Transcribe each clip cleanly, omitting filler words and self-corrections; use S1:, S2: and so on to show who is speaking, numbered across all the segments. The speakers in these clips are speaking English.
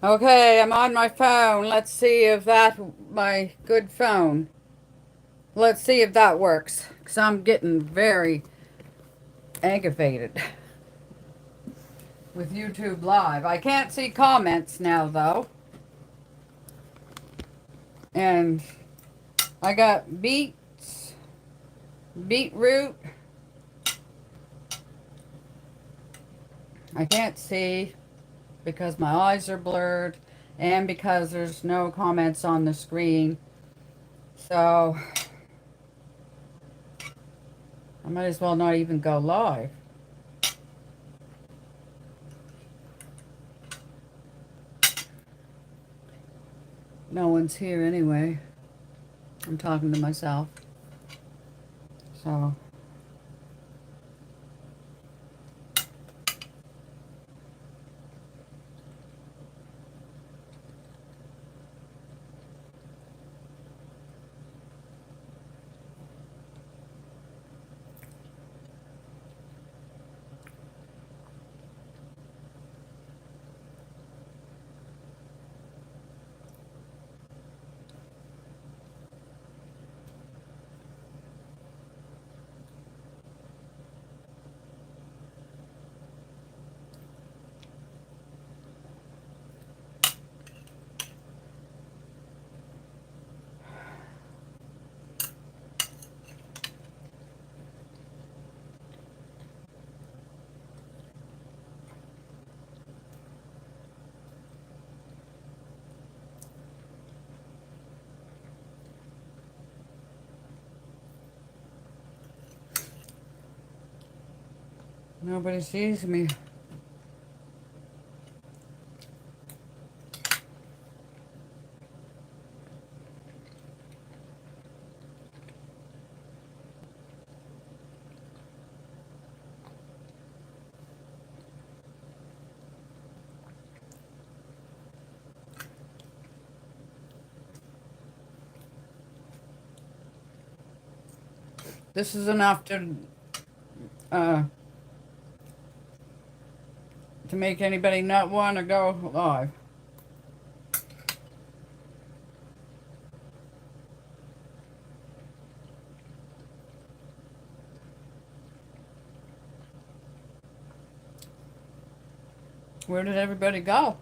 S1: Okay, I'm on my phone. Let's see if my good phone. Let's see if that works. Because I'm getting very aggravated with YouTube Live. I can't see comments now, though. And I got beetroot. I can't see because my eyes are blurred and because there's no comments on the screen. So I might as well not even go live. No one's here anyway. I'm talking to myself. So nobody sees me. This is enough uh, to make anybody not want to go live. Where did everybody go?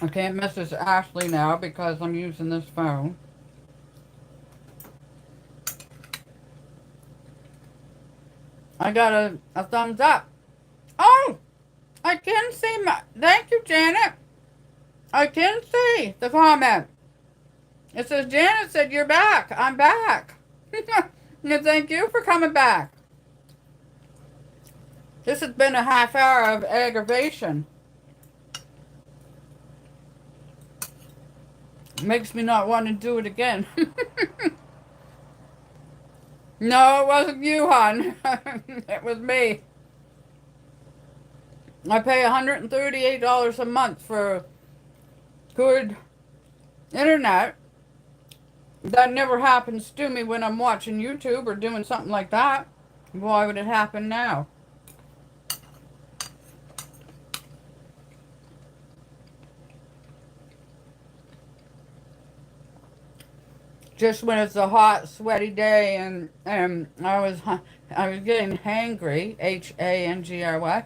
S1: I can't message Ashley now because I'm using this phone. I got a thumbs up. Oh! I can see my... Thank you, Janet. I can see the comment. It says, Janet said, you're back. I'm back. And thank you for coming back. This has been a half hour of aggravation. Makes me not want to do it again. No, it wasn't you, hon. It was me. I pay $138 a month for good internet. That never happens to me when I'm watching YouTube or doing something like that. Why would it happen now? Just when it's a hot, sweaty day and I was getting hangry, Hangry.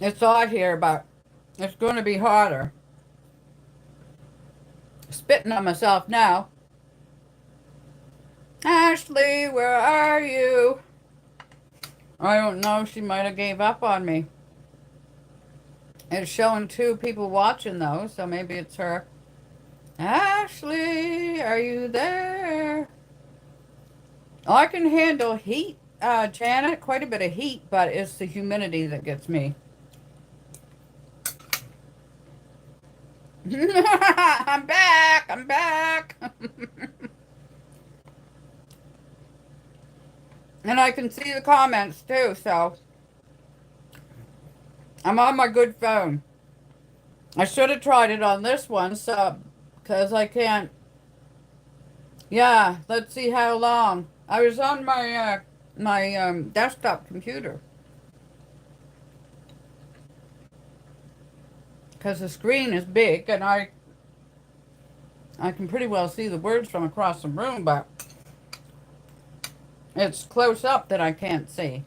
S1: It's hot here, but it's going to be hotter. Spitting on myself now. Ashley, where are you? I don't know. She might have gave up on me. It's showing 2 people watching though, so maybe it's her. Ashley, are you there? I can handle heat, Janet, quite a bit of heat, but it's the humidity that gets me. I'm back, I'm back. And I can see the comments too, so I'm on my good phone. I should have tried it on this one, so because I can't Yeah, let's see how long. I was on my desktop computer because the screen is big and I can pretty well see the words from across the room, but it's close up that I can't see.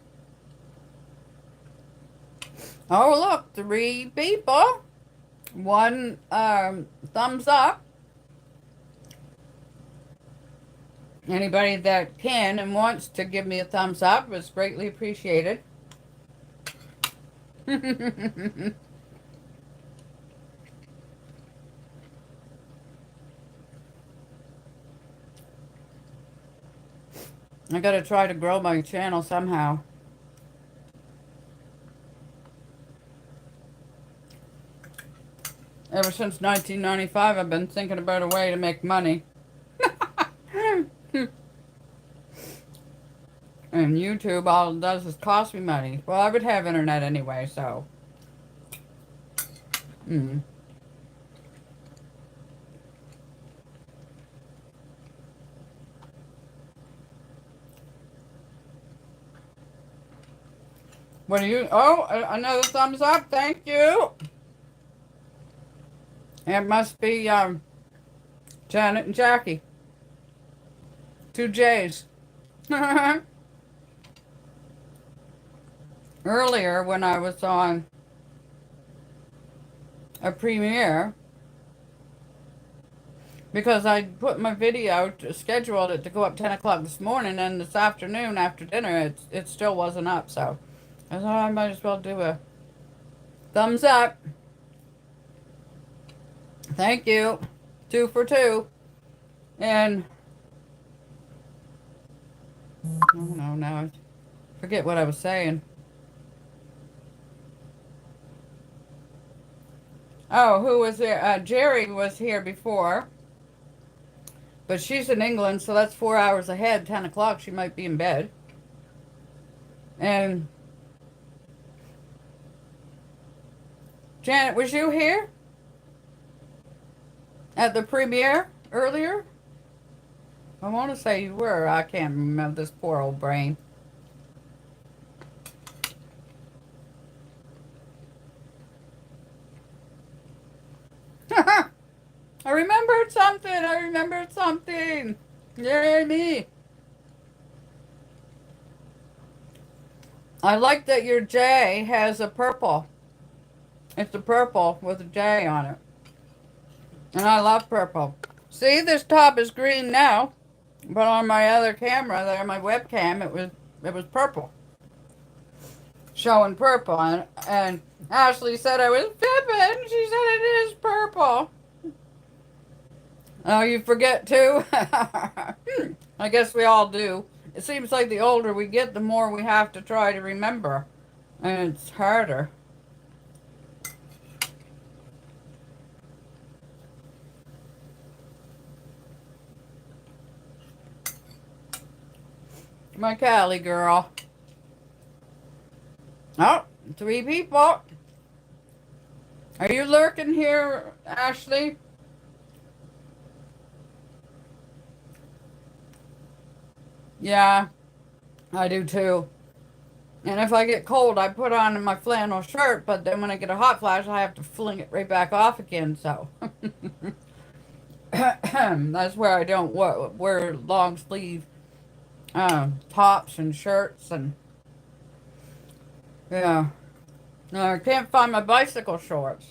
S1: Oh, look, 3 people. 1 thumbs up. Anybody that can and wants to give me a thumbs up is greatly appreciated. I gotta try to grow my channel somehow. Ever since 1995, I've been thinking about a way to make money. And YouTube, all it does is cost me money. Well, I would have internet anyway, so. What do you... Oh, another thumbs up. Thank you. It must be Janet and Jackie. 2 J's. Earlier, when I was on a premiere, because I put my video, scheduled it to go up 10 o'clock this morning, and this afternoon after dinner, it still wasn't up, so I thought I might as well do a thumbs up. Thank you. 2 for 2. And, oh no, now I forget what I was saying. Oh, who was there? Jerry was here before. But she's in England, so that's 4 hours ahead. 10 o'clock, she might be in bed. And Janet, was you here at the premiere earlier? I want to say you were. I can't remember, this poor old brain. I remembered something. I remembered something. Yay me. I like that your J has a purple. It's a purple with a J on it. And I love purple. See, this top is green now. But on my other camera there, my webcam, it was purple. Showing purple. And Ashley said I was fibbing. She said it is purple. Oh, you forget too? I guess we all do. It seems like the older we get, the more we have to try to remember. And it's harder. My Cali girl. Oh, 3 people. Are you lurking here, Ashley? Yeah, I do too. And if I get cold, I put on my flannel shirt, but then when I get a hot flash, I have to fling it right back off again, so. That's where I don't wear long sleeve tops and shirts and yeah. No, I can't find my bicycle shorts.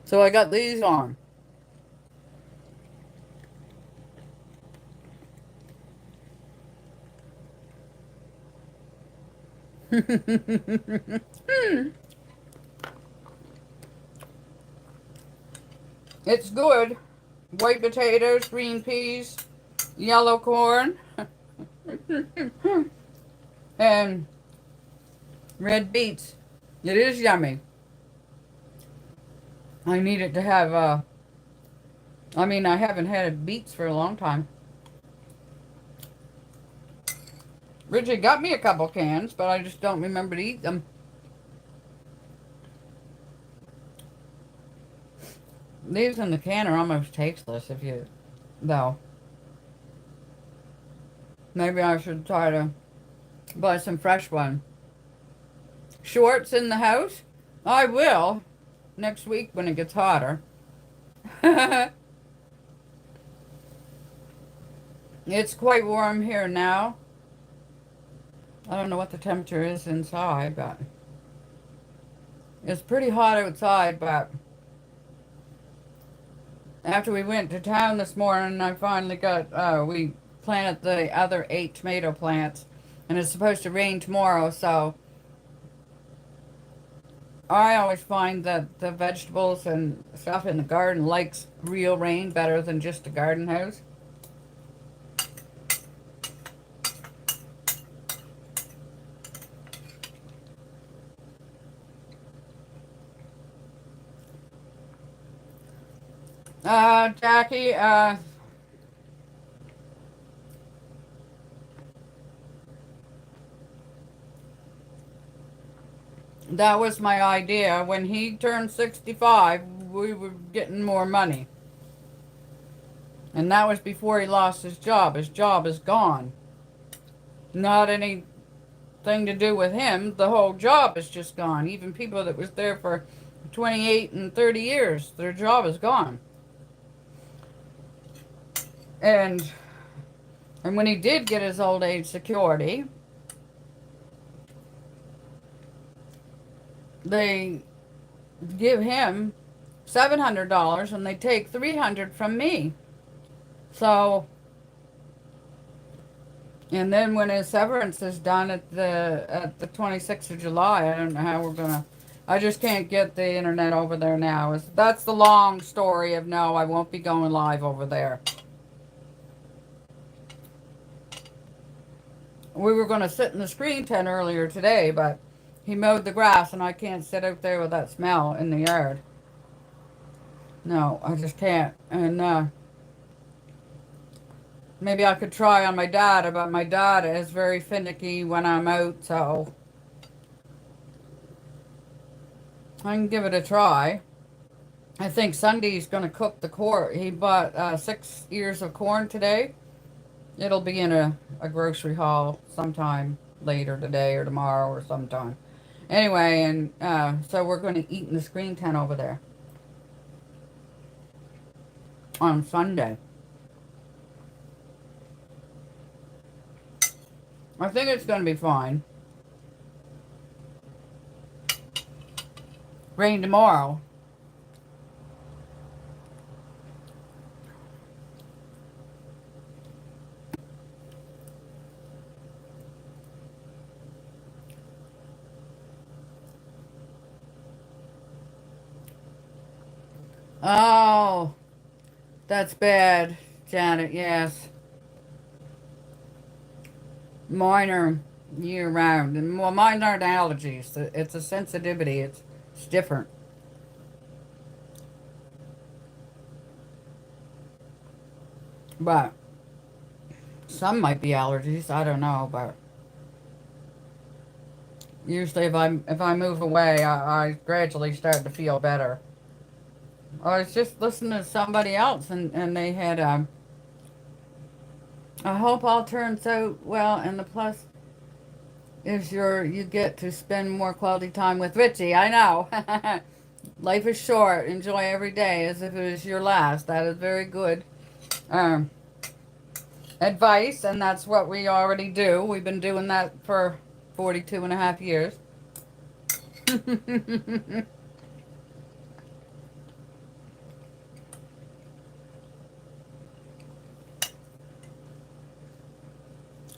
S1: So I got these on. It's good. White potatoes, green peas, yellow corn, and red beets. It is yummy. I need it to have, I mean, I haven't had beets for a long time. Richard got me a couple cans, but I just don't remember to eat them. These in the can are almost tasteless if you, though. Maybe I should try to buy some fresh one. Shorts in the house? I will next week when it gets hotter. It's quite warm here now. I don't know what the temperature is inside, but it's pretty hot outside. But after we went to town this morning, I finally got, we planted the other 8 tomato plants, and it's supposed to rain tomorrow, so I always find that the vegetables and stuff in the garden likes real rain better than just a garden house. Jackie, that was my idea. When he turned 65, we were getting more money. And that was before he lost his job. His job is gone. Not anything to do with him. The whole job is just gone. Even people that was there for 28 and 30 years, their job is gone. And when he did get his old age security, they give him $700 and they take $300 from me. So, and then when his severance is done at the 26th of July, I don't know how we're gonna. I just can't get the internet over there now. That's the long story of no, I won't be going live over there. We were going to sit in the screen tent earlier today, but he mowed the grass and I can't sit out there with that smell in the yard. No, I just can't. And maybe I could try on my dad, but my dad is very finicky when I'm out, so I can give it a try. I think Sunday's going to cook the corn. He bought 6 ears of corn today. It'll be in a grocery haul sometime later today or tomorrow or sometime. Anyway, and so we're going to eat in the screen tent over there on Sunday. I think it's going to be fine. Rain tomorrow. Oh, that's bad, Janet, yes. Mine are year round. And well, mine aren't allergies. It's a sensitivity. It's different. But some might be allergies. I don't know, but usually if I move away, I gradually start to feel better. I was just listening to somebody else, and they had I hope all turns out well, and the plus is you get to spend more quality time with Richie. I know. Life is short. Enjoy every day as if it was your last. That is very good um, advice, and that's what we already do. We've been doing that for 42 and a half years.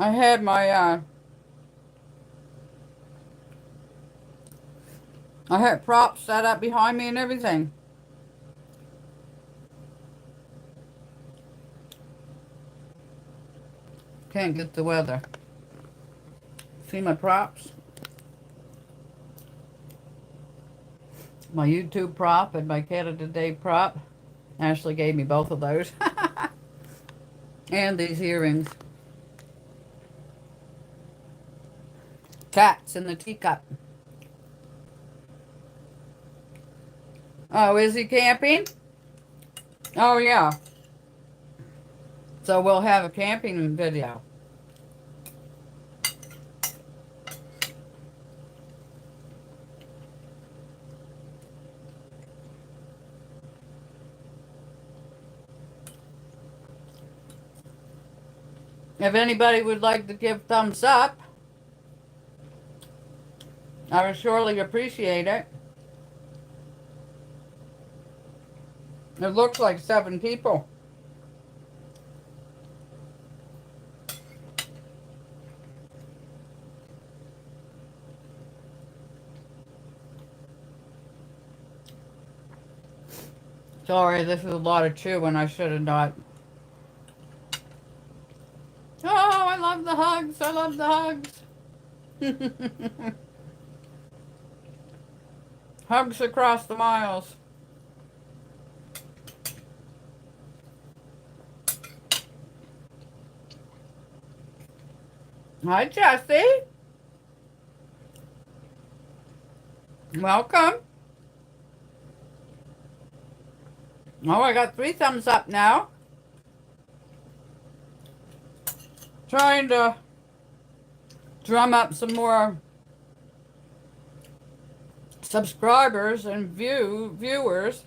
S1: I had my I had props set up behind me and everything. Can't get the weather. See my props? My YouTube prop and my Canada Day prop. Ashley gave me both of those. And these earrings. Cats in the teacup. Oh, is he camping? Oh, yeah. So we'll have a camping video. If anybody would like to give thumbs up, I would surely appreciate it. It looks like 7 people. Sorry, this is a lot of chewing. I should have not. Oh, I love the hugs. I love the hugs. Hugs across the miles. Hi, Jessie. Welcome. Oh, I got 3 thumbs up now. Trying to drum up some more subscribers and viewers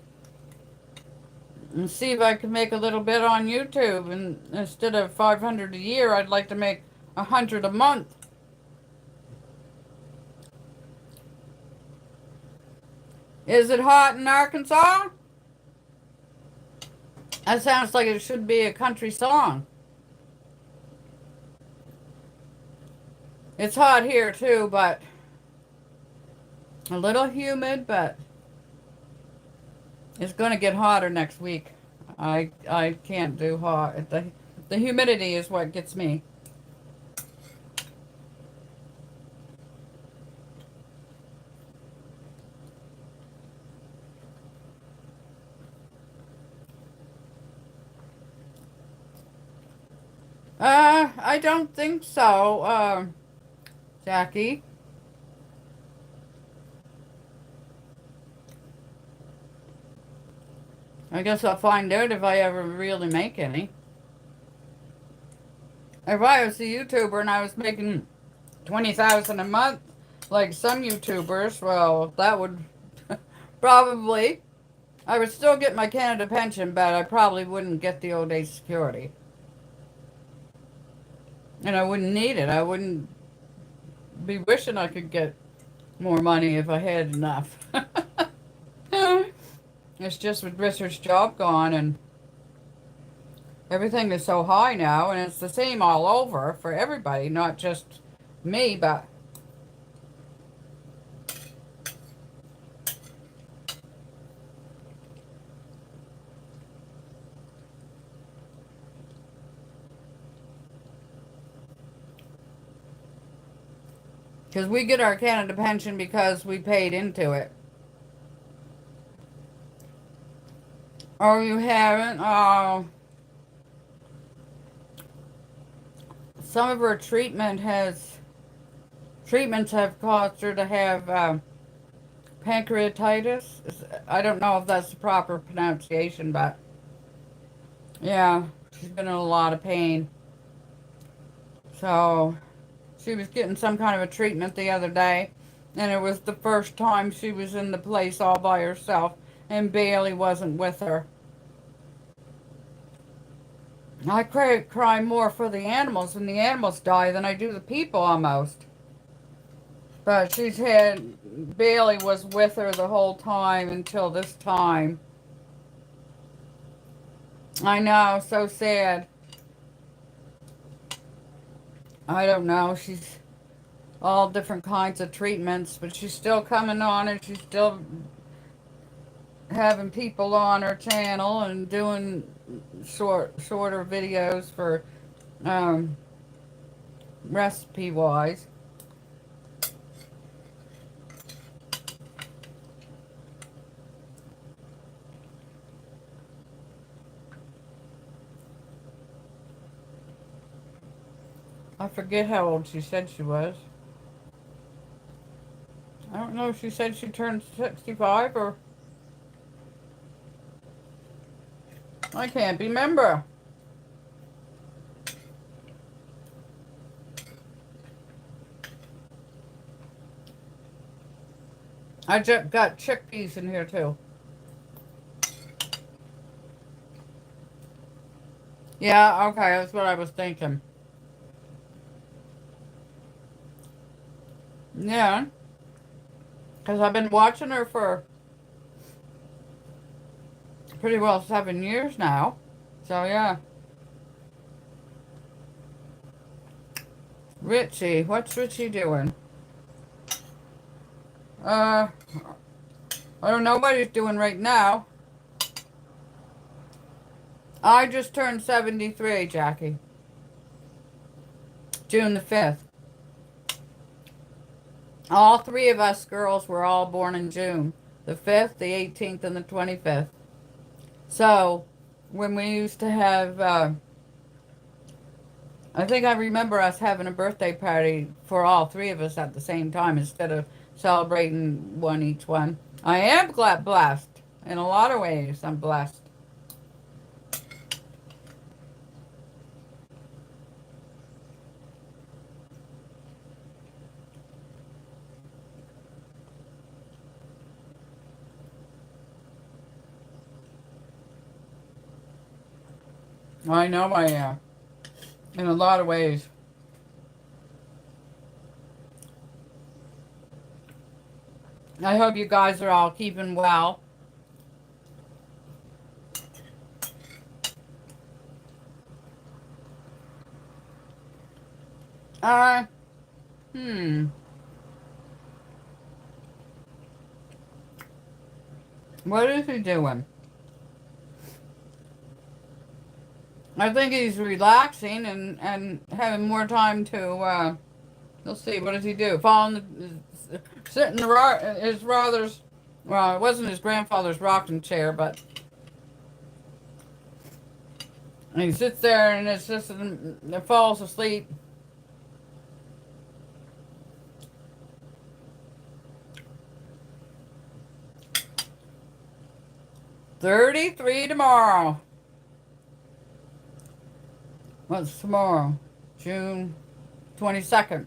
S1: and see if I can make a little bit on YouTube. And instead of 500 a year, I'd like to make 100 a month. Is it hot in Arkansas? That sounds like it should be a country song. It's hot here too, but a little humid, but it's going to get hotter next week. I can't do hot. The humidity is what gets me. I don't think so, Jackie. I guess I'll find out if I ever really make any. If I was a YouTuber and I was making 20,000 a month, like some YouTubers, well, that would probably, I would still get my Canada pension, but I probably wouldn't get the old age security. And I wouldn't need it. I wouldn't be wishing I could get more money if I had enough. It's just with Richard's job gone and everything is so high now, and it's the same all over for everybody, not just me, but because we get our Canada pension because we paid into it. Oh, you haven't? Oh. Some of her treatments have caused her to have pancreatitis. I don't know if that's the proper pronunciation, but yeah, she's been in a lot of pain. So she was getting some kind of a treatment the other day, and it was the first time she was in the place all by herself, and Bailey wasn't with her. I cry more for the animals when the animals die than I do the people almost. But Bailey was with her the whole time until this time. I know, so sad. I don't know, she's all different kinds of treatments, but she's still coming on and she's still having people on her channel and doing shorter videos for recipe wise. I forget how old she said she was. I don't know if she said she turned 65 or... I can't remember. I just got chickpeas in here too. Yeah, okay, that's what I was thinking. Yeah, because I've been watching her for pretty well 7 years now. So yeah. Richie, what's Richie doing? I don't know what he's doing right now. I just turned 73, Jackie. June the 5th. All three of us girls were all born in June. The 5th, the 18th, and the 25th. So, when we used to have, I think I remember us having a birthday party for all three of us at the same time instead of celebrating one each one. I am glad blessed. In a lot of ways, I'm blessed. I know I am. In a lot of ways. I hope you guys are all keeping well. Uh, hmm. What is he doing? I think he's relaxing and having more time to, let's see, what does he do? Fall in the, sit in the, his father's, well, it wasn't his grandfather's rocking chair, but he sits there and it's just, and falls asleep. "33 tomorrow." What's tomorrow? June 22nd.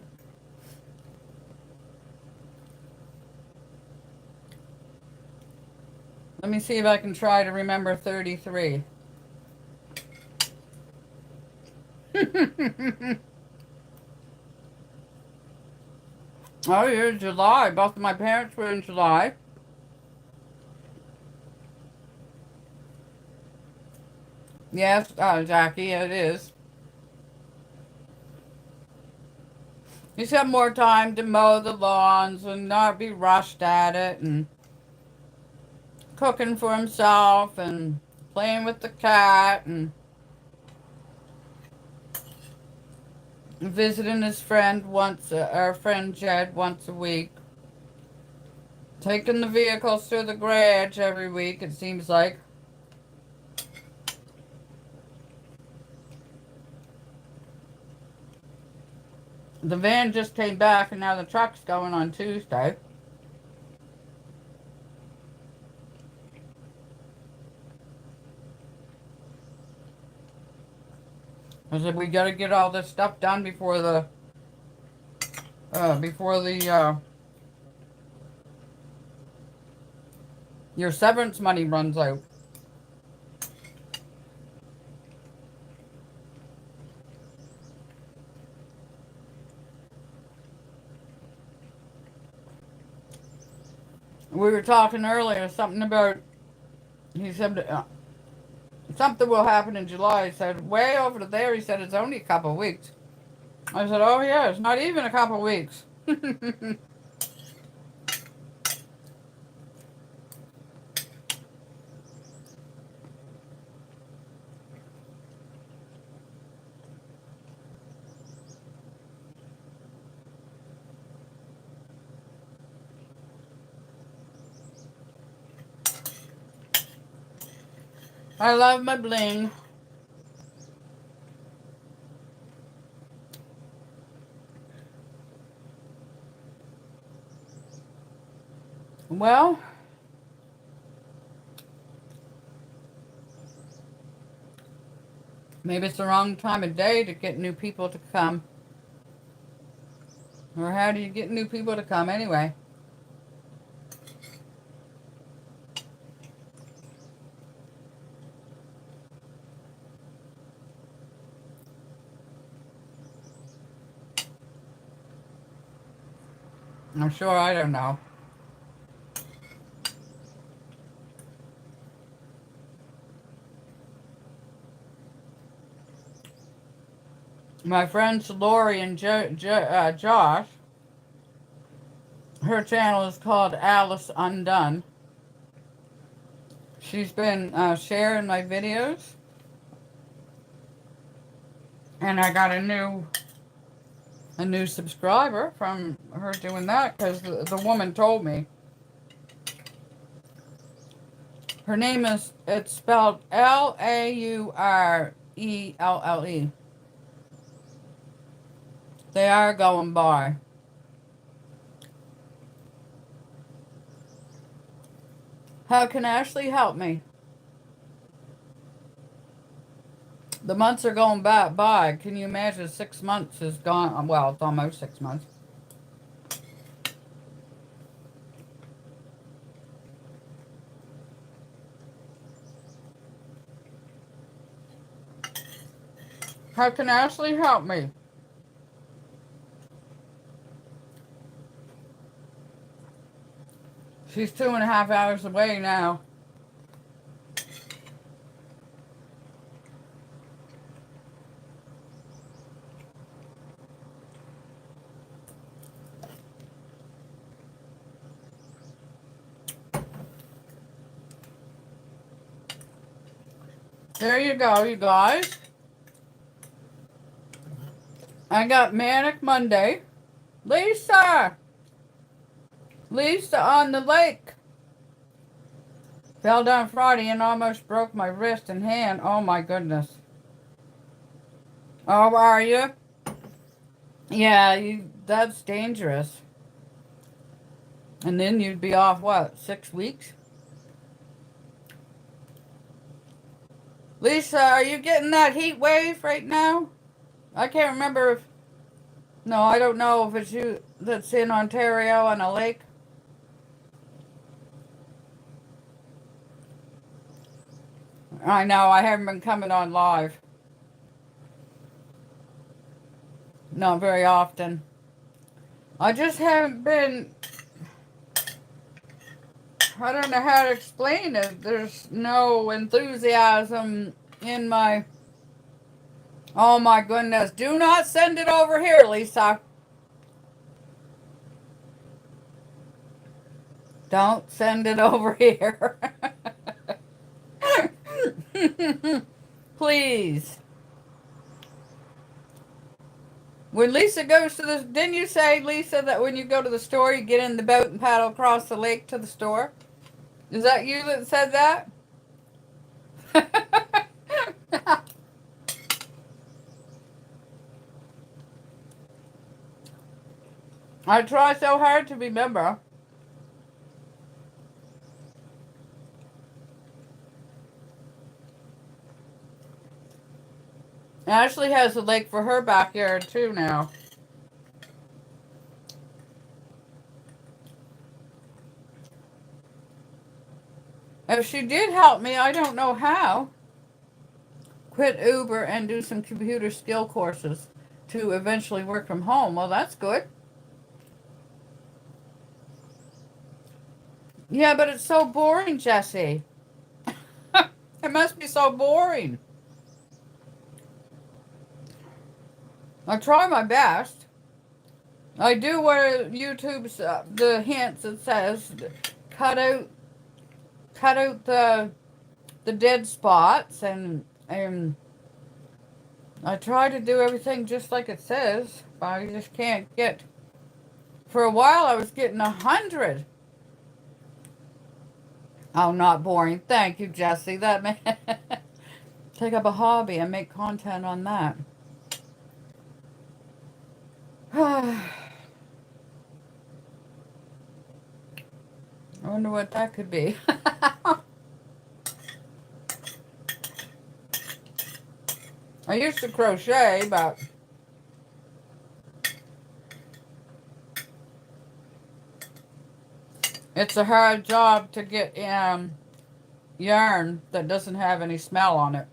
S1: Let me see if I can try to remember 33. Oh, you're July. Both of my parents were in July. Yes, Jackie, it is. He's got more time to mow the lawns and not be rushed at it and cooking for himself and playing with the cat and visiting his friend once, our friend Jed once a week. Taking the vehicles through the garage every week, it seems like. The van just came back and now the truck's going on Tuesday. I said we gotta get all this stuff done before the your severance money runs out. We were talking earlier, something about, he said, something will happen in July. He said, way over there, he said, it's only a couple of weeks. I said, oh yeah, it's not even a couple of weeks. I love my bling. Well, Maybe it's the wrong time of day to get new people to come. Or how do you get new people to come anyway? I'm sure I don't know. My friends Lori and Josh, her channel is called Alice Undone. She's been sharing my videos. And I got a new subscriber from her doing that because the woman told me. Her name is, it's spelled Laurelle. They are going by. How can Ashley help me? The months are going by. Can you imagine 6 months is gone? Well, it's almost 6 months. How can Ashley help me? She's 2.5 hours away now. There you go, you guys. I got Manic Monday. Lisa on the lake. Fell down Friday and almost broke my wrist and hand. Oh my goodness. Oh, are you? Yeah, that's dangerous. And then you'd be off, what, 6 weeks? Lisa, are you getting that heat wave right now? I can't remember if... No, I don't know if it's you that's in Ontario on a lake. I know, I haven't been coming on live. Not very often. I just haven't been... I don't know how to explain it. There's no enthusiasm in my... Oh my goodness. Do not send it over here, Lisa. Don't send it over here. Please. When Lisa goes to the... Didn't you say, Lisa, that when you go to the store, you get in the boat and paddle across the lake to the store? Is that you that said that? I try so hard to remember. Ashley has a lake for her backyard too now. If she did help me, I don't know how. Quit Uber and do some computer skill courses to eventually work from home. Well, that's good. Yeah, but it's so boring, Jessie. It must be so boring. I try my best. I do what YouTube's the hints it says cut out the dead spots and I try to do everything just like it says, but I just can't get. For a while I was getting 100. Oh, not boring. Thank you, Jessie. That may take up a hobby and make content on that. I wonder what that could be. I used to crochet, but it's a hard job to get yarn that doesn't have any smell on it.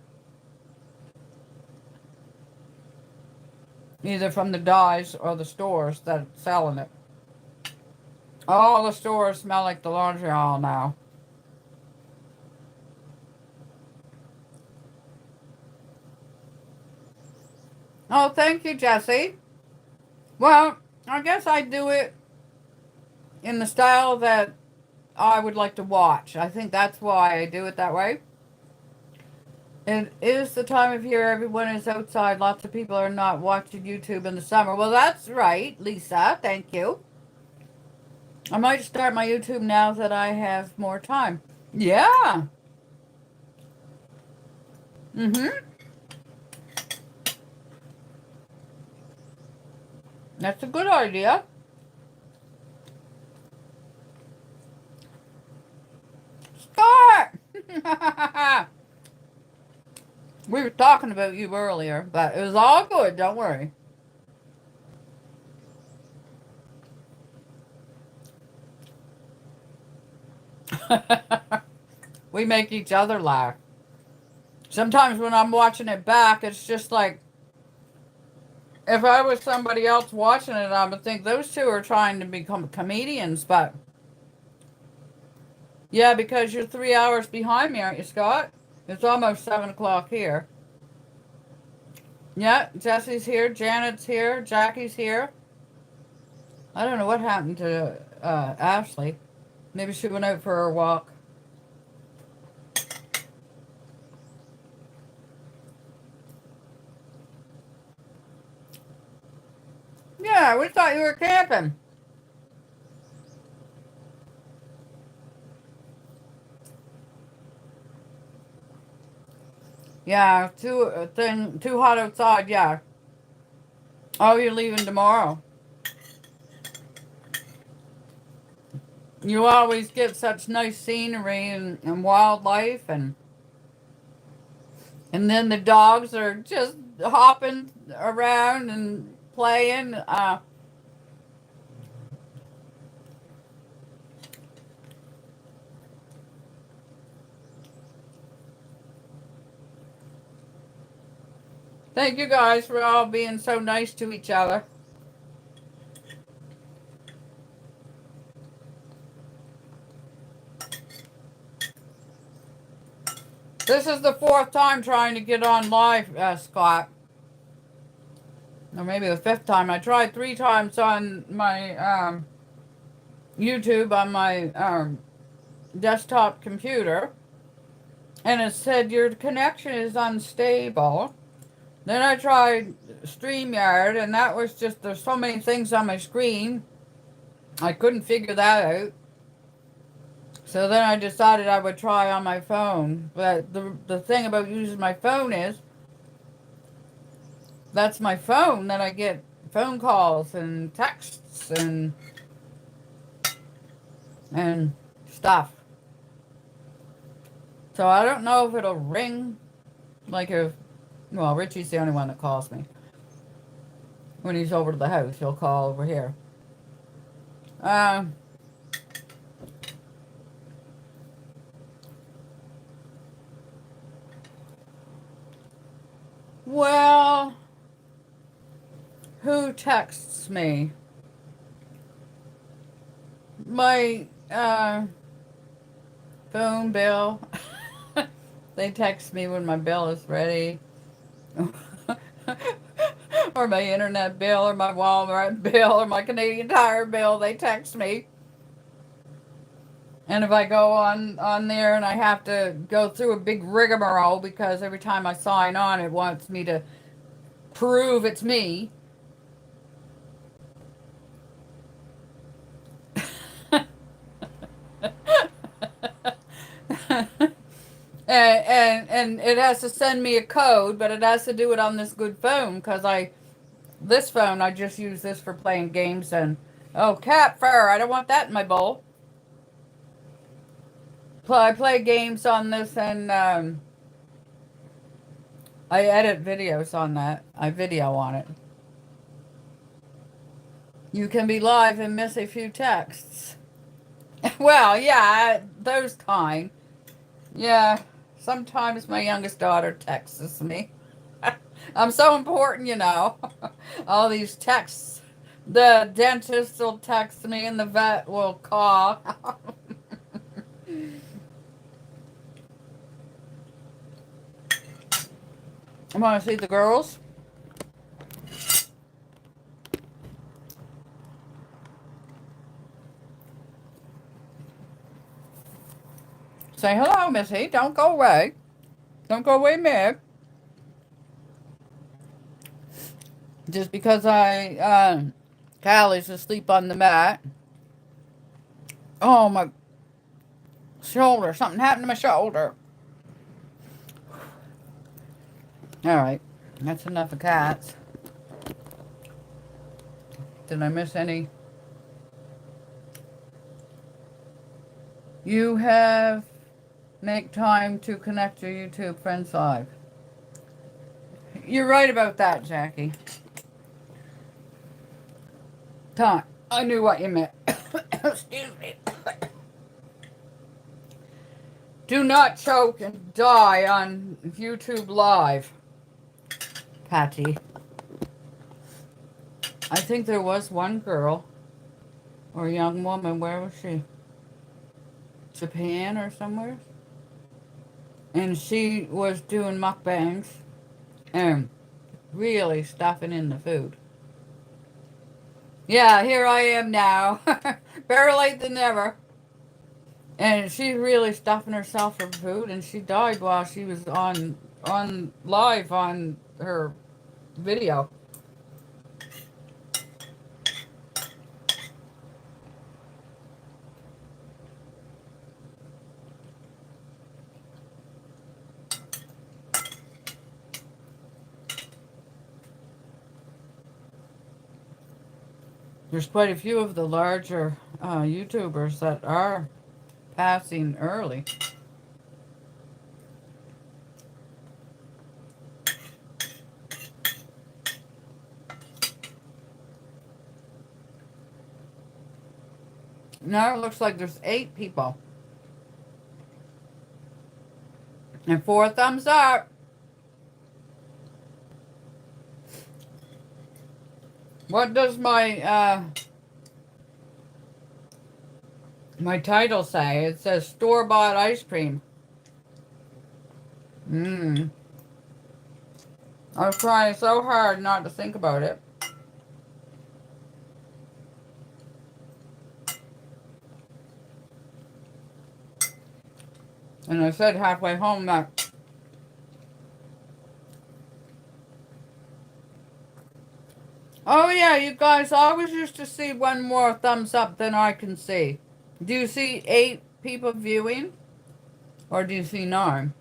S1: Either from the dyes or the stores that are selling it. All the stores smell like the laundry aisle now. Oh, thank you, Jessie. Well, I guess I do it in the style that I would like to watch. I think that's why I do it that way. It is the time of year everyone is outside. Lots of people are not watching YouTube in the summer. Well, that's right, Lisa. Thank you. I might start my YouTube now that I have more time. Yeah. Mm-hmm. That's a good idea. Start! We were talking about you earlier, but it was all good. Don't worry. We make each other laugh. Sometimes when I'm watching it back, it's just like, if I was somebody else watching it, I would think those two are trying to become comedians, but yeah, because you're 3 hours behind me, aren't you, Scott? It's almost 7 o'clock here. Yeah, Jesse's here, Janet's here, Jackie's here. I don't know what happened to Ashley. Maybe she went out for her walk. Yeah, we thought you were camping. Yeah, too hot outside, yeah. Oh, you're leaving tomorrow. You always get such nice scenery and wildlife, and then the dogs are just hopping around and playing. Thank you guys for all being so nice to each other. This is the 4th time trying to get on live, Scott. Or maybe the 5th time. I tried 3 times on my YouTube on my desktop computer. And it said your connection is unstable. Then I tried StreamYard, and that was just, there's so many things on my screen. I couldn't figure that out. So then I decided I would try on my phone. But the thing about using my phone is, that's my phone that I get phone calls and texts and stuff. So I don't know if it'll ring, like if, well, Richie's the only one that calls me. When he's over to the house, he'll call over here. Well, who texts me? My phone bill. They text me when my bill is ready. Or my internet bill, or my Walmart bill, or my Canadian Tire bill. They text me. And if I go on there and I have to go through a big rigmarole because every time I sign on it wants me to prove it's me. And it has to send me a code, but it has to do it on this good phone because this phone, I just use this for playing games and, oh, cat fur, I don't want that in my bowl. I play games on this and I edit videos on that. I video on it. You can be live and miss a few texts. Well, yeah, those kind. Yeah, sometimes my youngest daughter texts me. I'm so important, you know. All these texts. The dentist will text me and the vet will call. I want to see the girls. Say hello, Missy. Don't go away. Don't go away, Meg. Just because Callie's asleep on the mat. Oh, my shoulder. Something happened to my shoulder. All right. That's enough of cats. Did I miss any? You have make time to connect your YouTube friends live. You're right about that, Jackie. Time. I knew what you meant. Excuse me. Do not choke and die on YouTube Live, Patty. I think there was one girl or young woman. Where was she? Japan or somewhere? And she was doing mukbangs and really stuffing in the food. Yeah, here I am now. Better late than never. And she's really stuffing herself for food, and she died while she was on live on her video. There's quite a few of the larger YouTubers that are passing early. Now it looks like there's 8 people. And 4 thumbs up. What does my my title say? It says store-bought ice cream. I was trying so hard not to think about it. And I said halfway home that oh yeah, you guys always used to see one more thumbs up than I can see. Do you see 8 people viewing? Or do you see 9?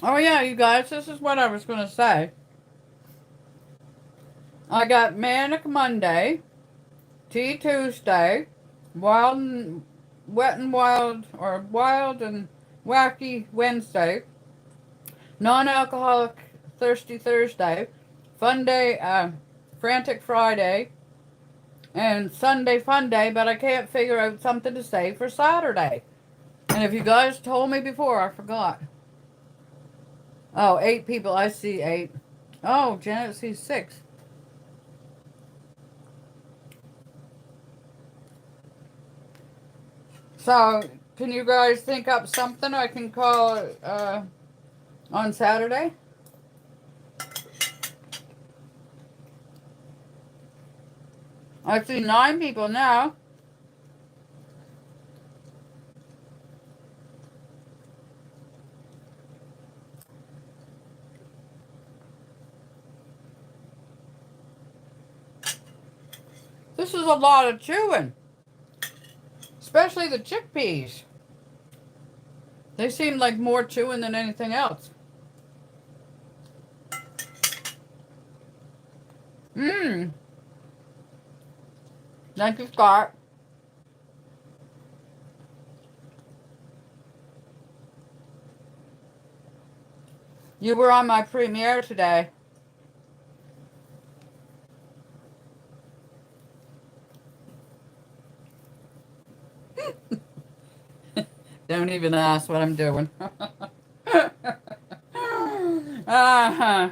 S1: Oh yeah, you guys, this is what I was going to say. I got Manic Monday, Tea Tuesday, Wild and Wet and Wild, or Wild and Wacky Wednesday, Non-Alcoholic Thirsty Thursday, Fun Day, Frantic Friday, and Sunday Fun Day, but I can't figure out something to say for Saturday. And if you guys told me before, I forgot. Oh, 8 people. I see 8. Oh, Janet sees 6. So, can you guys think up something I can call on Saturday? I see 9 people now. This is a lot of chewing. Especially the chickpeas. They seem like more chewing than anything else. Mmm. Thank you, Scott. You were on my premiere today. Don't even ask what I'm doing. Uh-huh.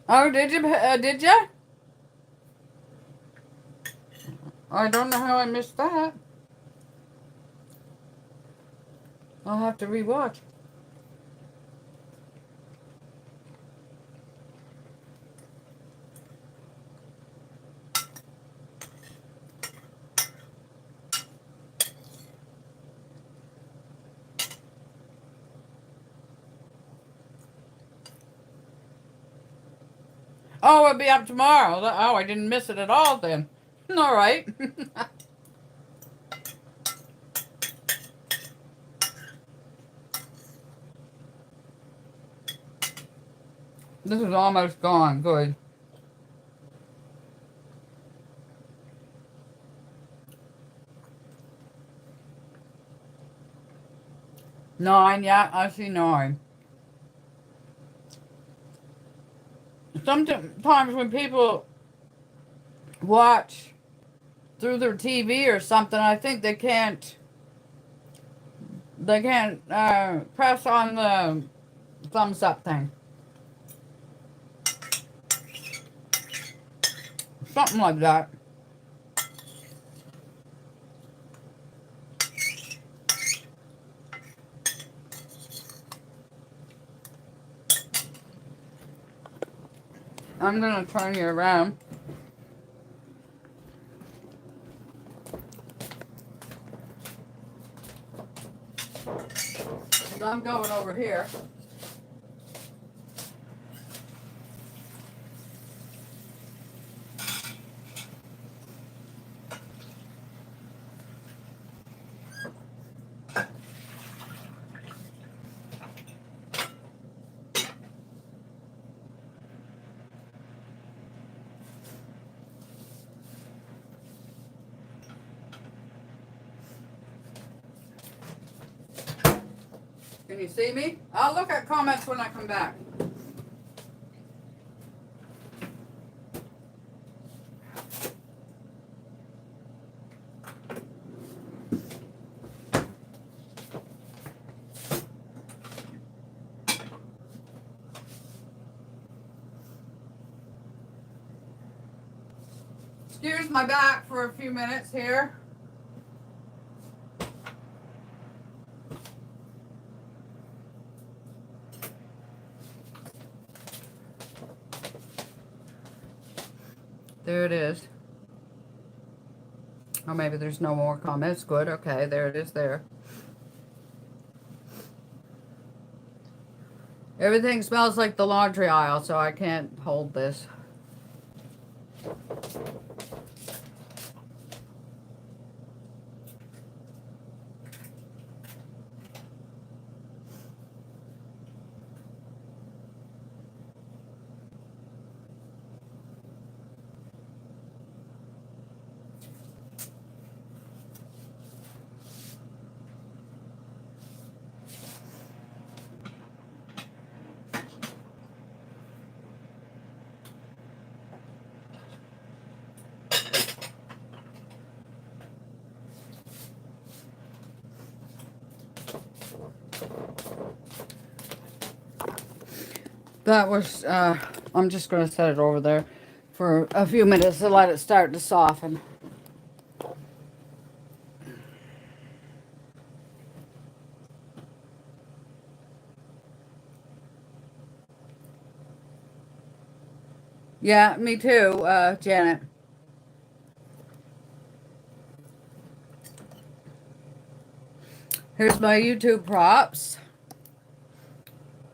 S1: Oh, did you? Did you? I don't know how I missed that. I'll have to rewatch. Oh, it'll be up tomorrow. Oh, I didn't miss it at all then. All right. This is almost gone. Good. Nine, yeah, I see 9. Sometimes when people watch through their TV or something, I think they can't press on the thumbs up thing. Something like that. I'm gonna turn you around. I'm going over here. Can you see me? I'll look at comments when I come back. Excuse my back for a few minutes here. There it is. Oh, maybe there's no more comments. Good. Okay, there it is there. Everything smells like the laundry aisle, so I can't hold this. That was, I'm just going to set it over there for a few minutes to let it start to soften. Yeah, me too, Janet. Here's my YouTube props.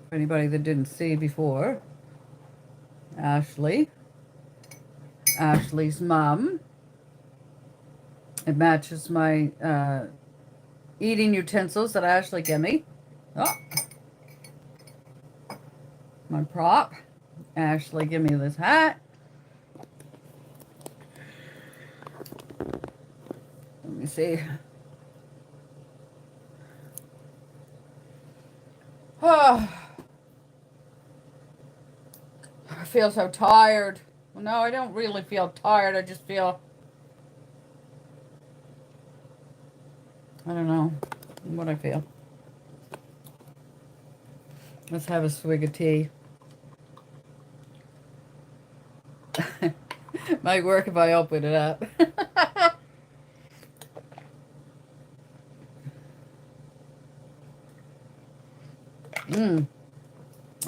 S1: For anybody that didn't see before. Ashley. Ashley's mom. It matches my eating utensils that Ashley gave me. Oh, my prop. Ashley gave me this hat. Let me see. Oh, I feel so tired. Well, no, I don't really feel tired. I just feel, I don't know what I feel. Let's have a swig of tea. Might work if I open it up.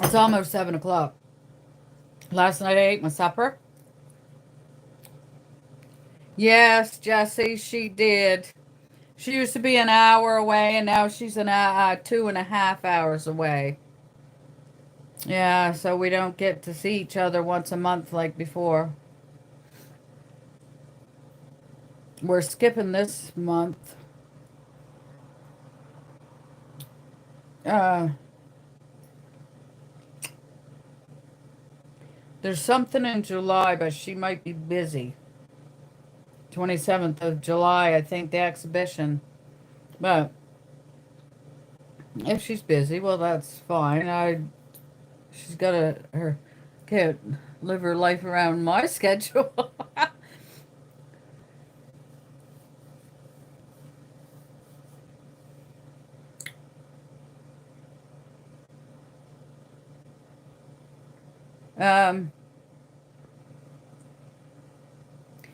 S1: It's almost 7 o'clock. Last night I ate my supper. Yes, Jessie, she did. She used to be an hour away, and now she's 2.5 hours away. Yeah, so we don't get to see each other once a month like before. We're skipping this month. There's something in July, but she might be busy. 27th of July, I think, the exhibition. But if she's busy, well, that's fine. She's got her can't live her life around my schedule.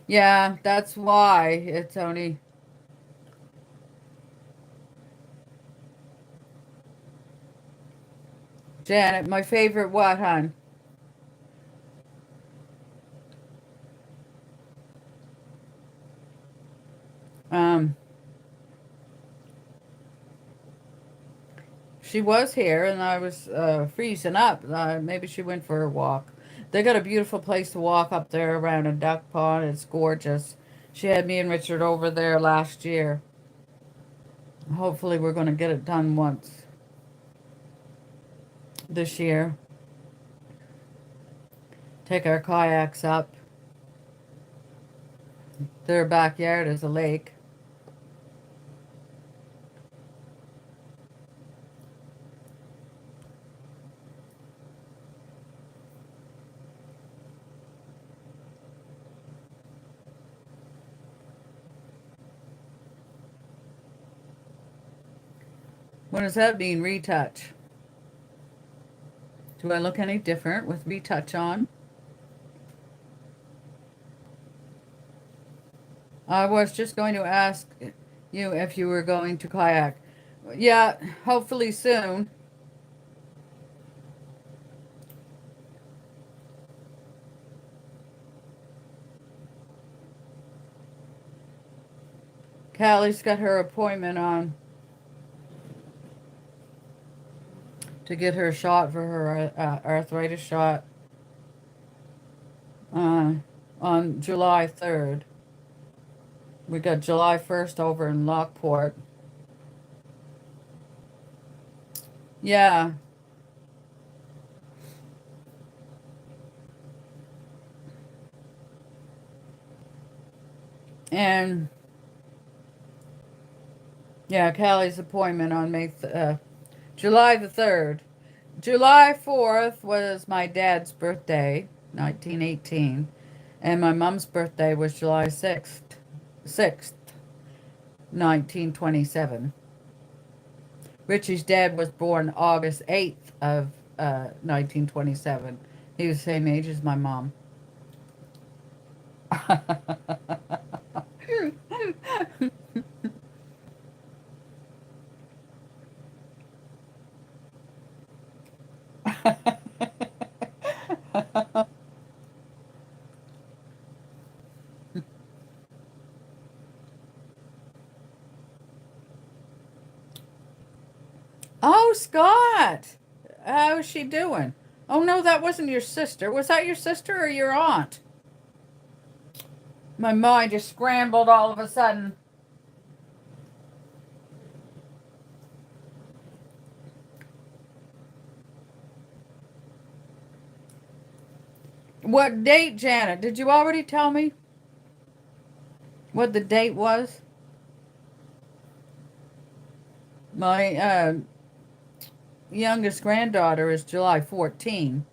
S1: Yeah, that's why it's only. Janet, my favorite what, hon? She was here, and I was freezing up. Maybe she went for a walk. They got a beautiful place to walk up there around a duck pond. It's gorgeous. She had me and Richard over there last year. Hopefully, we're going to get it done once this year. Take our kayaks up. Their backyard is a lake. What does that mean, retouch? Do I look any different with retouch on? I was just going to ask you if you were going to kayak. Yeah, hopefully soon. Callie's got her appointment on to get her shot for her arthritis shot on July 3rd. We got July 1st over in Lockport. Yeah. And yeah, Callie's appointment on July the 3rd. July 4th was my dad's birthday, 1918. And my mom's birthday was July 6th, 1927. Richie's dad was born August 8th of 1927. He was the same age as my mom. Oh, Scott! How's she doing? Oh, no, that wasn't your sister. Was that your sister or your aunt? My mind just scrambled all of a sudden. What date, Janet? Did you already tell me what the date was? My youngest granddaughter is July 14.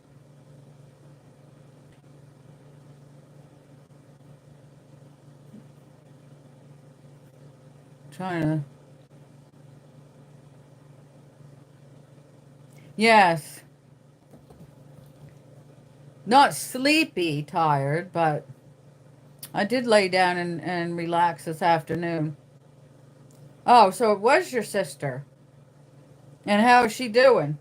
S1: Trying to. Yes. Not sleepy tired, but I did lay down and relax this afternoon. Oh, so it was your sister. And how is she doing?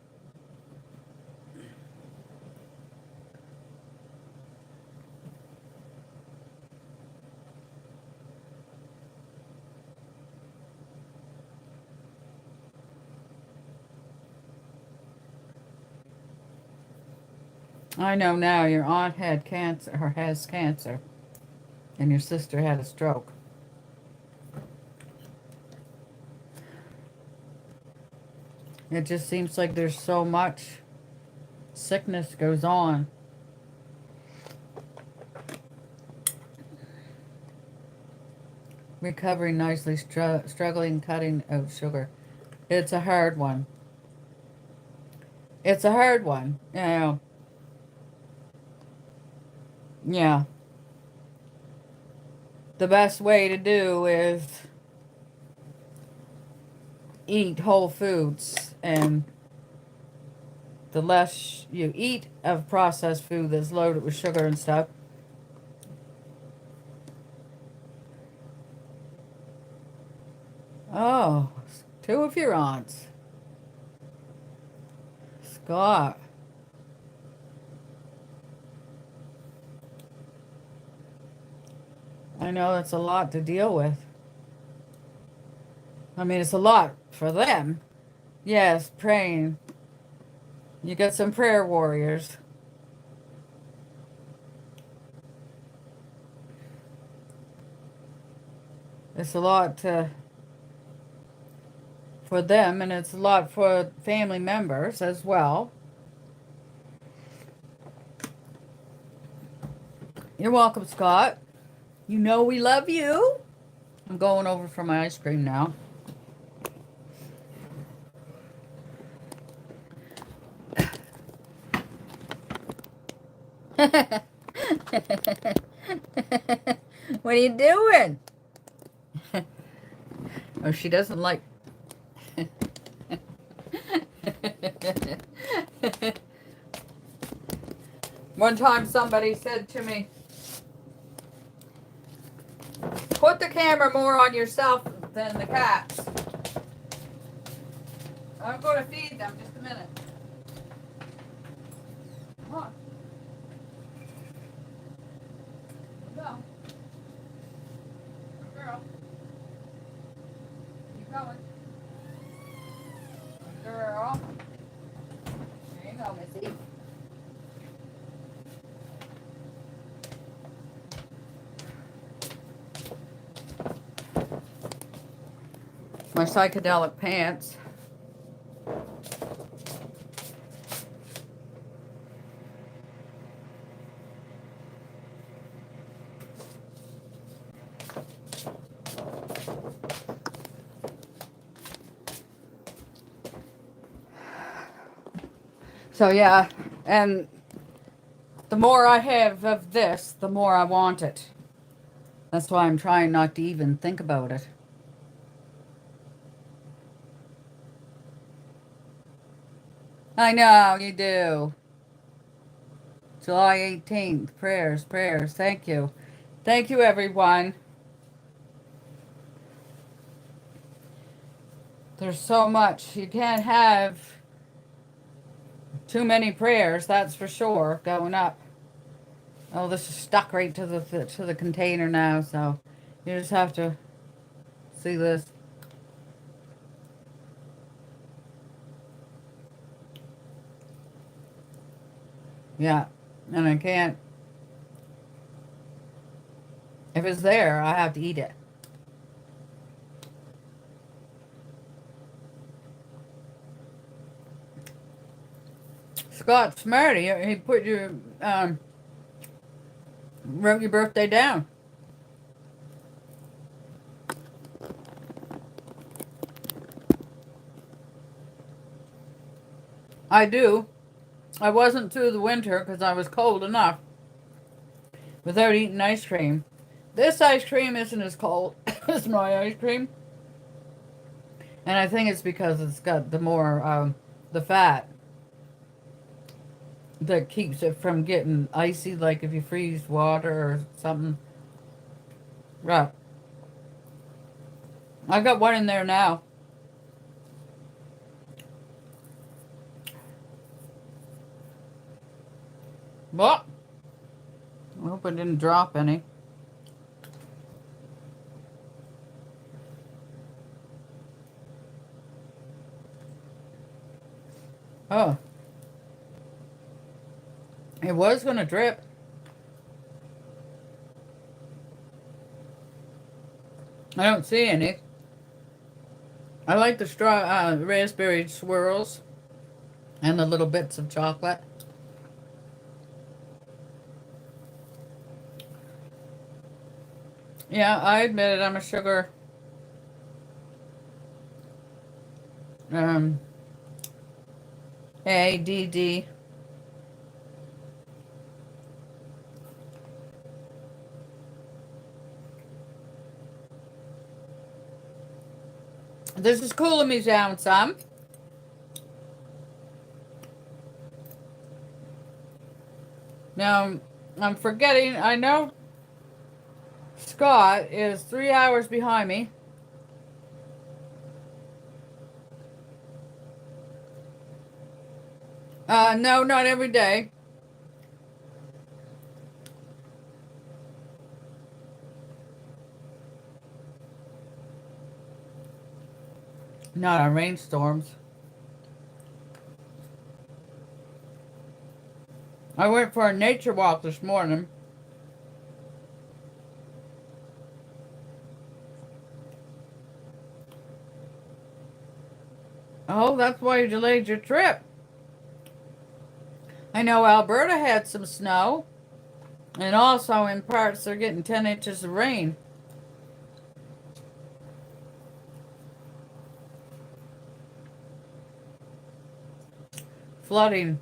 S1: I know now your aunt had cancer, or has cancer, and your sister had a stroke. It just seems like there's so much sickness goes on. Recovering nicely, struggling cutting out sugar. It's a hard one. It's a hard one. Yeah. Yeah. The best way to do is eat whole foods, and the less you eat of processed food that's loaded with sugar and stuff. Oh, two of your aunts. Scott. I know that's a lot to deal with. I mean, it's a lot for them. Yes, praying. You got some prayer warriors. It's a lot for them, and it's a lot for family members as well. You're welcome, Scott. You know we love you. I'm going over for my ice cream now. What are you doing? Oh, she doesn't like... One time somebody said to me, put the camera more on yourself than the cats. I'm going to feed them. Just a minute. Come on. Go. Good girl. Keep going. Good girl. There you go, Missy. My psychedelic pants. So yeah, and the more I have of this, the more I want it. That's why I'm trying not to even think about it. I know, you do. July 18th. Prayers, prayers. Thank you. Thank you, everyone. There's so much. You can't have too many prayers, that's for sure, going up. Oh, this is stuck right to the container now, so you just have to see this. Yeah, and I can't. If it's there, I have to eat it. Scott Smarty, he put you, wrote your birthday down. I do. I wasn't through the winter because I was cold enough without eating ice cream. This ice cream isn't as cold as my ice cream. And I think it's because it's got the more, the fat that keeps it from getting icy, like if you freeze water or something. Right. I got one in there now. Well, I hope I didn't drop any. Oh. It was going to drip. I don't see any. I like the raspberry swirls and the little bits of chocolate. Yeah, I admit it. I'm a sugar. ADD. This is cooling me down some. Now, I'm forgetting, I know Scott is 3 hours behind me. No, not every day. Not on rainstorms. I went for a nature walk this morning. Oh, that's why you delayed your trip. I know Alberta had some snow. And also in parts they're getting 10 inches of rain. Flooding.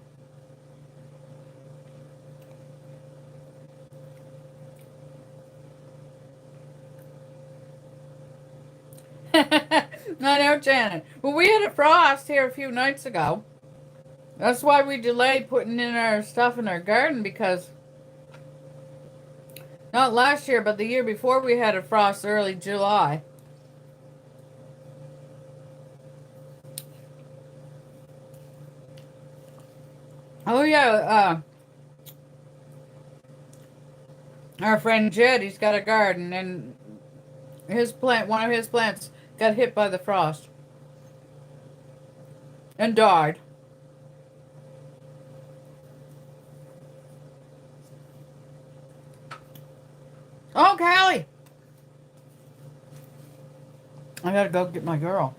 S1: I know, Janet. Well, we had a frost here a few nights ago. That's why we delayed putting in our stuff in our garden, because not last year, but the year before we had a frost early July. Oh yeah, our friend Jed, he's got a garden, and one of his plants got hit by the frost and died. Oh, Callie! I gotta go get my girl.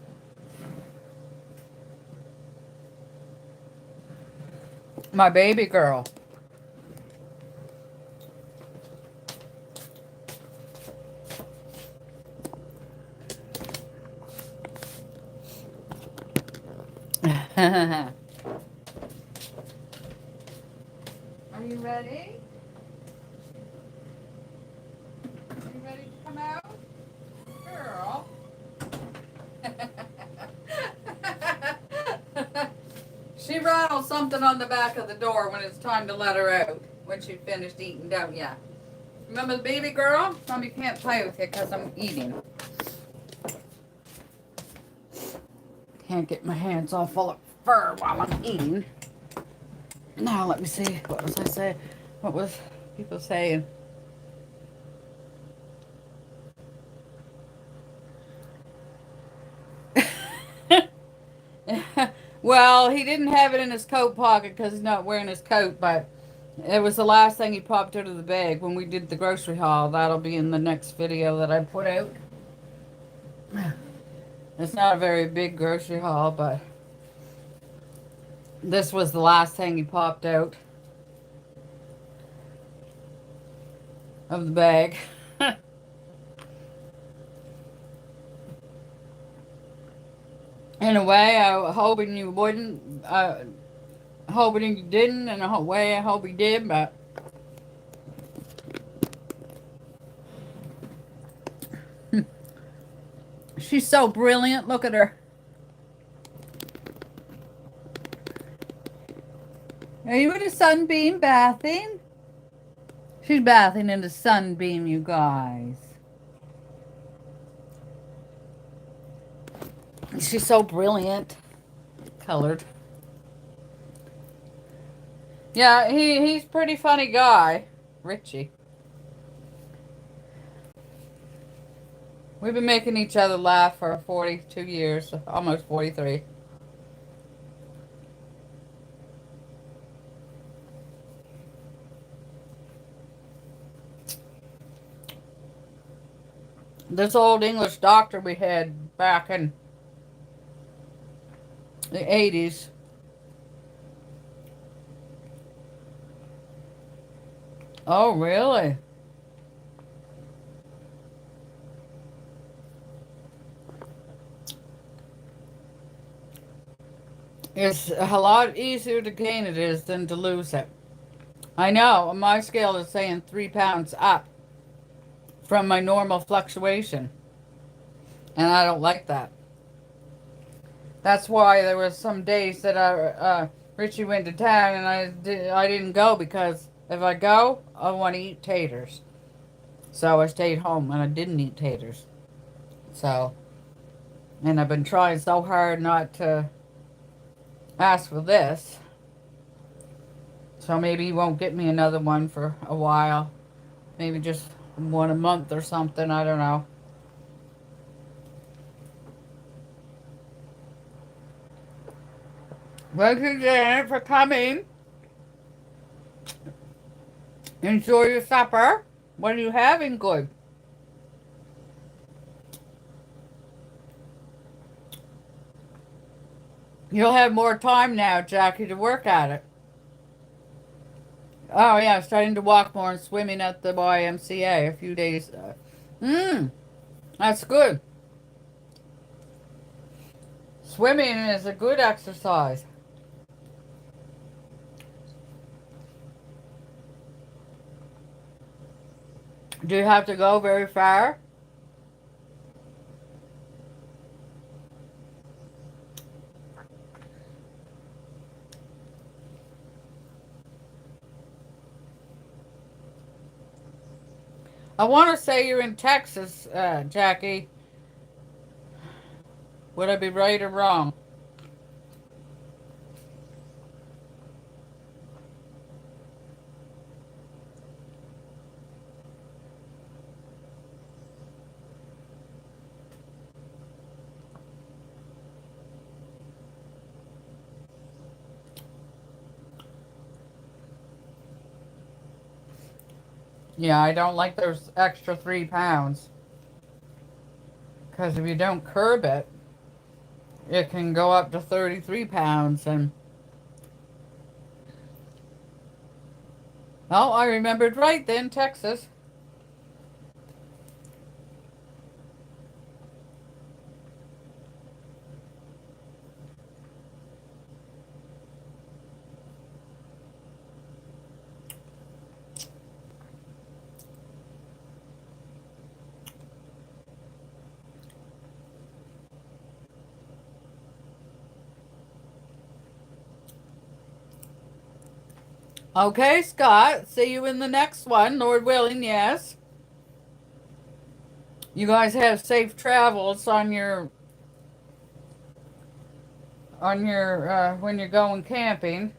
S1: My baby girl. Are you ready? Are you ready to come out? Girl. She rattled something on the back of the door when it's time to let her out, when she finished eating, don't ya? Remember the baby girl? Mommy can't play with you because I'm eating. Can't get my hands all full of fur while I'm eating. Now let me see. What was I saying? What was people saying? Well, he didn't have it in his coat pocket because he's not wearing his coat, but It was the last thing he popped out of the bag when we did the grocery haul. That'll be in the next video that I put out. It's not a very big grocery haul, but this was the last thing he popped out of the bag. In a way, I was hoping you wouldn't. Hoping you didn't. In a way, I hope you did, but she's so brilliant. Look at her. Are you in a sunbeam bathing? She's bathing in the sunbeam, you guys. She's so brilliant. Colored. Yeah, he's a pretty funny guy. Richie. We've been making each other laugh for 42 years. Almost 43. This old English doctor we had back in the 80s. Oh, really? It's a lot easier to gain it is than to lose it. I know, my scale is saying 3 pounds up from my normal fluctuation. And I don't like that. That's why there was some days that Richie went to town and I didn't go, because if I go, I want to eat taters. So I stayed home and I didn't eat taters. So, and I've been trying so hard not to ask for this. So maybe you won't get me another one for a while. Maybe just one a month or something. I don't know. Thank you, Janet, for coming. Enjoy your supper. What are you having good? You'll have more time now, Jackie, to work at it. Oh, yeah, starting to walk more and swimming at the YMCA a few days. That's good. Swimming is a good exercise. Do you have to go very far? I want to say you're in Texas, Jackie. Would I be right or wrong? Yeah, I don't like those extra 3 pounds. Because if you don't curb it, it can go up to 33 pounds. And oh, I remembered right then, Texas. Okay, Scott. See you in the next one, Lord willing, yes. You guys have safe travels on your when you're going camping.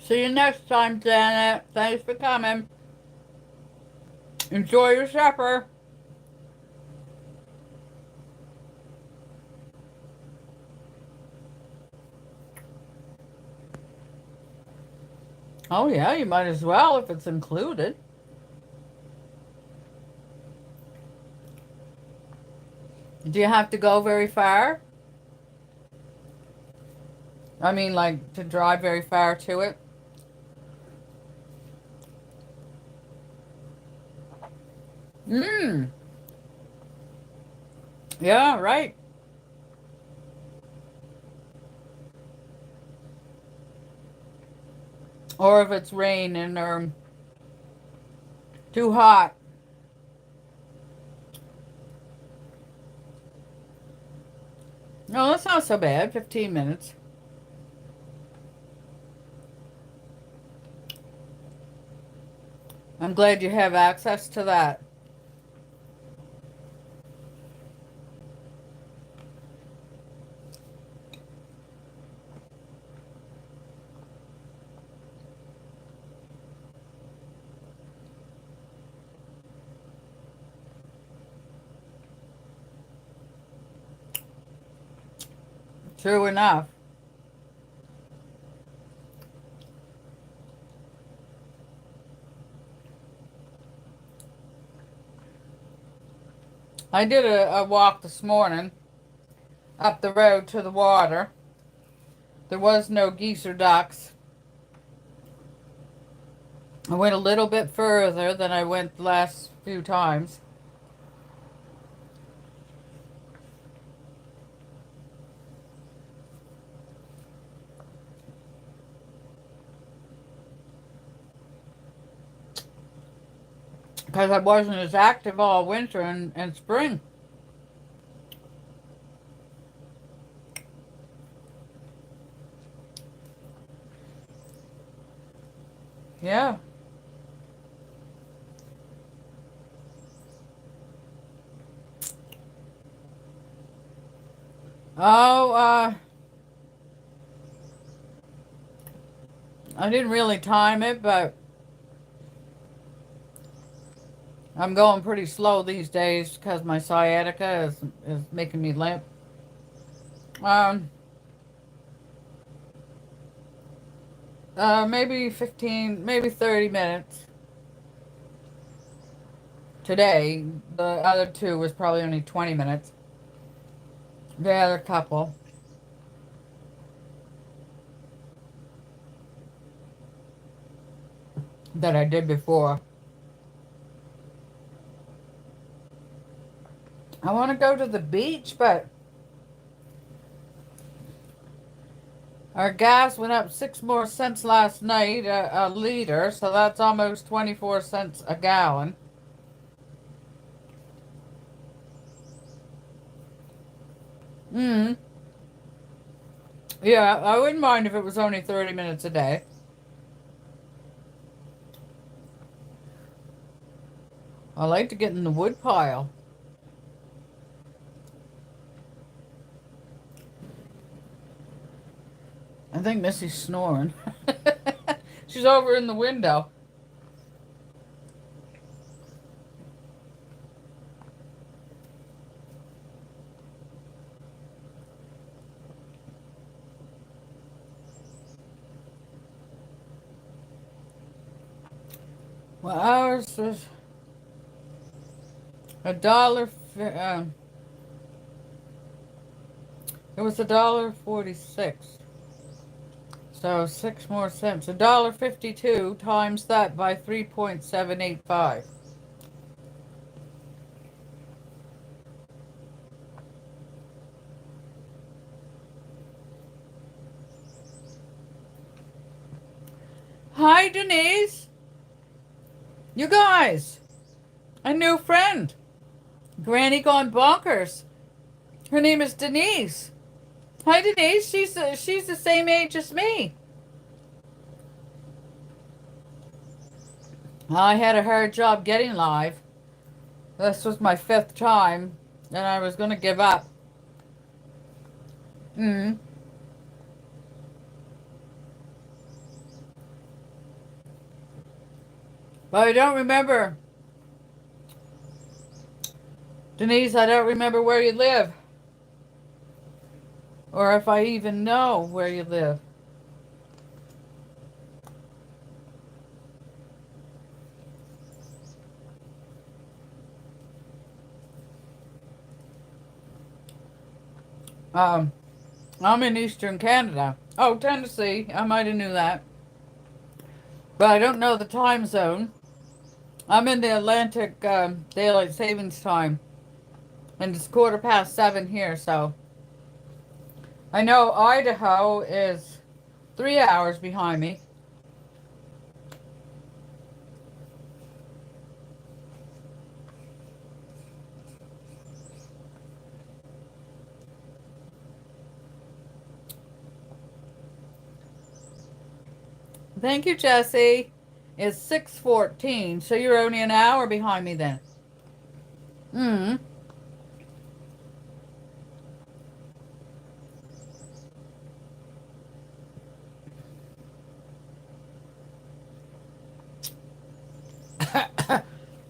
S1: See you next time, Janet. Thanks for coming. Enjoy your supper. Oh yeah, you might as well if it's included. Do you have to go very far? I mean, like, to drive very far to it? Mmm. Yeah, right. Or if it's raining or too hot. No, that's not so bad. 15 minutes. I'm glad you have access to that. True enough. I did a walk this morning up the road to the water. There was no geese or ducks. I went a little bit further than I went the last few times. Because I wasn't as active all winter and spring. Yeah. Oh, I didn't really time it, but I'm going pretty slow these days because my sciatica is making me limp. Um, maybe 15, maybe 30 minutes today. The other two was probably only 20 minutes. The other couple. That I did before. I want to go to the beach, but our gas went up 6 more cents last night a liter, so that's almost 24 cents a gallon. Mm. Yeah, I wouldn't mind if it was only 30 minutes a day. I like to get in the woodpile. I think Missy's snoring. She's over in the window. Well, ours is a dollar. It was $1.46. So 6 more cents. $1.52 times that by 3.785. Hi, Denise. You guys, a new friend. Granny gone bonkers. Her name is Denise. Hi, Denise. She's the same age as me. I had a hard job getting live. This was my 5th time, and I was going to give up. Mm. But I don't remember. Denise, I don't remember where you live. Or if I even know where you live. Um, I'm in Eastern Canada. Oh, Tennessee. I might have knew that. But I don't know the time zone. I'm in the Atlantic Daylight Savings Time. And it's 7:15 here, so. I know Idaho is 3 hours behind me. Thank you, Jesse. It's 6:14, so you're only an hour behind me then. Hmm.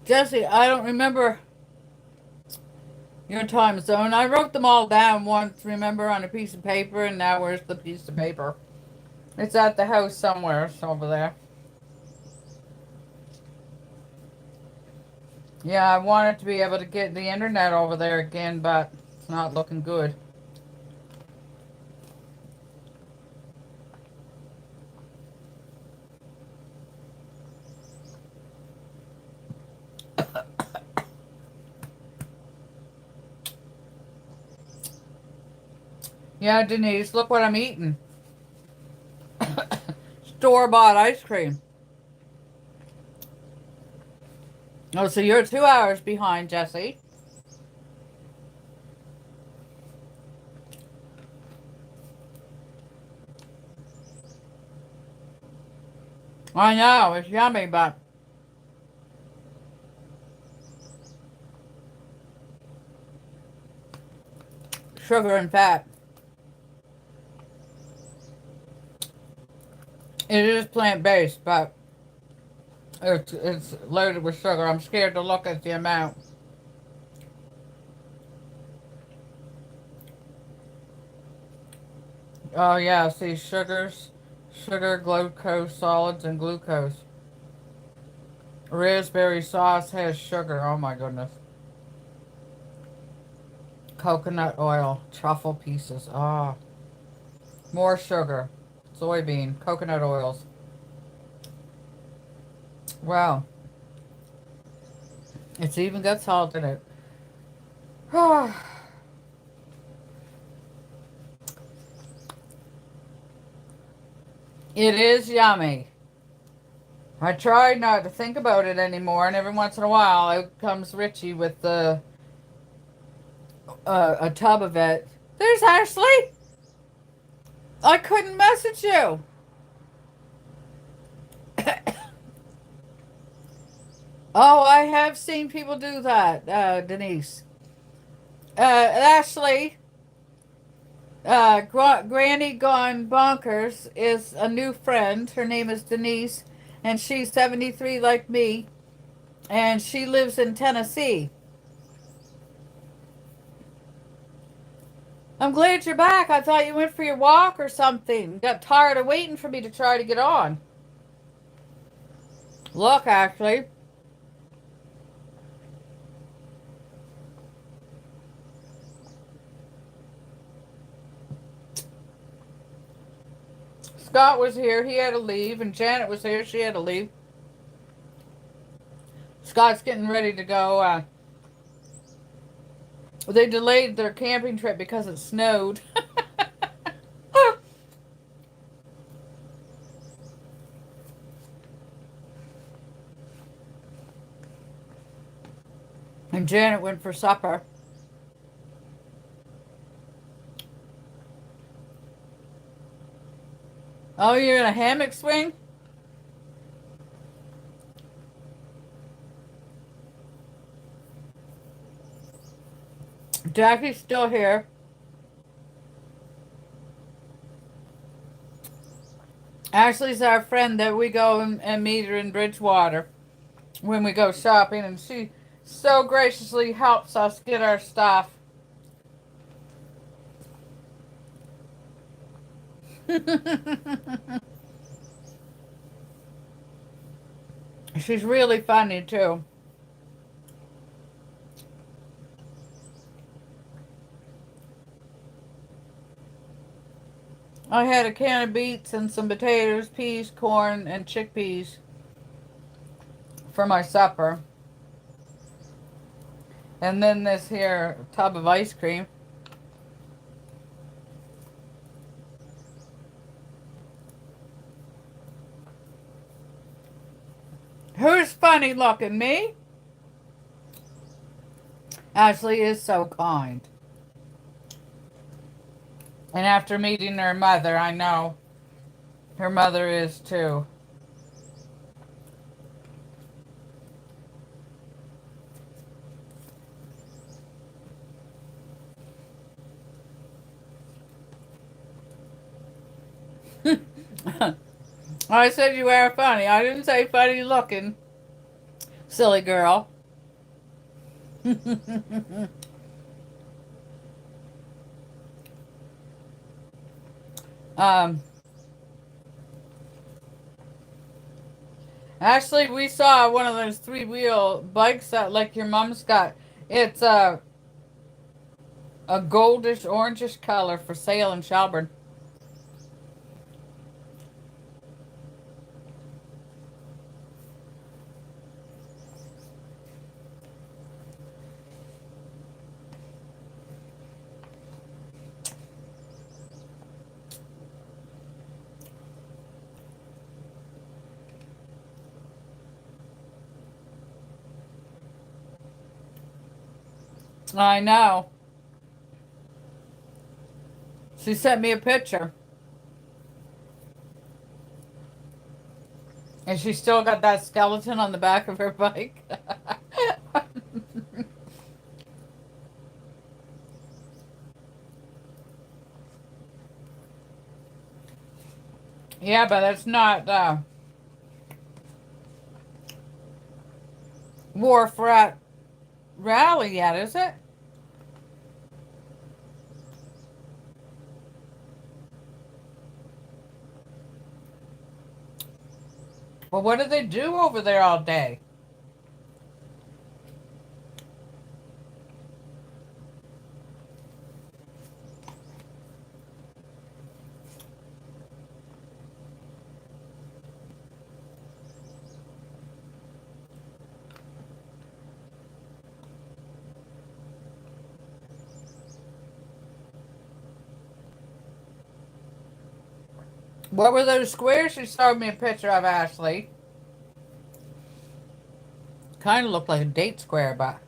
S1: Jesse, I don't remember your time zone. I wrote them all down once, remember, on a piece of paper, and now where's the piece of paper? It's at the house somewhere, it's over there. Yeah, I wanted to be able to get the internet over there again, but it's not looking good. Yeah, Denise, look what I'm eating. Store-bought ice cream. Oh, so you're 2 hours behind, Jesse. I know, it's yummy, but sugar and fat. It is plant-based, but it's loaded with sugar. I'm scared to look at the amount. Oh yeah, see, sugar, glucose, solids, and glucose. Raspberry sauce has sugar. Oh my goodness. Coconut oil, truffle pieces. Ah, more sugar. Soybean, coconut oils. Wow, it's even got salt in it. It is yummy. I try not to think about it anymore, and every once in a while, out comes Richie with a tub of it. There's Ashley. I couldn't message you. Oh, I have seen people do that, Denise. Ashley, Granny Gone Bonkers is a new friend. Her name is Denise, and she's 73 like me, and she lives in Tennessee. I'm glad you're back. I thought you went for your walk or something. Got tired of waiting for me to try to get on. Look, Ashley. Scott was here. He had to leave. And Janet was here. She had to leave. Scott's getting ready to go. They delayed their camping trip because it snowed. And Janet went for supper. Oh, you're in a hammock swing? Jackie's still here. Ashley's our friend that we go and meet her in Bridgewater when we go shopping, and she so graciously helps us get our stuff. She's really funny too. I had a can of beets and some potatoes, peas, corn, and chickpeas for my supper. And then this here tub of ice cream. Who's funny looking? Me? Ashley is so kind. And after meeting her mother, I know her mother is too. I said you are funny. I didn't say funny looking. Silly girl. um, Actually, we saw one of those three-wheel bikes that like your mom's got. It's a goldish orangish color for sale in Shelburne. I know. She sent me a picture. And she still got that skeleton on the back of her bike. Yeah, but it's not Wharf Rat Rally yet, is it? Well, what do they do over there all day? What were those squares she showed me a picture of, Ashley? Kind of looked like a date square, but...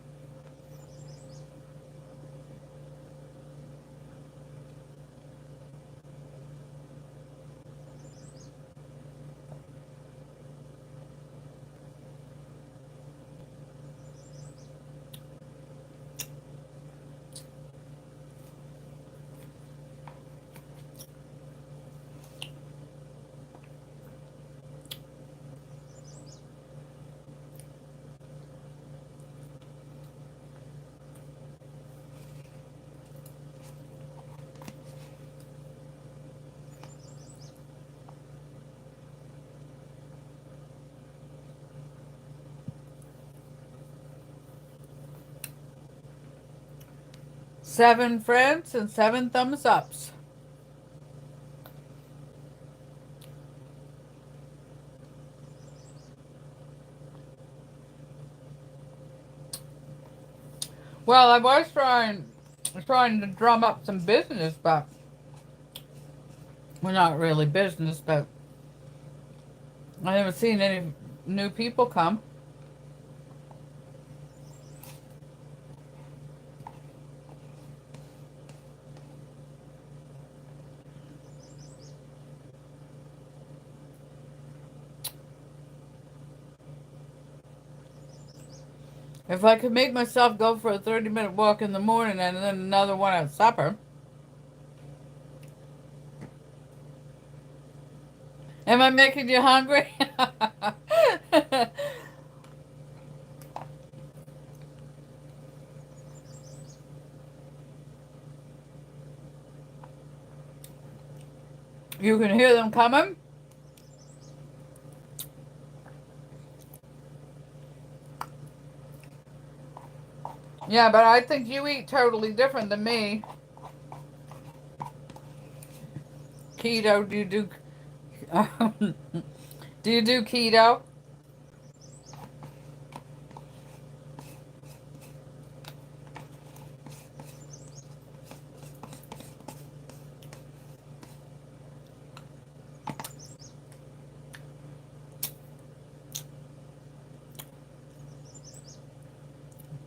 S1: Seven friends and seven thumbs ups. Well, I was trying to drum up some business, but well, not really business, but I haven't seen any new people come. If I could make myself go for a 30-minute walk in the morning and then another one at supper. Am I making you hungry? You can hear them coming. Yeah, but I think you eat totally different than me. Keto? Do you do keto?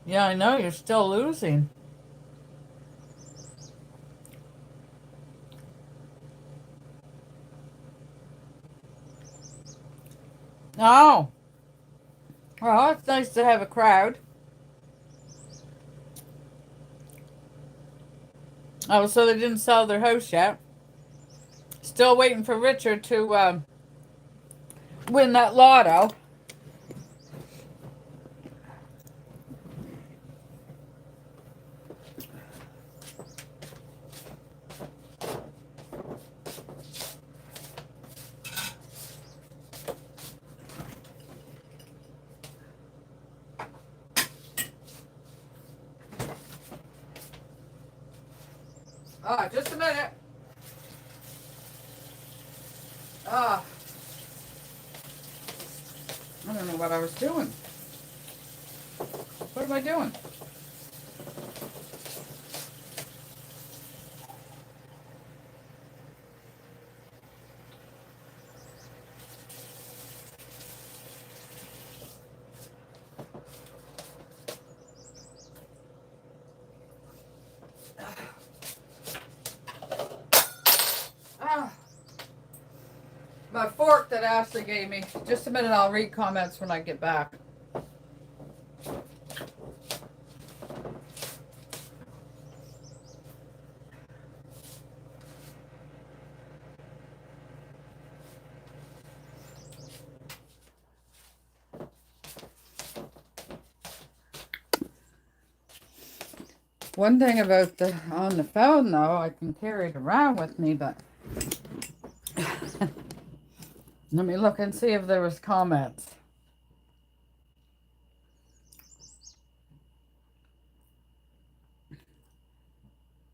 S1: Yeah, I know you're still losing. Oh, well, it's nice to have a crowd. Oh, so they didn't sell their house yet. Still waiting for Richard to win that lotto. Oh, just a minute. Oh, I don't know what I was doing. What am I doing? Ah, my fork that Ashley gave me. Just a minute, I'll read comments when I get back. One thing about the on the phone though, I can carry it around with me, but let me look and see if there was comments.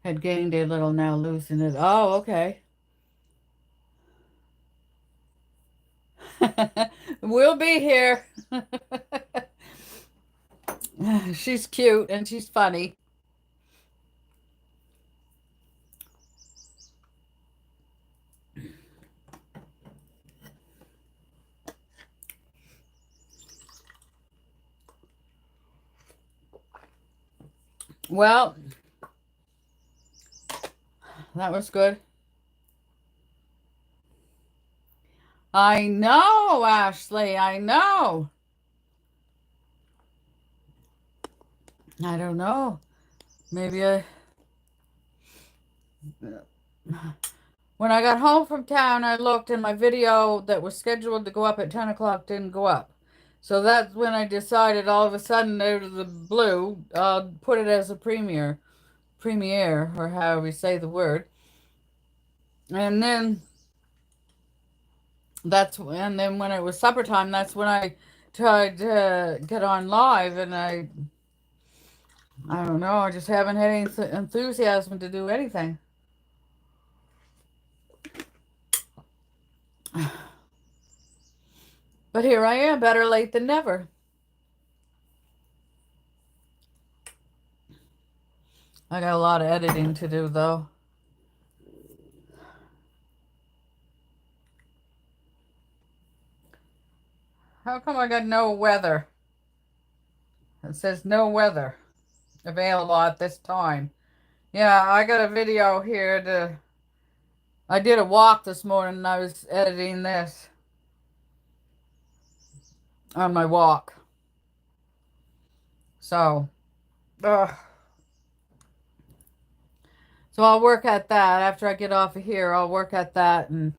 S1: Had gained a little, now losing it. Oh, okay. We'll be here. She's cute and she's funny. Well, that was good. I know, Ashley. I know. I don't know. Maybe when I got home from town, I looked and my video that was scheduled to go up at 10 o'clock didn't go up. So that's when I decided all of a sudden out of the blue, put it as a premiere, or however you say the word. And then and then when it was supper time, that's when I tried to get on live, and I don't know, I just haven't had any enthusiasm to do anything. But here I am, better late than never. I got a lot of editing to do, though. How come I got no weather? It says no weather available at this time. Yeah, I got a video here I did a walk this morning and I was editing this on my walk. So, so I'll work at that after I get off of here. I'll work at that and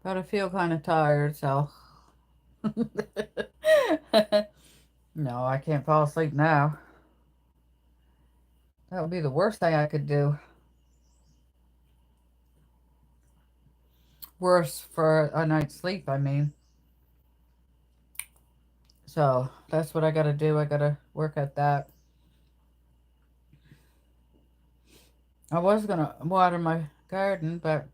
S1: but I feel kind of tired, so no, I can't fall asleep now. That would be the worst thing I could do. Worse for a night's sleep, I mean. So that's what I gotta do. I gotta work at that. I was gonna water my garden, but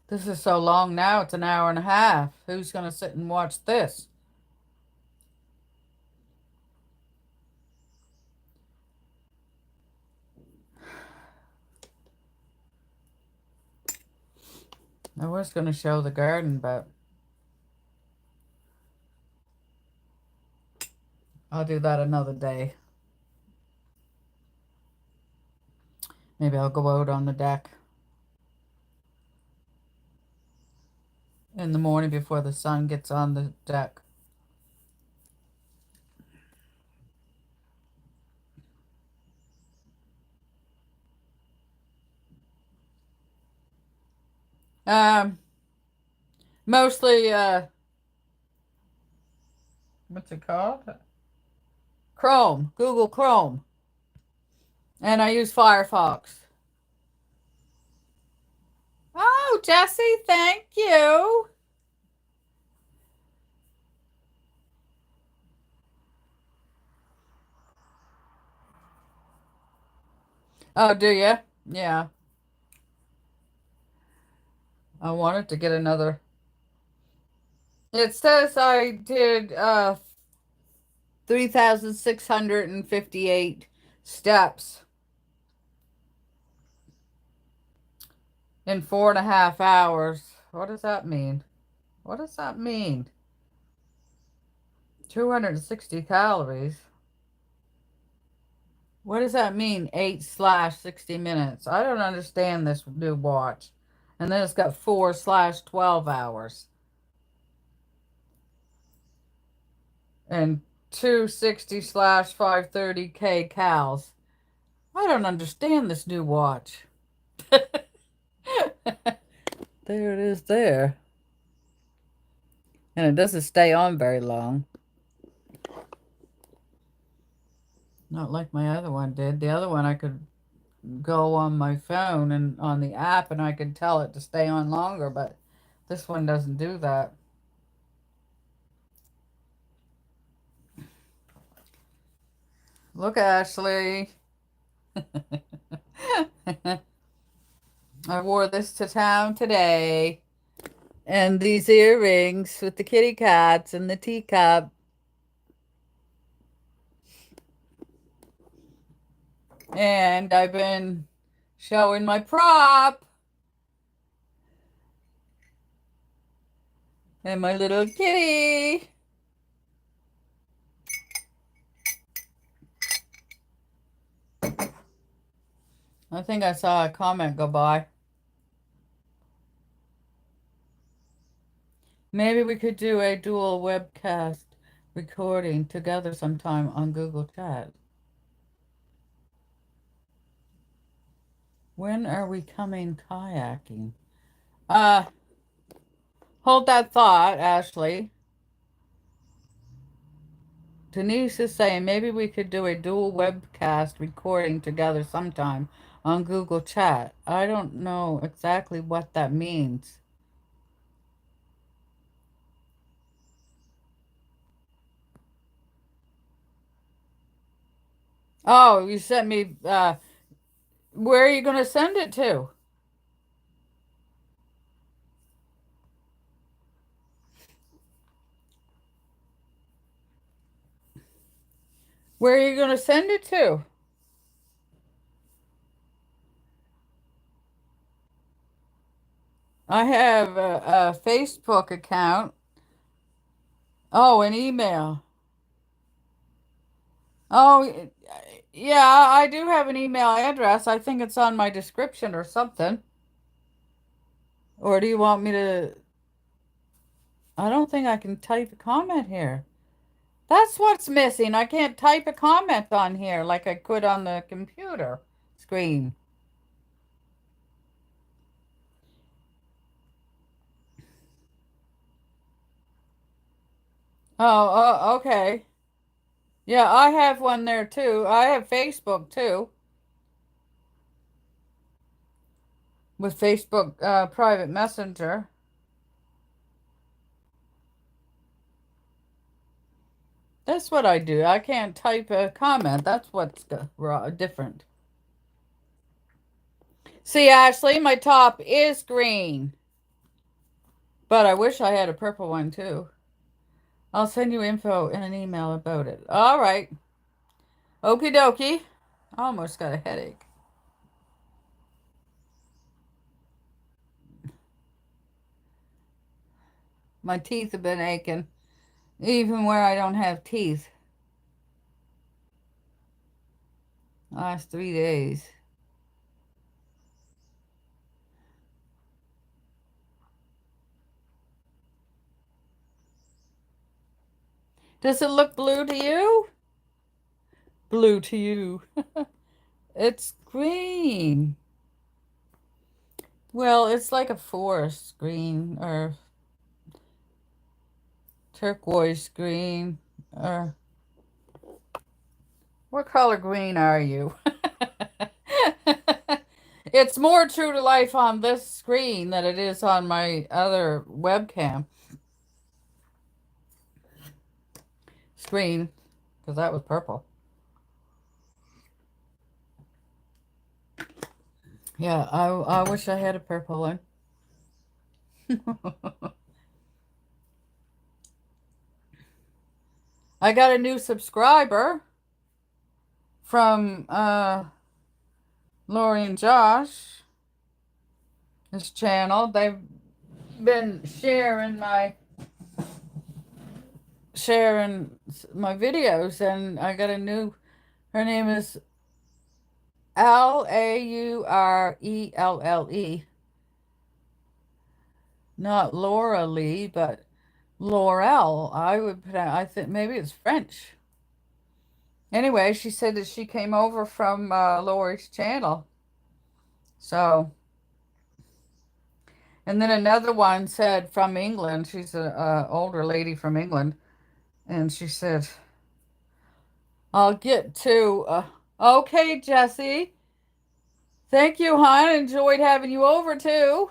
S1: this is so long now, it's an hour and a half. Who's gonna sit and watch this? I was gonna show the garden, but I'll do that another day. Maybe I'll go out on the deck in the morning before the sun gets on the deck. Um, Mostly, what's it called? Chrome, Google Chrome. And I use Firefox. Oh, Jesse, thank you. Oh, do you? Yeah. I wanted to get another. It says I did 3,658 steps in 4.5 hours. What does that mean? What does that mean? 260 calories. What does that mean? 8/60 minutes. I don't understand this new watch. And then it's got 4/12 hours. And 260/530 cals. I don't understand this new watch. There it is there. And it doesn't stay on very long. Not like my other one did. The other one I could go on my phone and on the app and I could tell it to stay on longer, but this one doesn't do that. Look, Ashley. I wore this to town today. And these earrings with the kitty cats and the teacup. And I've been showing my prop. And my little kitty. I think I saw a comment go by. Maybe we could do a dual webcast recording together sometime on Google Chat. When are we coming kayaking? Hold that thought, Ashley. Denise is saying maybe we could do a dual webcast recording together sometime on Google Chat. I don't know exactly what that means. Oh, you sent me, where are you going to send it to? Where are you going to send it to? I have a Facebook account. Oh, an email. Oh, yeah, I do have an email address. I think it's on my description or something. Or do you want me to? I don't think I can type a comment here. That's what's missing. I can't type a comment on here like I could on the computer screen. Oh, okay. Yeah, I have one there too. I have Facebook too. With Facebook private messenger. That's what I do. I can't type a comment. That's what's different. See, Ashley, my top is green. But I wish I had a purple one too. I'll send you info in an email about it. All right. Okie dokie. I almost got a headache. My teeth have been aching, even where I don't have teeth. Last 3 days. Does it look blue to you? Blue to you. It's green. Well, it's like a forest green or turquoise green or what color green are you? It's more true to life on this screen than it is on my other webcam screen because that was purple. Yeah, I wish I had a purple one. I got a new subscriber from Lori and Josh, this channel. They've been sharing my videos, and I got a new. Her name is Laurelle. Not Laura Lee, but Laurel. I think maybe it's French. Anyway, she said that she came over from Lori's channel. So, and then another one said from England. She's a older lady from England, and she said, "I'll get to." Okay, Jesse. Thank you, hon. Enjoyed having you over too.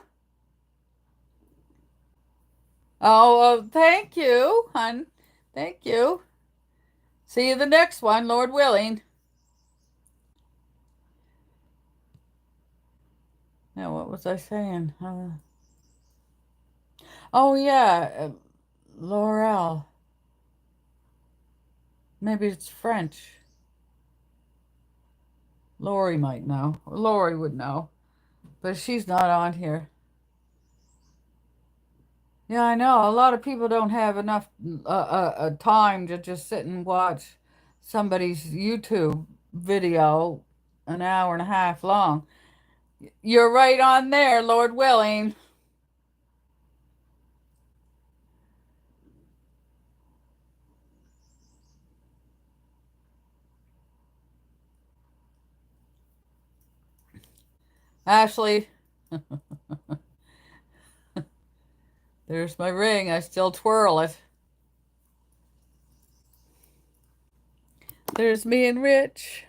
S1: Oh, thank you, hon. Thank you. See you the next one, Lord willing. Now, what was I saying? Oh, yeah, Laurel. Maybe it's French. Lori might know. Lori would know. But she's not on here. Yeah, I know. A lot of people don't have enough time to just sit and watch somebody's YouTube video an hour and a half long. You're right on there, Lord willing. Ashley, there's my ring. I still twirl it. There's me and Rich.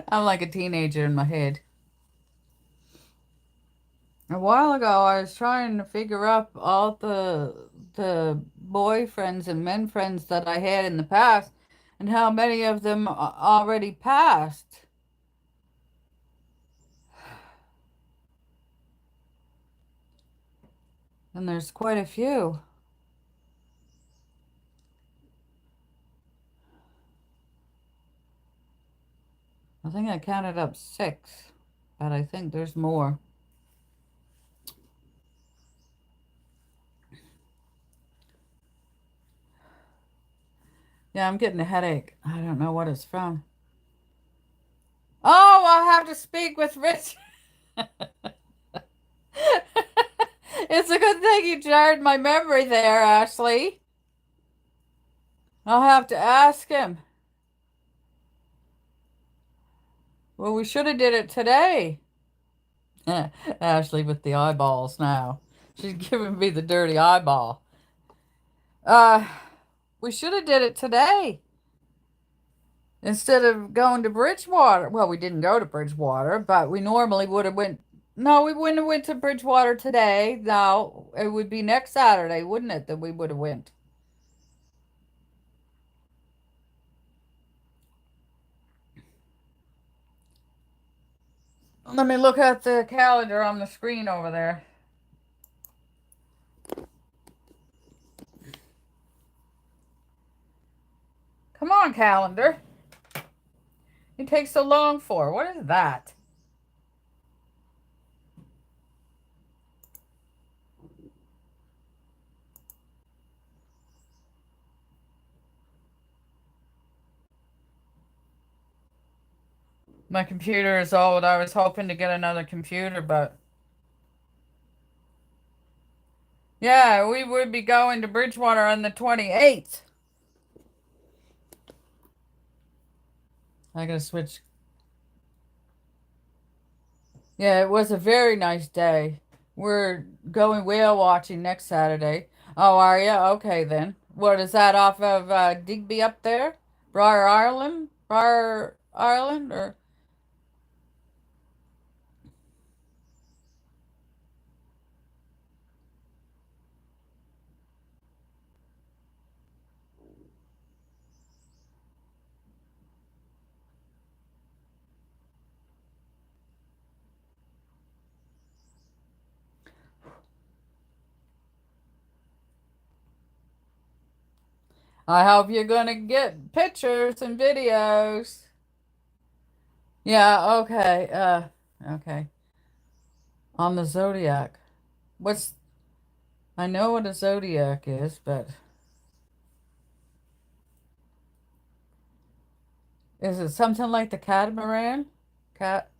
S1: I'm like a teenager in my head. A while ago, I was trying to figure out all the boyfriends and men friends that I had in the past and how many of them already passed. And there's quite a few. I think I counted up 6, but I think there's more. Yeah, I'm getting a headache. I don't know what it's from. Oh, I'll have to speak with Rich. It's a good thing you jarred my memory there, Ashley. I'll have to ask him. Well, we should have did it today. Ashley with the eyeballs now. She's giving me the dirty eyeball. Uh, we should have did it today. Instead of going to Bridgewater. Well, we didn't go to Bridgewater, but we normally would have went. No, we wouldn't have went to Bridgewater today. No, it would be next Saturday, wouldn't it, that we would have went. Let me look at the calendar on the screen over there. Come on, calendar. It takes so long for. What is that? My computer is old. I was hoping to get another computer, but yeah, we would be going to Bridgewater on the 28th. I gotta switch. Yeah, it was a very nice day. We're going whale watching next Saturday. Oh, are you? Okay then. What is that off of Digby up there? Briar Island? Briar Island or I hope you're gonna get pictures and videos. Yeah, okay. Okay. On the zodiac. What's I know what a zodiac is, but is it something like the catamaran? Cat?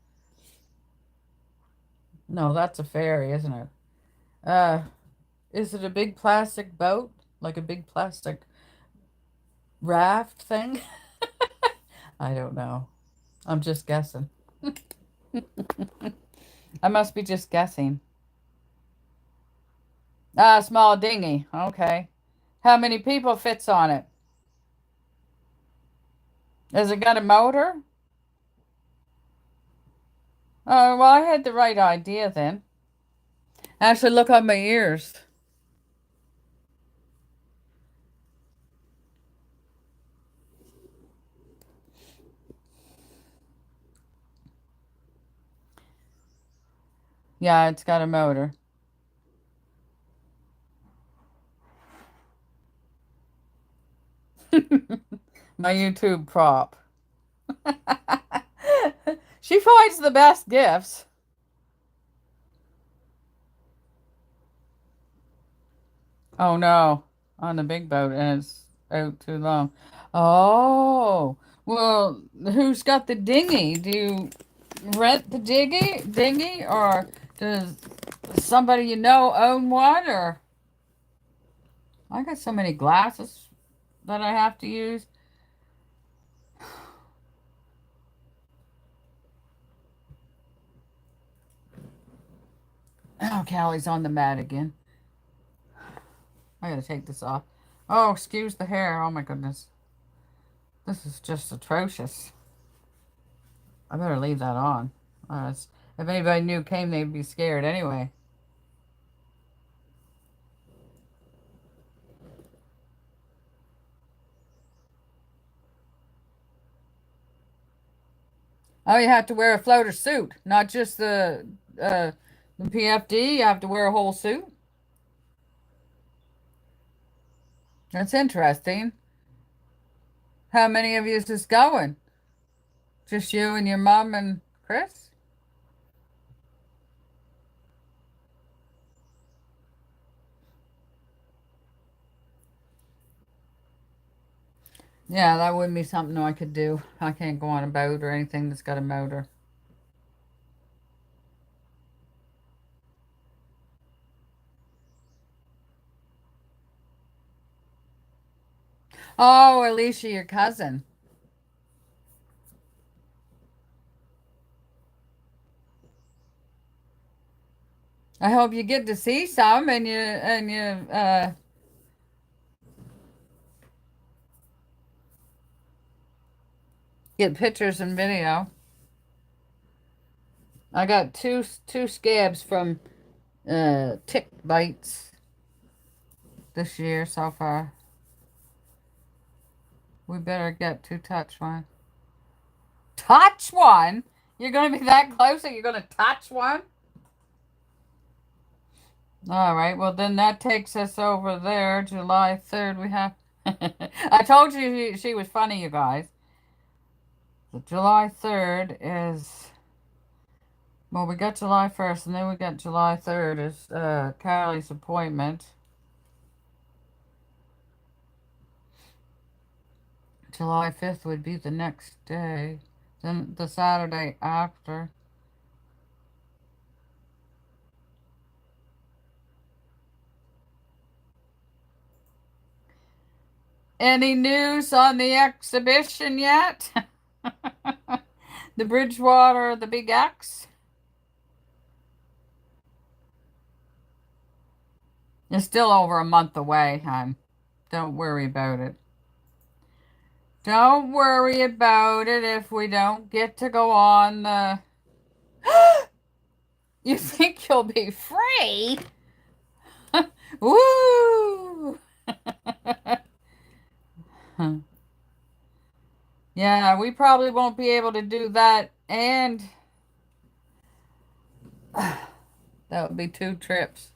S1: No, that's a ferry, isn't it? Uh, is it a big plastic boat? Like a big plastic raft thing? I don't know. I'm just guessing. I must be just guessing. Ah, small dinghy. Okay. How many people fits on it? Has it got a motor? Oh, well, I had the right idea then. Actually, look on my ears. Yeah, it's got a motor. My YouTube prop. She finds the best gifts. Oh no, on the big boat and it's out too long. Oh, well, who's got the dinghy? Do you rent the dinghy, or does somebody you know own one? Or I got so many glasses that I have to use. Oh, Callie's on the mat again. I gotta take this off. Oh, excuse the hair. Oh my goodness. This is just atrocious. I better leave that on. If anybody new came, they'd be scared anyway. Oh, you have to wear a floater suit, not just the PFD. You have to wear a whole suit. That's interesting. How many of you is this going? Just you and your mom and Chris? Yeah, that wouldn't be something I could do. I can't go on a boat or anything that's got a motor. Oh, Alicia, your cousin. I hope you get to see some and you. get pictures and video. I got two scabs from tick bites this year so far. We better get to touch one. Touch one? You're going to be that close that you're going to touch one? All right, well, then that takes us over there. July 3rd, we have... I told you she was funny, you guys. So July 3rd is... Well, we got July 1st, and then we got July 3rd is Callie's appointment. July 5th would be the next day. Then the Saturday after. Any news on the exhibition yet? The Bridgewater, the Big X? It's still over a month away, hon. Don't worry about it. Don't worry about it if we don't get to go on the... You think you'll be free? Woo! Yeah, we probably won't be able to do that, and that would be 2 trips.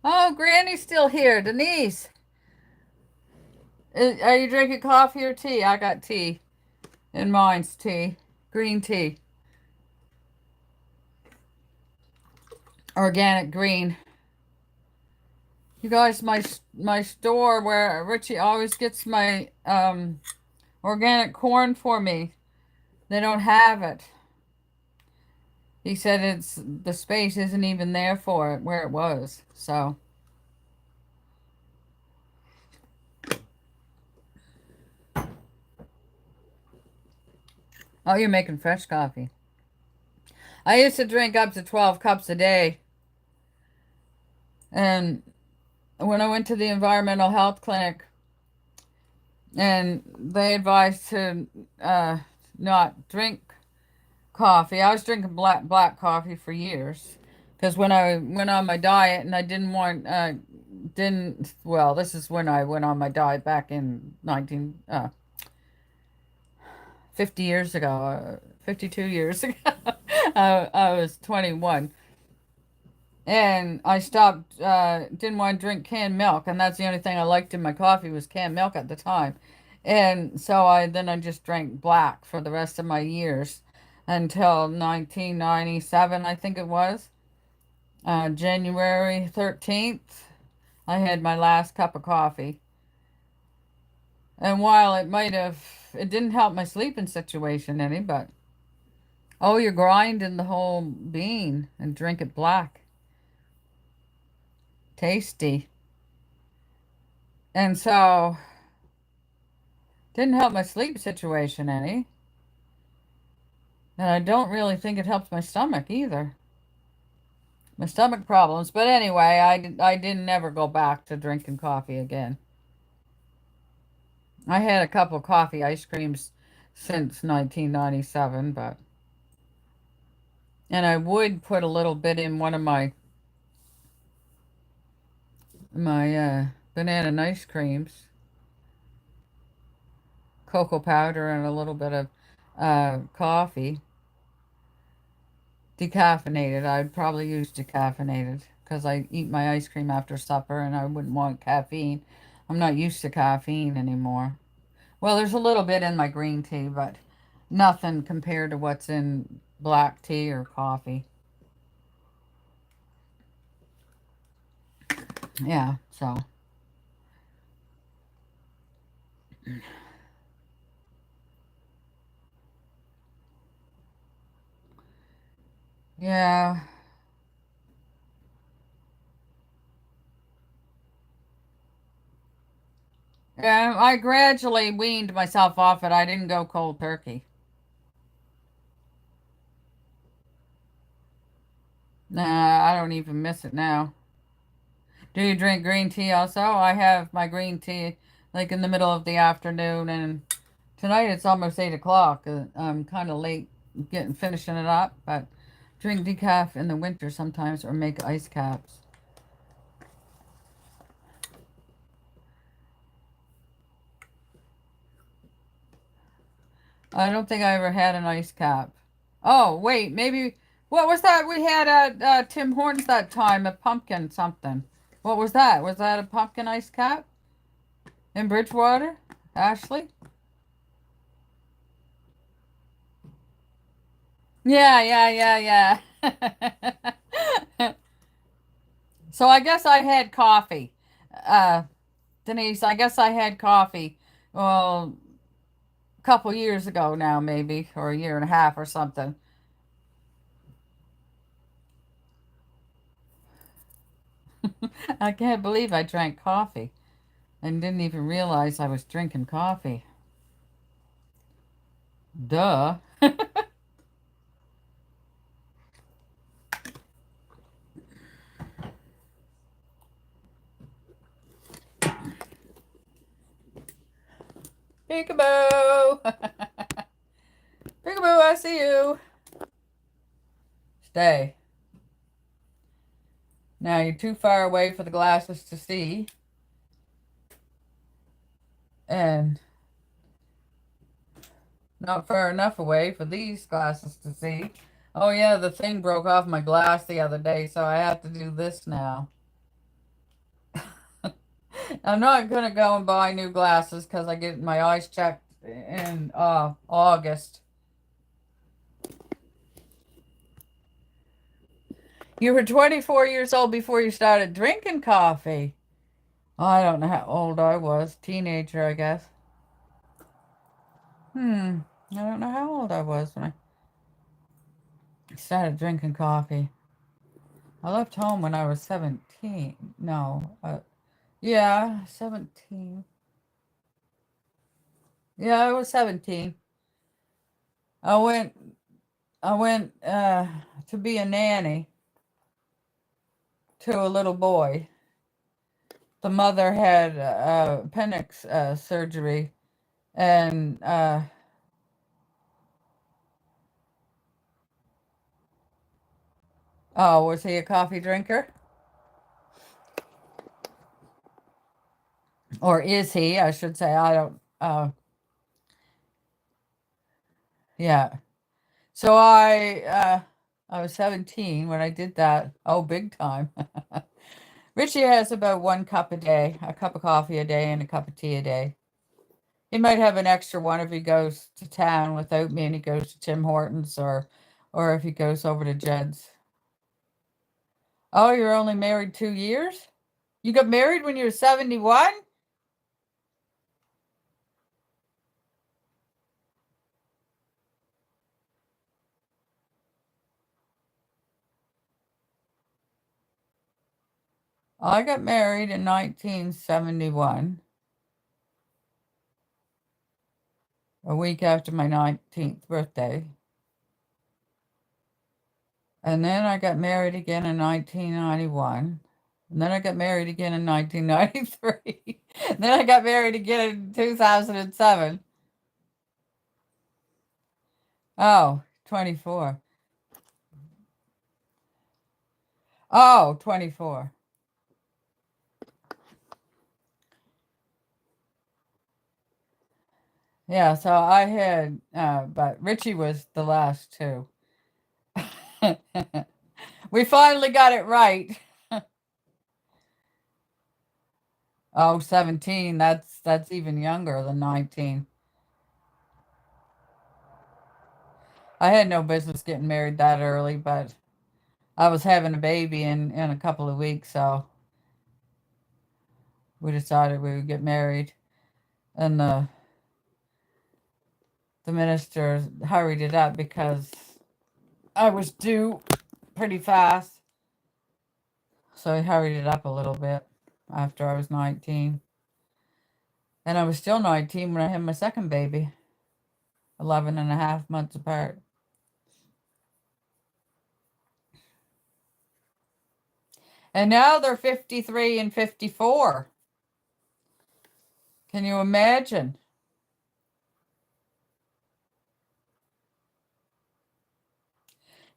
S1: Oh, Granny's still here. Denise, are you drinking coffee or tea? I got tea, and mine's tea, green tea, organic green. You guys, my store where Richie always gets my organic corn for me, they don't have it. He said the space isn't even there for it where it was. So oh, you're making fresh coffee. I used to drink up to 12 cups a day. And when I went to the environmental health clinic, and they advised to not drink coffee. I was drinking black coffee for years because when I went on my diet and I didn't want well, this is when I went on my diet back in 50 years ago, 52 years ago. I was 21. And I stopped, didn't want to drink canned milk, and that's the only thing I liked in my coffee was canned milk at the time. And so I just drank black for the rest of my years until 1997, I think it was. January 13th, I had my last cup of coffee. And while it didn't help my sleeping situation any, but, oh, you're grinding the whole bean and drink it black. Tasty. And so, didn't help my sleep situation any. And I don't really think it helps my stomach either. My stomach problems. But anyway, I didn't ever go back to drinking coffee again. I had a couple coffee ice creams since 1997, but... And I would put a little bit in one of my banana nice creams. Cocoa powder and a little bit of coffee. Decaffeinated. I'd probably use decaffeinated because I eat my ice cream after supper and I wouldn't want caffeine. I'm not used to caffeine anymore. Well, there's a little bit in my green tea, but nothing compared to what's in black tea or coffee. Yeah, so. Yeah. Yeah, I gradually weaned myself off it. I didn't go cold turkey. Nah, I don't even miss it now. Do you drink green tea also? I have my green tea like in the middle of the afternoon and Tonight it's almost 8 o'clock. I'm kind of late finishing it up, but drink decaf in the winter sometimes or make ice caps. I don't think I ever had an ice cap. Oh, wait, maybe. What was that we had at Tim Hortons that time? A pumpkin something. What was that? Was that a pumpkin ice cap in Bridgewater? Ashley? Yeah, yeah, yeah, yeah. So I guess I had coffee. Uh, Denise, I guess I had coffee. Well, a couple years ago now, maybe, or a year and a half or something. I can't believe I drank coffee and didn't even realize I was drinking coffee. Duh. Peekaboo. Peekaboo, I see you. Stay. Now you're too far away for the glasses to see. And not far enough away for these glasses to see. Oh yeah, the thing broke off my glass the other day, so I have to do this now. I'm not gonna go and buy new glasses because I get my eyes checked in August. You were 24 years old before you started drinking coffee. I don't know how old I was. Teenager, I guess. I don't know how old I was when I started drinking coffee. I left home when I was 17. No, yeah, 17. Yeah, I was 17. I went I went to be a nanny to a little boy. The mother had appendix surgery, and oh, was he a coffee drinker? Or is he? I should say. I don't. Yeah. So I was 17 when I did that. Oh, big time. Richie has about 1 cup a day, a cup of coffee a day, and a cup of tea a day. He might have an extra one if he goes to town without me and he goes to Tim Hortons or if he goes over to Jed's. Oh, you're only married 2 years? You got married when you were 71? I got married in 1971, a week after my 19th birthday. And then I got married again in 1991. And then I got married again in 1993. And then I got married again in 2007. Oh, 24. Oh, 24. Yeah, so I had, but Richie was the last two. We finally got it right. Oh, 17. That's even younger than 19. I had no business getting married that early, but I was having a baby in a couple of weeks, so we decided we would get married. And the minister hurried it up because I was due pretty fast. So he hurried it up a little bit after I was 19. And I was still 19 when I had my second baby, 11 and a half months apart. And now they're 53 and 54. Can you imagine?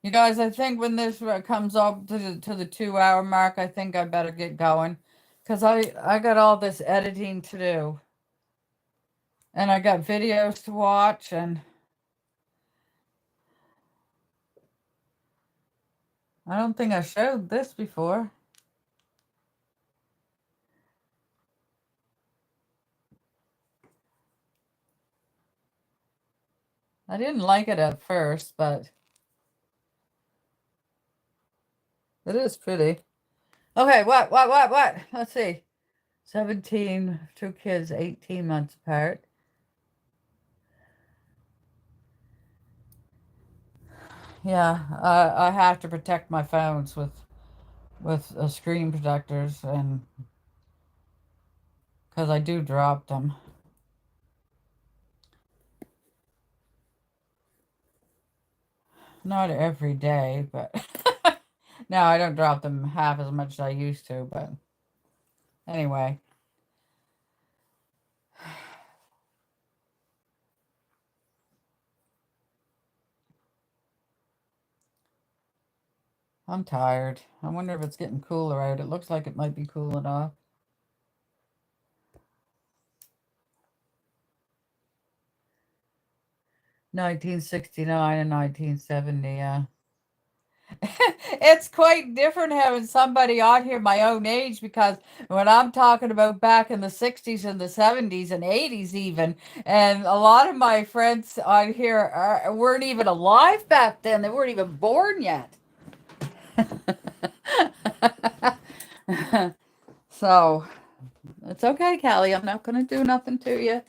S1: You guys, I think when this comes up to the 2 hour mark, I think I better get going. Because I got all this editing to do. And I got videos to watch, and I don't think I showed this before. I didn't like it at first, but it is pretty. Okay, what? Let's see. 17, 2 kids, 18 months apart. Yeah, I have to protect my phones with screen protectors, and because I do drop them. Not every day, but no, I don't drop them half as much as I used to, but anyway. I'm tired. I wonder if it's getting cooler out. It looks like it might be cooling off. $1969 and 1970, yeah. It's quite different having somebody on here my own age, because when I'm talking about back in the 60s and the 70s and 80s even, and a lot of my friends on here weren't even alive back then. They weren't even born yet. So, it's okay, Callie. I'm not going to do nothing to you.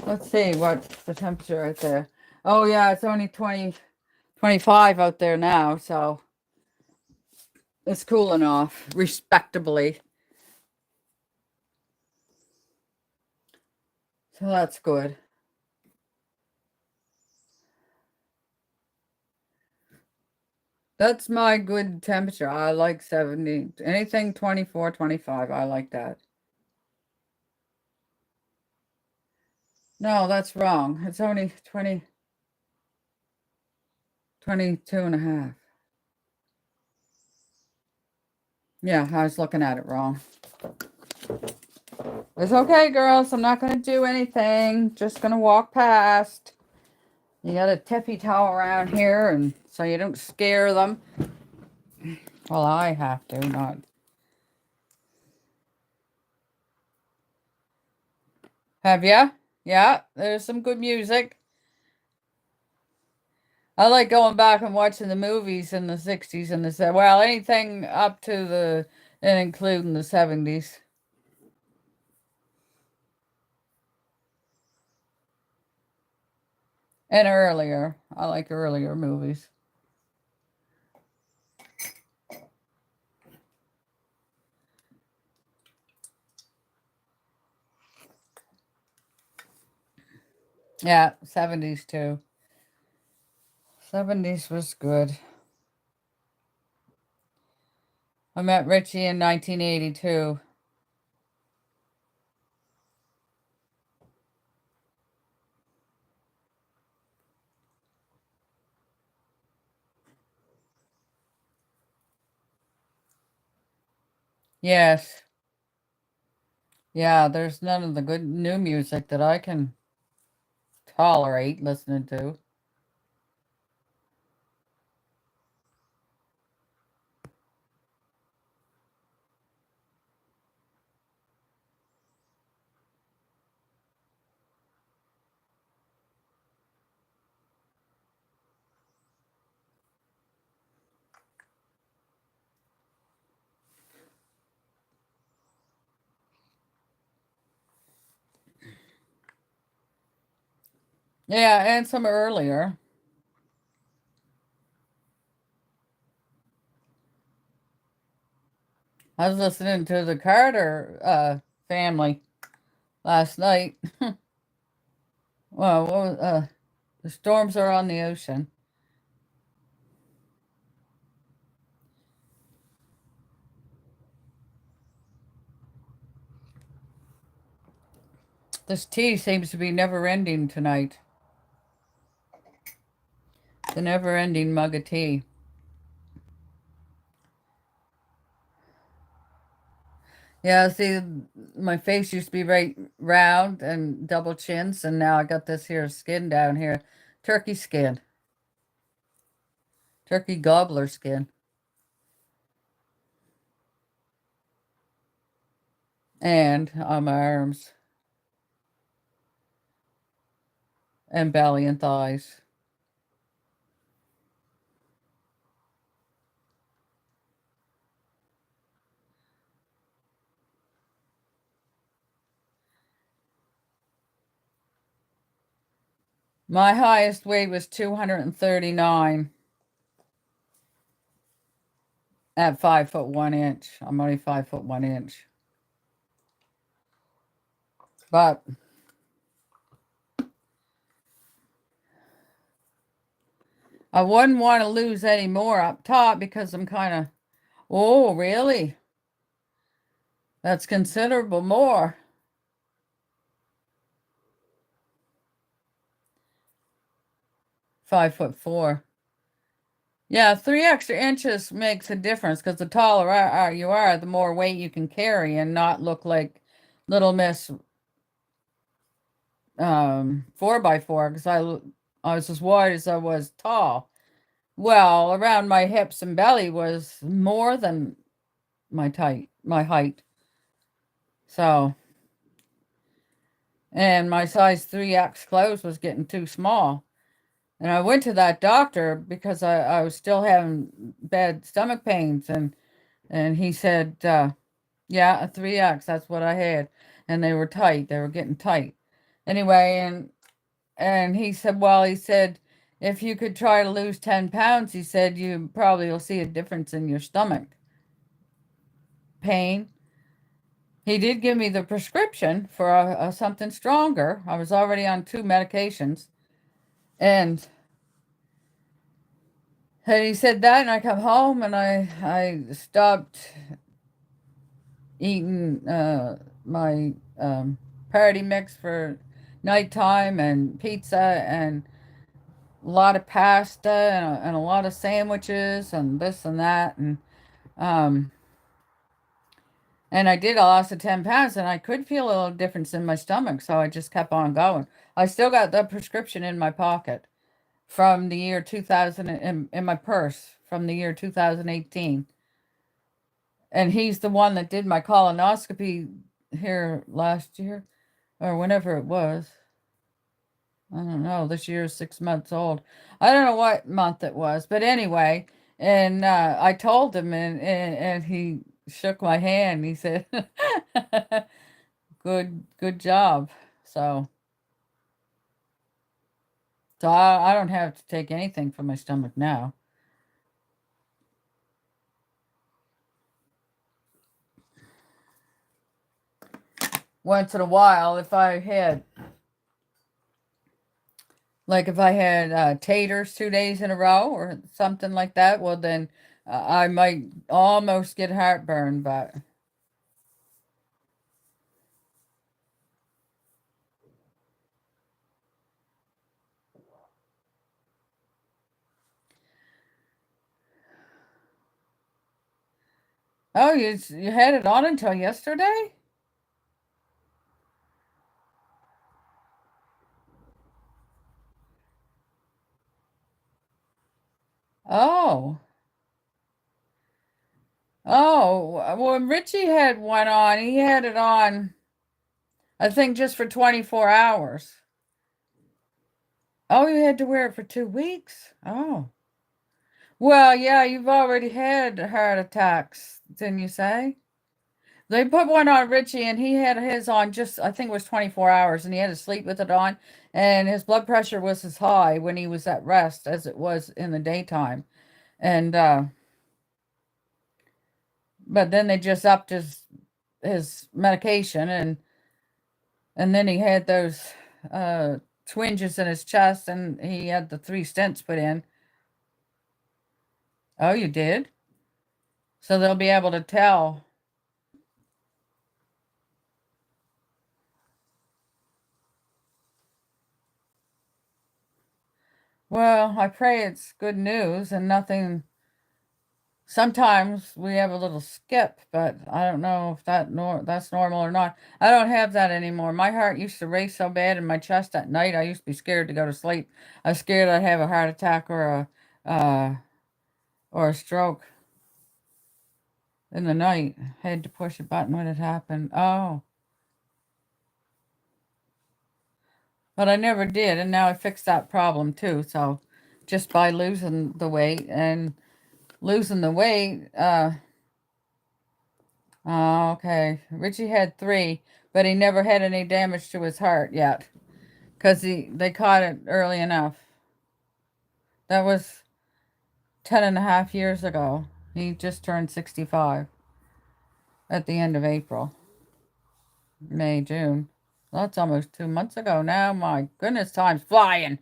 S1: Let's see, what's the temperature right there? Oh, yeah, it's only 25 out there now, so it's cooling off respectably. So that's good. That's my good temperature. I like 70. Anything 24, 25, I like that. No, that's wrong. It's only 22 and a half. Yeah, I was looking at it wrong. It's okay, girls. I'm not going to do anything. Just going to walk past. You got a tippy toe around here, and so you don't scare them. Well, I have to, not. Have ya? Yeah, there's some good music. I like going back and watching the movies in the 60s and well, anything up to and including the 70s. And earlier. I like earlier movies. Yeah, 70s too. 70s was good. I met Richie in 1982. Yes. Yeah, there's none of the good new music that I can tolerate listening to. Yeah, and some earlier. I was listening to the Carter family last night. Well, the storms are on the ocean. This tea seems to be never ending tonight. The never ending mug of tea. Yeah, see, my face used to be right round and double chins, and now I got this here skin down here. Turkey skin. Turkey gobbler skin. And on my arms and belly and thighs. My highest weight was 239 at 5 foot 1 inch. I'm only 5 foot 1 inch. But I wouldn't want to lose any more up top because I'm kind of, oh, really? That's considerable more. 5 foot 4. Yeah, 3 extra inches makes a difference because the taller you are, the more weight you can carry and not look like Little Miss 4x4 because I was as wide as I was tall. Well, around my hips and belly was more than my height. So, and my size 3X clothes was getting too small. And I went to that doctor because I was still having bad stomach pains and he said, yeah, a 3X, that's what I had. And they were tight. They were getting tight. Anyway, and he said, well, he said, if you could try to lose 10 pounds, he said, you probably will see a difference in your stomach pain. He did give me the prescription for something stronger. I was already on 2 medications. And he said that, and I come home and I stopped eating my party mix for nighttime and pizza and a lot of pasta and a lot of sandwiches and this and that um and I did. I lost the 10 pounds and I could feel a little difference in my stomach, so I just kept on going. I still got the prescription in my pocket from the year 2000 in my purse from the year 2018. And he's the one that did my colonoscopy here last year or whenever it was. I don't know. This year is 6 months old. I don't know what month it was, but anyway, and I told him, and he shook my hand. He said, "Good job." So, I don't have to take anything for my stomach now. Once in a while, if I had taters 2 days in a row or something like that, well then I might almost get heartburn, but oh, you had it on until yesterday? Oh. Oh, well, when Richie had one on, he had it on, I think, just for 24 hours. Oh, you had to wear it for 2 weeks? Oh. Well, yeah, you've already had heart attacks, didn't you say? They put one on Richie and he had his on just, I think it was 24 hours, and he had to sleep with it on. And his blood pressure was as high when he was at rest as it was in the daytime. And, but then they just upped his medication and then he had those twinges in his chest and he had the 3 stents put in. Oh, you did? So they'll be able to tell. Well, I pray it's good news and nothing Sometimes we have a little skip, but I don't know if that's normal or not. I don't have that anymore. My heart used to race so bad in my chest at night. I used to be scared to go to sleep. I was scared I'd have a heart attack or a stroke in the night. I had to push a button when it happened. Oh, but I never did, and now I fixed that problem too. So just by losing the weight and losing the weight, oh, okay. Richie had 3, but he never had any damage to his heart yet, because they caught it early enough. That was 10.5 years ago. He just turned 65 at the end of April, May, June. That's almost 2 months ago now. My goodness, time's flying.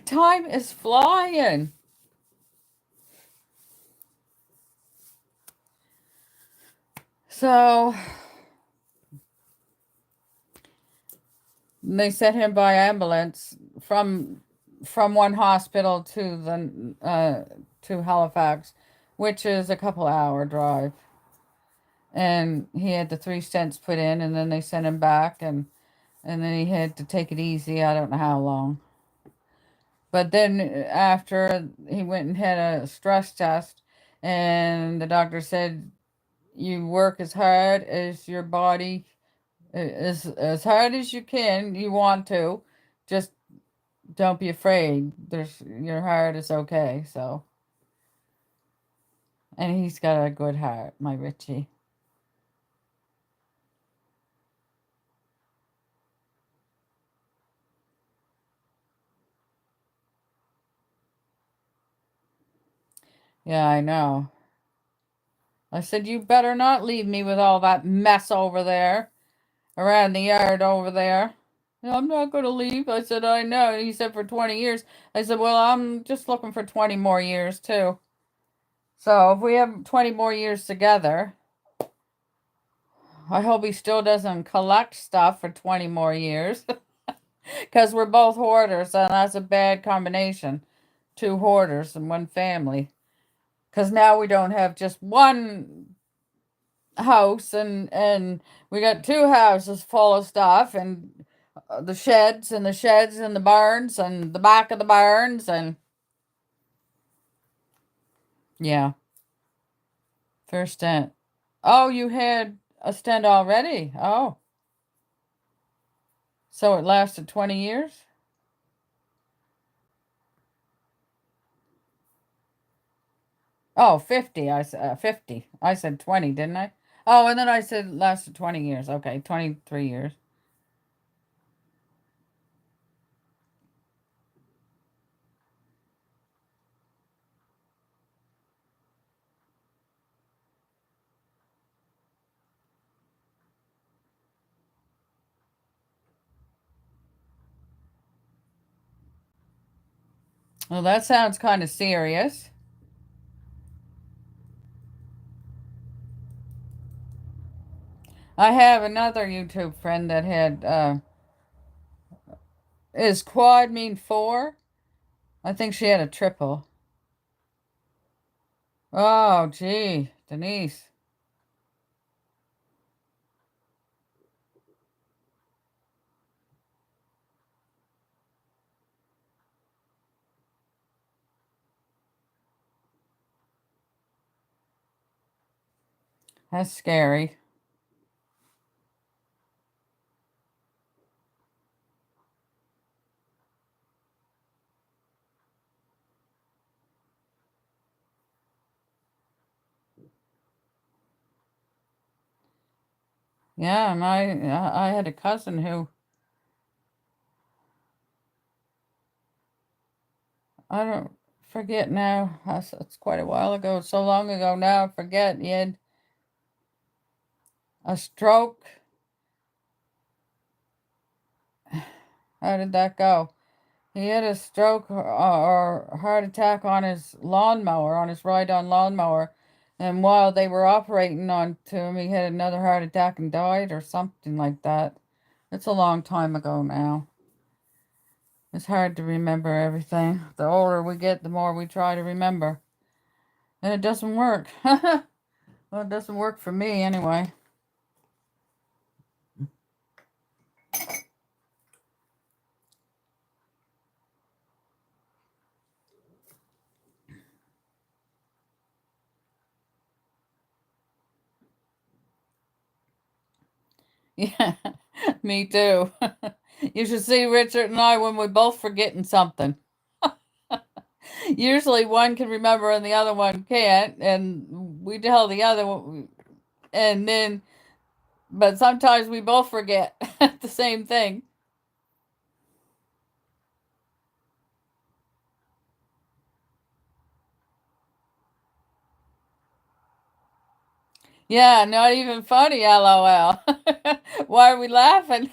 S1: Time is flying. So they sent him by ambulance from one hospital to Halifax, which is a couple-hour drive. And he had the 3 stents put in, and then they sent him back, and then he had to take it easy. I don't know how long. But then after, he went and had a stress test, and the doctor said, you work as hard as your body, as hard as you want to. Just don't be afraid. Your heart is okay. So, and he's got a good heart, my Richie. Yeah, I know. I said, you better not leave me with all that mess over there, around the yard over there. No, I'm not going to leave. I said, I know. He said, for 20 years. I said, well, I'm just looking for 20 more years, too. So if we have 20 more years together, I hope he still doesn't collect stuff for 20 more years. Because we're both hoarders, and that's a bad combination. 2 hoarders in one family. Because now we don't have just one house, and we got 2 houses full of stuff, and the sheds and the barns and the back of the barns, and yeah. First stent. Oh, you had a stent already? Oh, so it lasted 20 years? Oh, 50. I said 50. I said 20, didn't I? Oh, and then I said lasted 20 years. Okay, 23 years. Well, that sounds kind of serious. I have another YouTube friend that had, is quad mean 4? I think she had a triple. Oh, gee, Denise. That's scary. Yeah, and I had a cousin who, I don't forget now. It's quite a while ago. So long ago now. I forget. He had a stroke. How did that go? He had a stroke or heart attack on his lawnmower, on his ride-on lawnmower. And while they were operating on to him, he had another heart attack and died or something like that. It's a long time ago now. It's hard to remember everything. The older we get, the more we try to remember. And it doesn't work. Well, it doesn't work for me anyway. Yeah, me too. You should see Richard and I when we both forgetting something. Usually one can remember and the other one can't, and we tell the other one, and then, but sometimes we both forget the same thing. Yeah, not even funny, lol. Why are we laughing?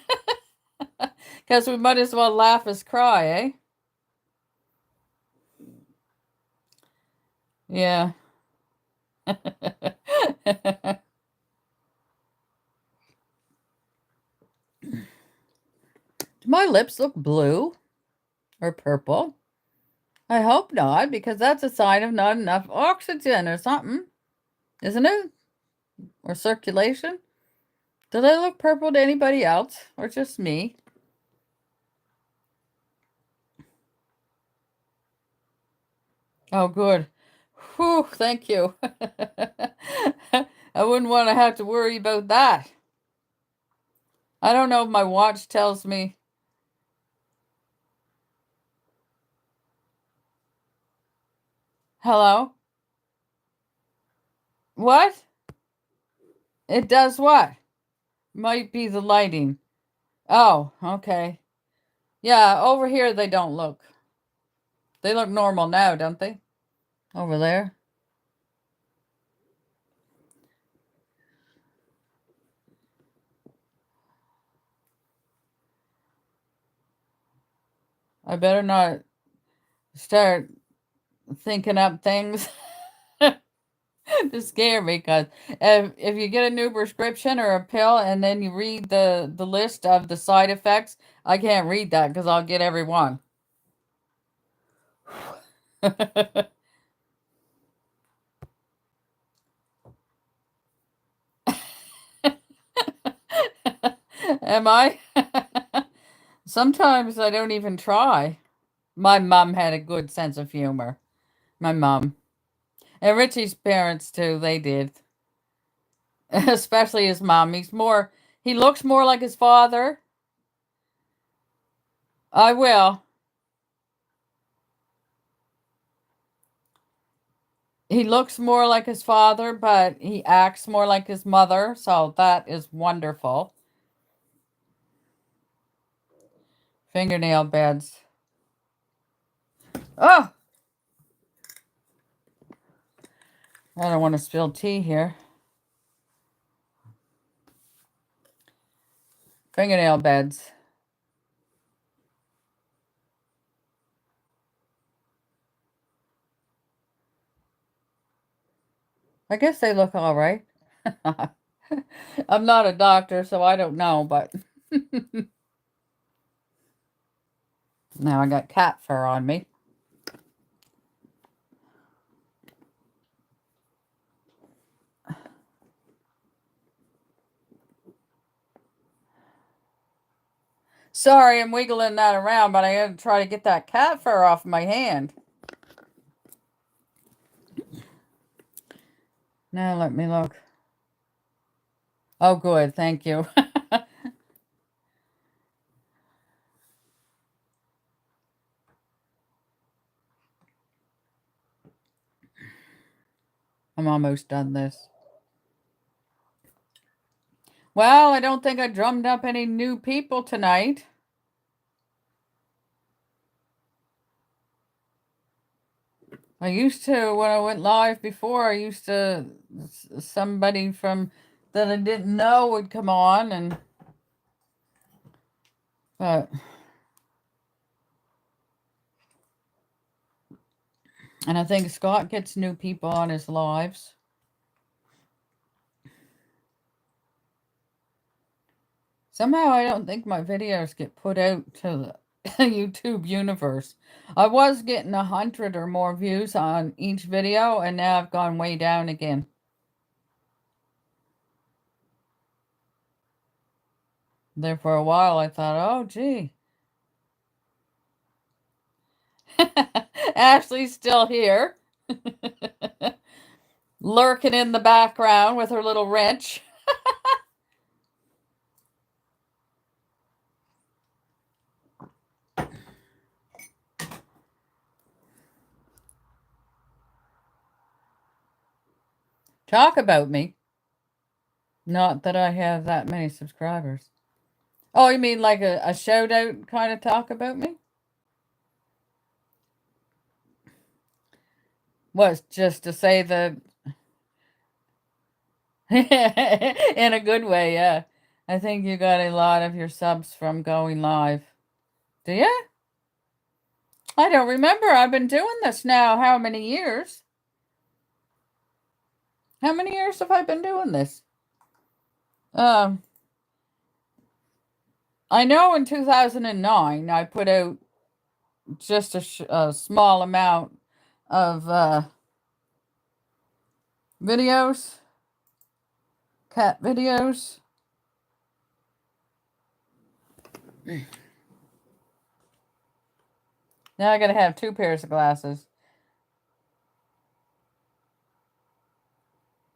S1: Because we might as well laugh as cry, eh? Yeah. Do my lips look blue or purple? I hope not, because that's a sign of not enough oxygen or something, isn't it? Or circulation? Do they look purple to anybody else or just me? Oh, good. Whew, thank you. I wouldn't want to have to worry about that. I don't know if my watch tells me. Hello? What? It does what? Might be the lighting. Oh, okay. Yeah, over here they don't look. They look normal now, don't they? Over there. I better not start thinking up things to scare me, because if you get a new prescription or a pill and then you read the list of the side effects, I can't read that because I'll get every one. Am I? Sometimes I don't even try. My mom had a good sense of humor. My mom. And Richie's parents too, they did. Especially his mom. He looks more like his father. I will. He looks more like his father, but he acts more like his mother, so that is wonderful. Fingernail beds. Oh! I don't want to spill tea here. Fingernail beds. I guess they look all right. I'm not a doctor, so I don't know, but now I got cat fur on me. Sorry, I'm wiggling that around, but I gotta try to get that cat fur off my hand. Now let me look. Oh, good. Thank you. I'm almost done this. Well, I don't think I drummed up any new people tonight. I used to, when I went live before, somebody from that I didn't know would come on, and I think Scott gets new people on his lives. Somehow I don't think my videos get put out to YouTube universe. I was getting 100 or more views on each video, and now I've gone way down again. There for a while, I thought, oh, gee. Ashley's still here. Lurking in the background with her little wrench. Talk about me. Not that I have that many subscribers. Oh, you mean like a shout out kind of talk about me? Was just to say that in a good way, yeah. I think you got a lot of your subs from going live. Do you? I don't remember. I've been doing this now how many years? How many years have I been doing this? I know in 2009 I put out just a small amount of videos, cat videos. Now I gotta have 2 pairs of glasses.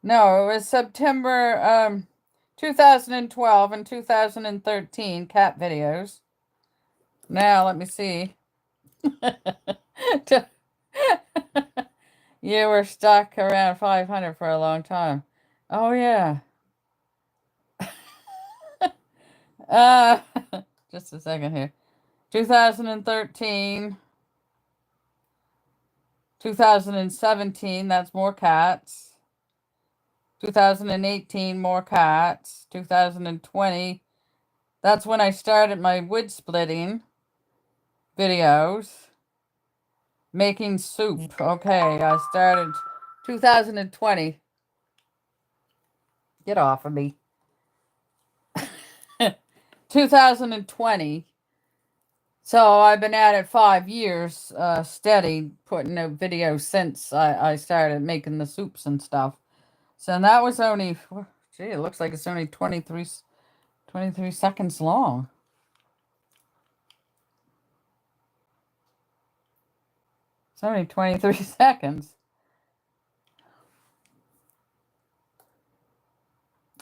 S1: No, it was September 2012 and 2013 cat videos. Now let me see. You were stuck around 500 for a long time. Oh yeah. Just a second here. 2013, 2017, that's more cats. 2018, more cats. 2020, that's when I started my wood splitting videos. Making soup. Okay, I started 2020. Get off of me. 2020. So I've been at it 5 years, steady, putting out videos since I started making the soups and stuff. So that was only, gee, it looks like it's only 23 seconds long. It's only 23 seconds.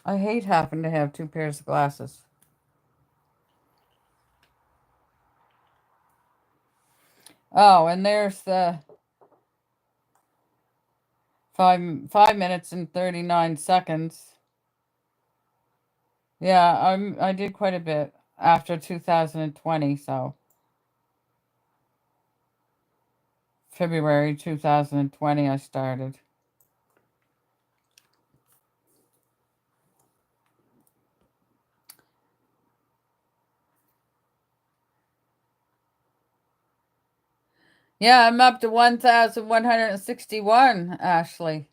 S1: I hate having to have 2 pairs of glasses. Oh, and there's the 5 minutes and 39 seconds. Yeah, I did quite a bit after 2020, so February 2020 I started. Yeah, I'm up to 1,161, Ashley.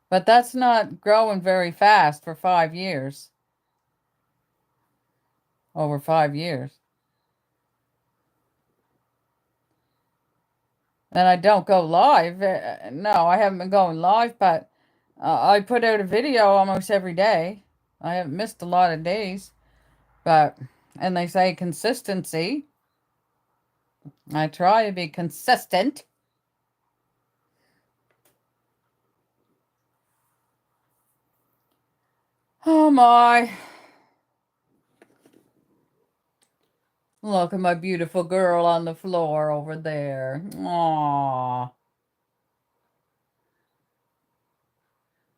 S1: But that's not growing very fast for 5 years. Over 5 years. And I don't go live. No, I haven't been going live, but I put out a video almost every day. I haven't missed a lot of days. But, and they say consistency. I try to be consistent. Oh my. Look at my beautiful girl on the floor over there. Aww.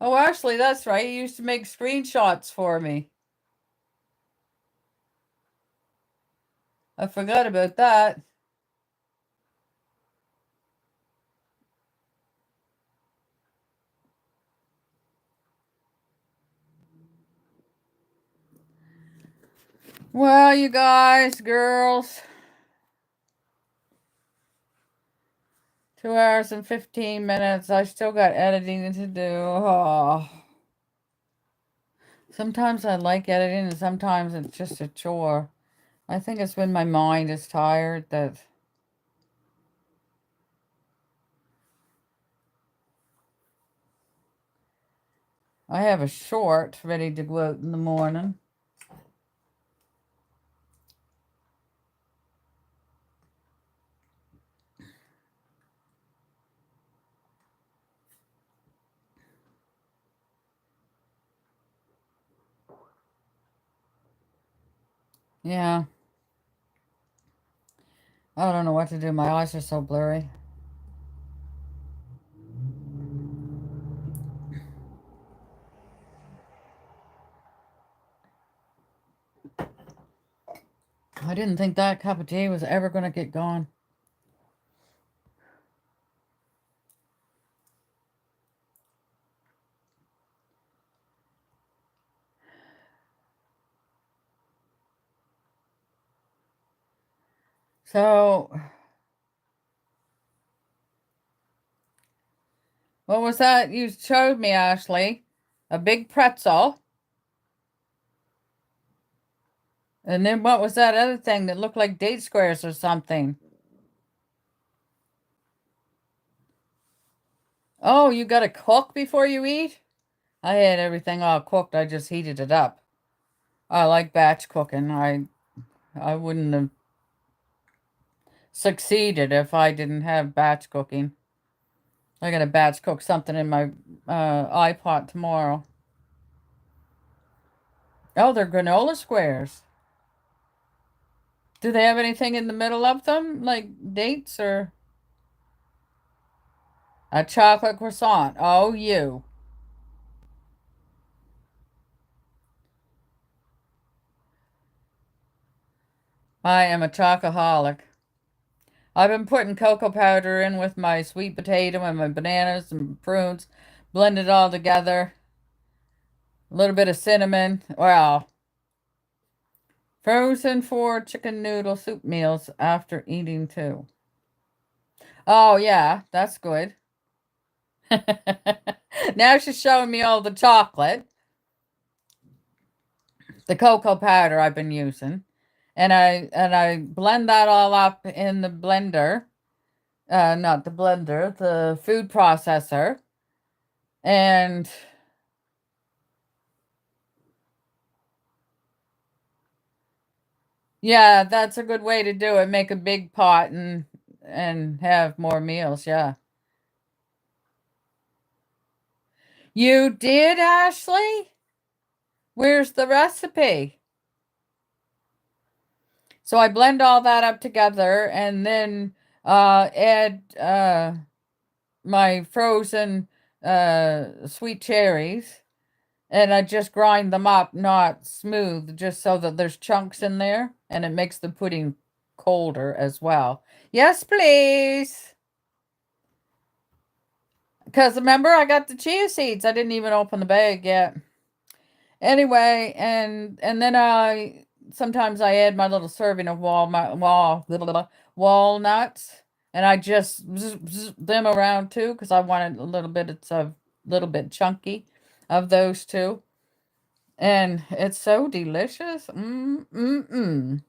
S1: Oh, Ashley, that's right. You used to make screenshots for me. I forgot about that. Well, you guys, girls, 2 hours and 15 minutes. I still got editing to do. Oh. Sometimes I like editing and sometimes it's just a chore. I think it's when my mind is tired that... I have a short ready to go out in the morning. Yeah. I don't know what to do. My eyes are so blurry. I didn't think that cup of tea was ever going to get gone. So, what was that you showed me, Ashley? A big pretzel. And then what was that other thing that looked like date squares or something? Oh, you got to cook before you eat? I had everything all cooked. I just heated it up. I like batch cooking. I wouldn't have succeeded if I didn't have batch cooking. I got to batch cook something in my iPot tomorrow. Oh, they're granola squares. Do they have anything in the middle of them, like dates or a chocolate croissant? Oh, you. I am a chocoholic. I've been putting cocoa powder in with my sweet potato and my bananas and prunes, blend it all together. A little bit of cinnamon. Well, frozen for chicken noodle soup meals after eating too. Oh, yeah, that's good. Now she's showing me all the chocolate. The cocoa powder I've been using. And I blend that all up in the blender. Not the blender, the food processor. And yeah, that's a good way to do it. Make a big pot and have more meals, yeah. You did, Ashley? Where's the recipe? So I blend all that up together and then add my frozen sweet cherries. And I just grind them up, not smooth, just so that there's chunks in there. And it makes the pudding colder as well. Yes, please. Because remember, I got the chia seeds. I didn't even open the bag yet. Anyway, and then I sometimes I add my little serving of walnuts, and I just them around too because I wanted a little bit. It's a little bit chunky of those two, and it's so delicious. Mm.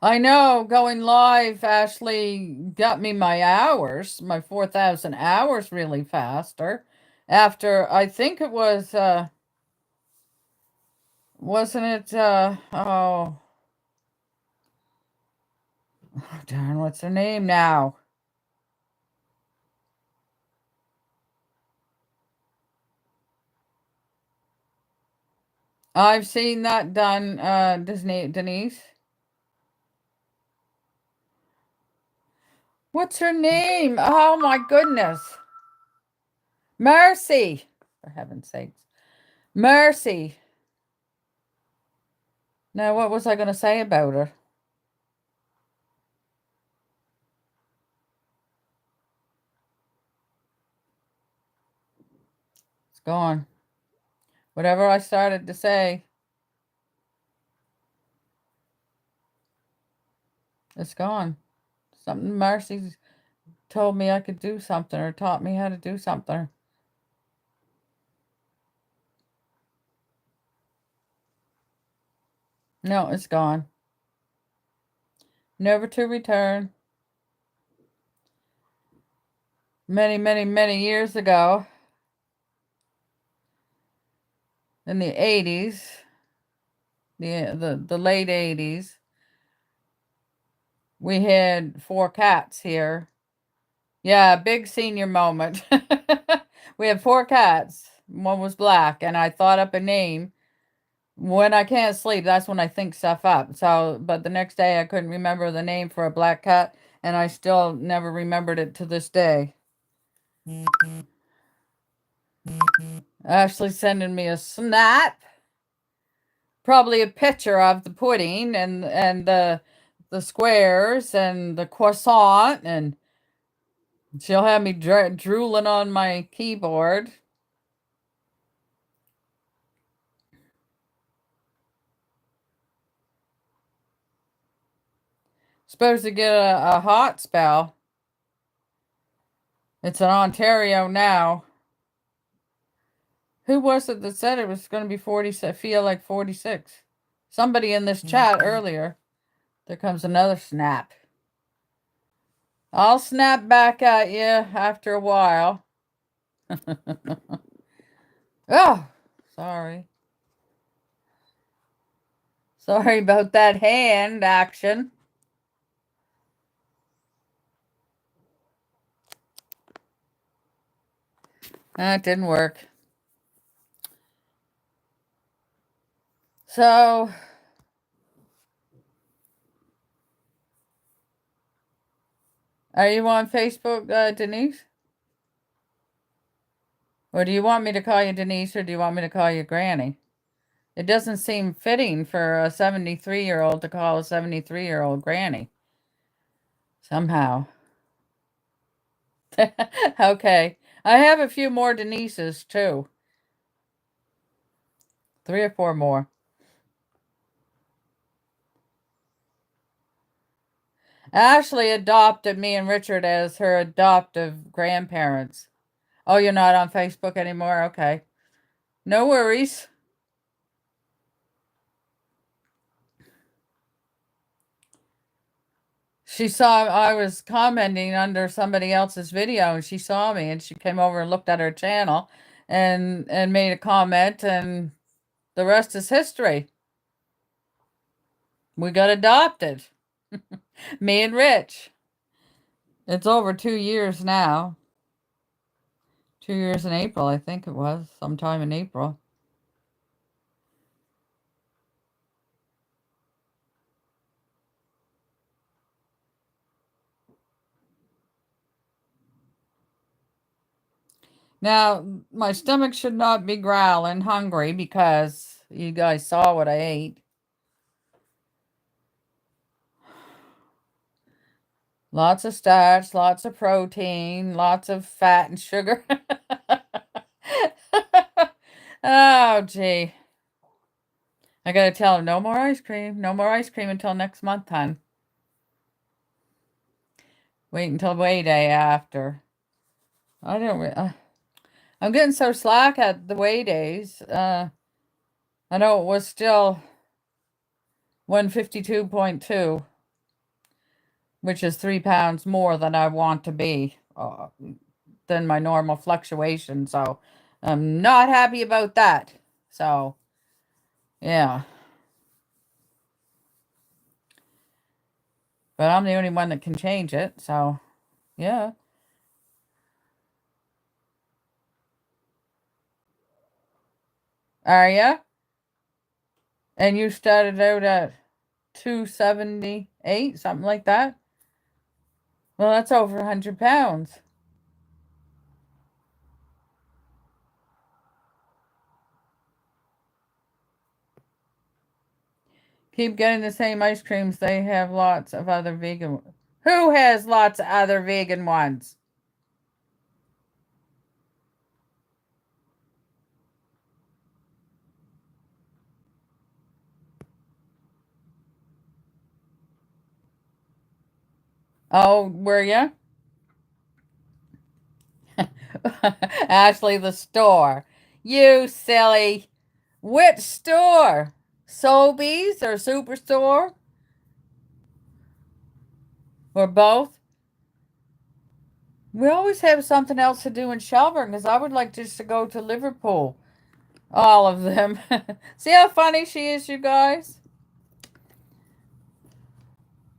S1: I know going live actually got me my hours, my 4,000 hours really faster. After I think it was wasn't it oh darn, what's her name now? I've seen that done, Denise. What's her name? Oh my goodness. Mercy. For heaven's sakes. Mercy. Now, what was I going to say about her? gone. Whatever I started to say, it's gone. Something Marcy told me I could do something or taught me how to do something. No, it's gone. Never to return. Many, many, many years ago, in the 80s, the late 80s, we had 4 cats here. Yeah, big senior moment. We had 4 cats. One was black, and I thought up a name. When I can't sleep, that's when I think stuff up. So, but the next day I couldn't remember the name for a black cat, and I still never remembered it to this day. Ashley sending me a snap. Probably a picture of the pudding and the squares and the croissant, and she'll have me drooling on my keyboard. Supposed to get a hot spell. It's in Ontario now. Who was it that said it was going to be 40? Feel like 46. Somebody in this chat earlier. There comes another snap. I'll snap back at you after a while. Oh, sorry. Sorry about that hand action. That didn't work. So, are you on Facebook, Denise? Or do you want me to call you Denise, or do you want me to call you Granny? It doesn't seem fitting for a 73-year-old to call a 73-year-old Granny. Somehow. Okay. I have a few more Denises, too. 3 or 4 more. Ashley adopted me and Richard as her adoptive grandparents. Oh, you're not on Facebook anymore? Okay. No worries. She saw I was commenting under somebody else's video, and she saw me, and she came over and looked at her channel and made a comment, and the rest is history. We got adopted. Me and Rich. It's over 2 years now. 2 years in April, I think it was. Sometime in April. Now, my stomach should not be growling hungry because you guys saw what I ate. Lots of starch, lots of protein, lots of fat and sugar. Oh, gee. I gotta tell him, no more ice cream. No more ice cream until next month, hon. Wait until weigh day after. I don't... I'm getting so slack at the weigh days. I know it was still 152.2, which is 3 pounds more than I want to be, than my normal fluctuation. So I'm not happy about that. So, yeah. But I'm the only one that can change it. So, yeah. Are ya? And you started out at 278, something like that? Well, that's over 100 pounds. Keep getting the same ice creams. They have lots of other vegan. Who has lots of other vegan ones? Oh, were you? Ashley, the store. You silly. Which store? Sobeys or Superstore? Or both? We always have something else to do in Shelburne because I would like just to go to Liverpool. All of them. See how funny she is, you guys?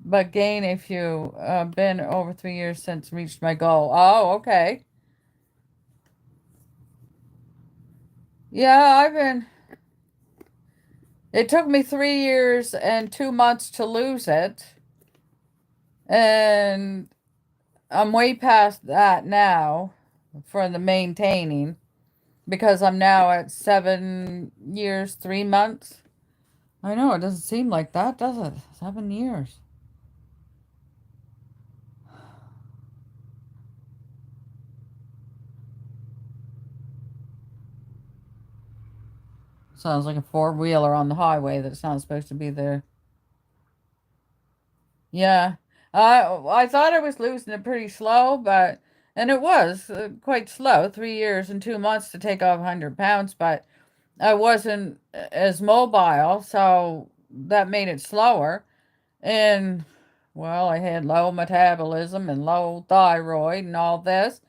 S1: But gain if you been over 3 years since reached my goal. Oh, okay. Yeah, I've been. It took me 3 years and 2 months to lose it. And I'm way past that now for the maintaining because I'm now at 7 years, 3 months. I know, it doesn't seem like that, does it? 7 years. Sounds like a four-wheeler on the highway that's not supposed to be there. Yeah. I thought I was losing it pretty slow, and it was quite slow, 3 years and 2 months to take off 100 pounds, but I wasn't as mobile, so that made it slower. And, well, I had low metabolism and low thyroid and all this,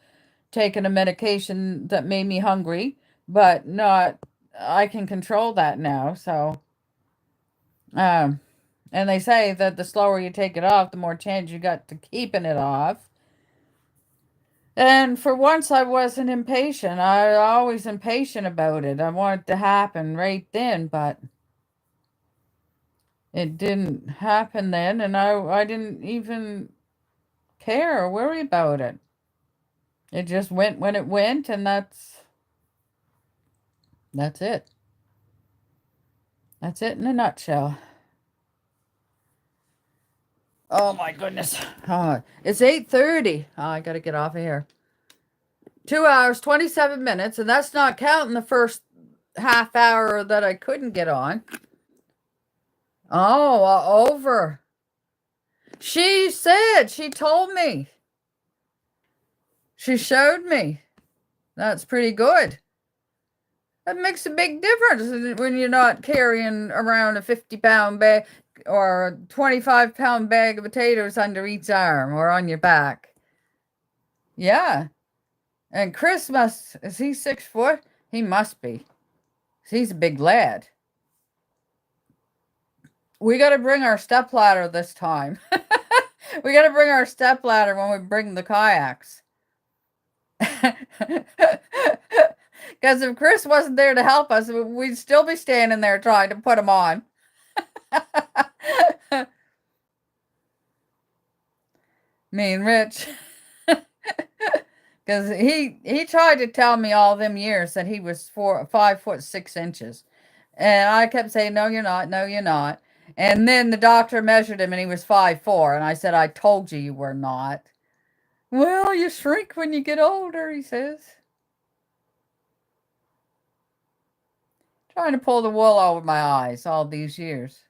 S1: taking a medication that made me hungry, but not, I can control that now, so, um, and they say that the slower you take it off, the more chance you got to keeping it off. And for once, I wasn't impatient. I was always impatient about it. I want it to happen right then, but it didn't happen then, and I didn't even care or worry about it. It just went when it went, and that's it. That's it in a nutshell. Oh my goodness. It's 8:30. Oh, I gotta get off of here. 2 hours, 27 minutes, and that's not counting the first half hour that I couldn't get on. Oh, over. She said, she told me. She showed me. That's pretty good. That makes a big difference when you're not carrying around a 50-pound bag or a 25-pound bag of potatoes under each arm or on your back. Yeah. And Chris is he 6 foot? He must be. He's a big lad. We got to bring our stepladder this time. We got to bring our stepladder when we bring the kayaks. Because if Chris wasn't there to help us, we'd still be standing there trying to put them on. Me and Rich. Because he tried to tell me all them years that he was 5'6". And I kept saying, no, you're not. No, you're not. And then the doctor measured him and he was 5'4". And I said, I told you were not. Well, you shrink when you get older, he says. Trying to pull the wool over my eyes all these years.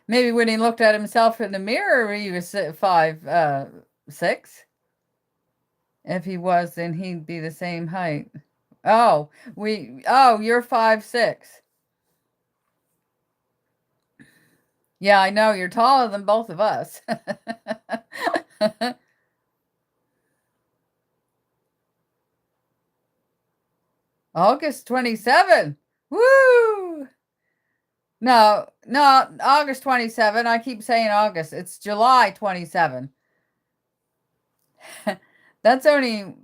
S1: Maybe when he looked at himself in the mirror, he was 5'6". If he was, then he'd be the same height. Oh, you're 5'6". Yeah, I know, you're taller than both of us. August 27. Woo! No, August 27. I keep saying August. It's July 27. That's only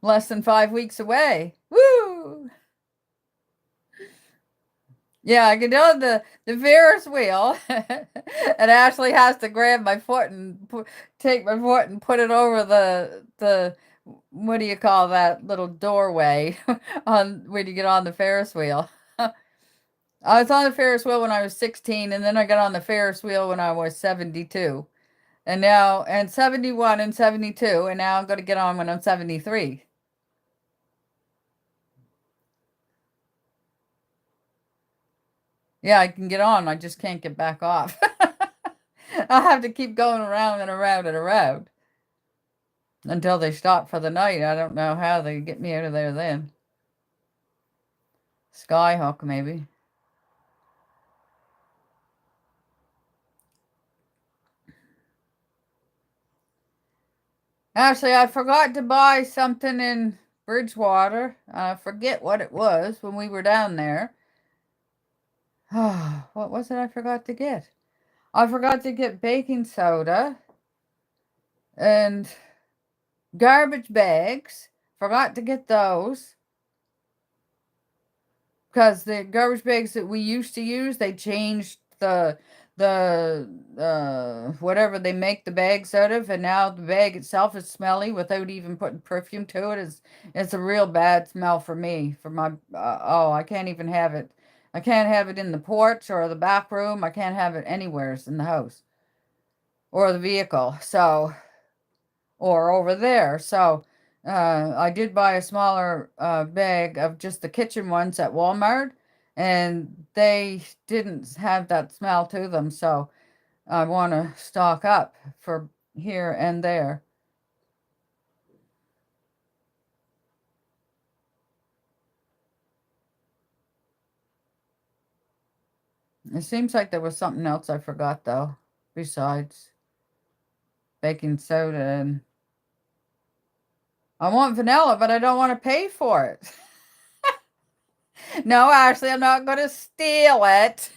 S1: less than 5 weeks away. Woo! Yeah, I can do the Ferris wheel, and Ashley has to grab my foot and take my foot and put it over the what do you call that little doorway on when you get on the Ferris wheel. I was on the Ferris wheel when I was 16, and then I got on the Ferris wheel when I was 72, and 71 and 72, and now I'm going to get on when I'm 73. Yeah, I can get on. I just can't get back off. I have to keep going around and around and around until they stop for the night. I don't know how they get me out of there then. Skyhook, maybe. Actually, I forgot to buy something in Bridgewater. I forget what it was when we were down there. What was it I forgot to get? I forgot to get baking soda and garbage bags. Forgot to get those. Because the garbage bags that we used to use, they changed the whatever they make the bags out of, and now the bag itself is smelly without even putting perfume to it. It's a real bad smell for me. For my oh, I can't even have it. I can't have it in the porch or the back room. I can't have it anywhere in the house or the vehicle. So, or over there. So I did buy a smaller bag of just the kitchen ones at Walmart, and they didn't have that smell to them. So I want to stock up for here and there. It seems like there was something else I forgot, though, besides baking soda. And I want vanilla, but I don't want to pay for it. No, Ashley, I'm not going to steal it.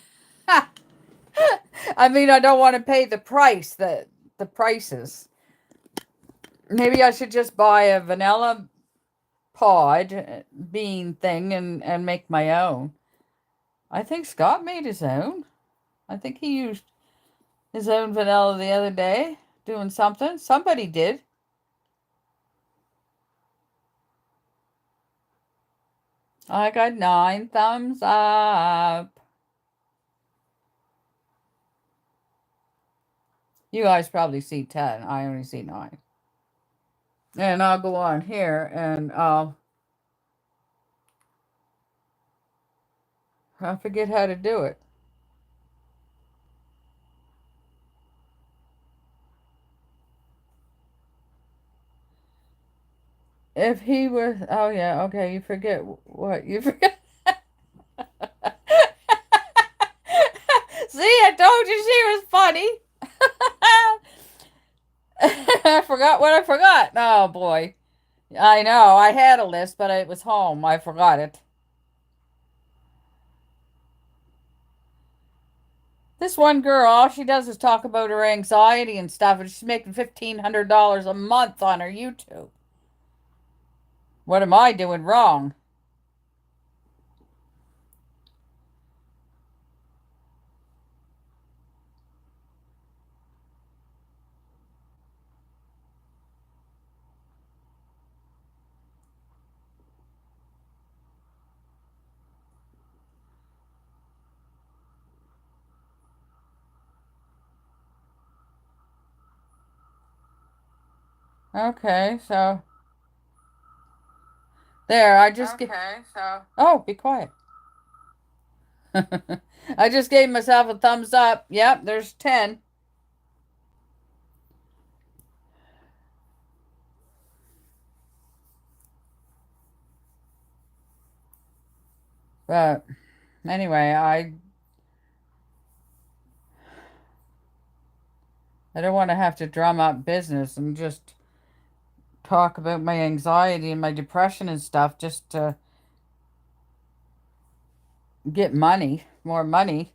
S1: I mean, I don't want to pay the price, the prices. Maybe I should just buy a vanilla pod bean thing and make my own. I think Scott made his own. I think he used his own vanilla the other day doing something. Somebody did. I got 9 thumbs up. You guys probably see 10. I only see 9. And I'll go on here and I forget how to do it. If he was, oh yeah, okay, you forget what? You forget. See, I told you she was funny. I forgot what I forgot. Oh boy. I know, I had a list, but it was home. I forgot it. This one girl, all she does is talk about her anxiety and stuff, and she's making $1,500 a month on her YouTube. What am I doing wrong? Okay, so there, I just get. Okay, so. Oh, be quiet. I just gave myself a thumbs up. Yep, there's 10. But anyway, I don't want to have to drum up business and just talk about my anxiety and my depression and stuff just to get money, more money.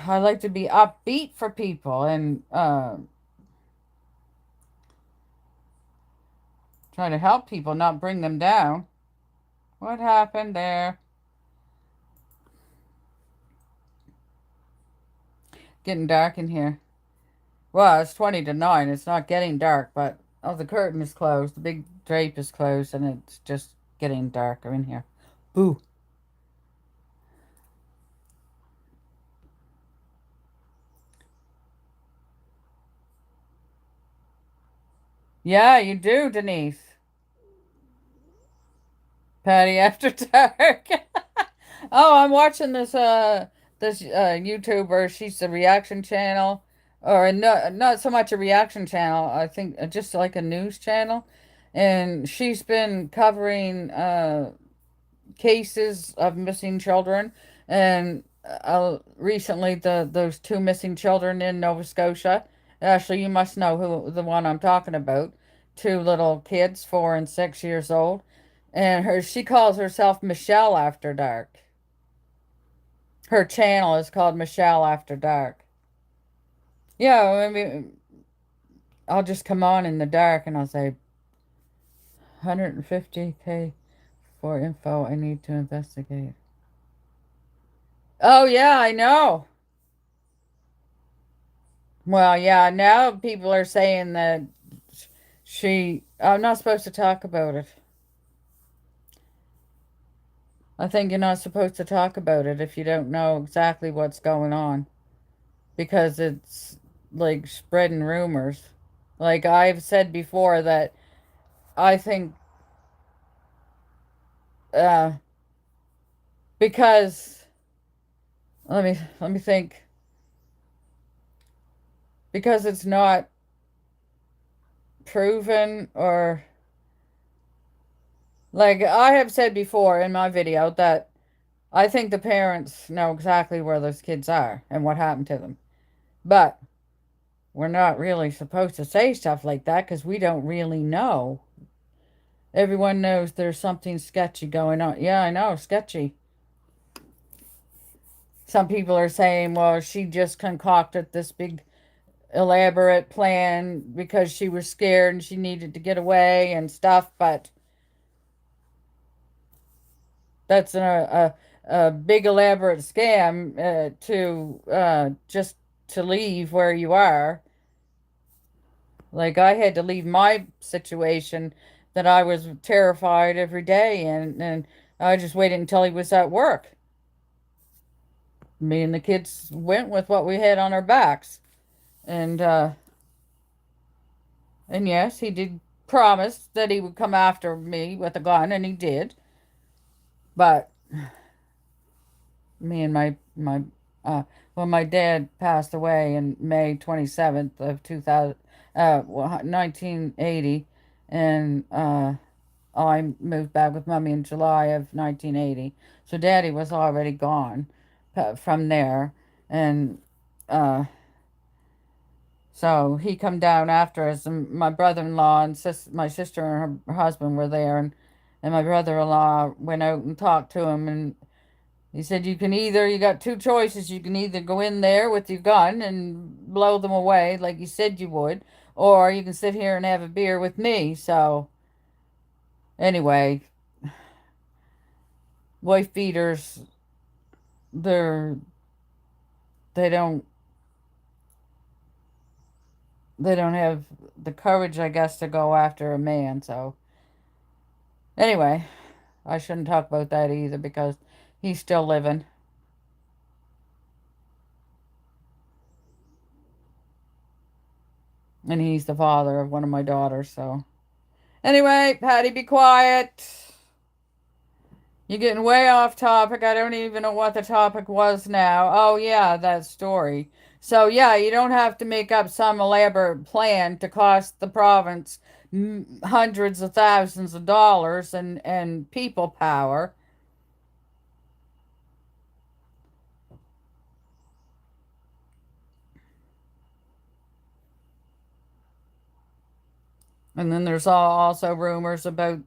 S1: I like to be upbeat for people and try to help people, not bring them down. What happened there? Getting dark in here. Well, it's 20 to 9. It's not getting dark, but oh, the curtain is closed. The big drape is closed, and it's just getting darker in here. Boo. Yeah, you do, Denise. Patty After Dark. Oh, I'm watching this this YouTuber. She's a reaction channel, or not so much a reaction channel. I think just like a news channel, and she's been covering cases of missing children, and recently those two missing children in Nova Scotia. Actually, you must know who the one I'm talking about. Two little kids, 4 and 6 years old, and she calls herself Michelle After Dark. Her channel is called Michelle After Dark. Yeah, I mean, I'll just come on in the dark and I'll say 150K for info I need to investigate. Oh, yeah, I know. Well, yeah, now people are saying that I'm not supposed to talk about it. I think you're not supposed to talk about it if you don't know exactly what's going on because it's like spreading rumors. Like I've said before that I think uh because let me think, because it's not proven, or like I have said before in my video that I think the parents know exactly where those kids are and what happened to them. But we're not really supposed to say stuff like that because we don't really know. Everyone knows there's something sketchy going on. Yeah, I know, sketchy. Some people are saying, well, she just concocted this big elaborate plan because she was scared and she needed to get away and stuff, but that's a big elaborate scam to just to leave where you are. Like I had to leave my situation that I was terrified every day, and I just waited until he was at work. Me and the kids went with what we had on our backs. And yes, he did promise that he would come after me with a gun, and he did. But me and my well, my dad passed away in May 27th of 2000 1980, and I moved back with mommy in July of 1980. So daddy was already gone from there, and uh so he come down after us, and my brother-in-law and my sister and her husband were there, and my brother-in-law went out and talked to him, and he said, you got two choices. You can either go in there with your gun and blow them away like you said you would, or you can sit here and have a beer with me. So, anyway, wife beaters, they're, they don't, they don't have the courage, I guess, to go after a man. So, anyway, I shouldn't talk about that either because he's still living. And he's the father of one of my daughters, so. Anyway, Patty, be quiet. You're getting way off topic. I don't even know what the topic was now. Oh, yeah, that story. So, yeah, you don't have to make up some elaborate plan to cost the province hundreds of thousands of dollars and people power. And then there's also rumors about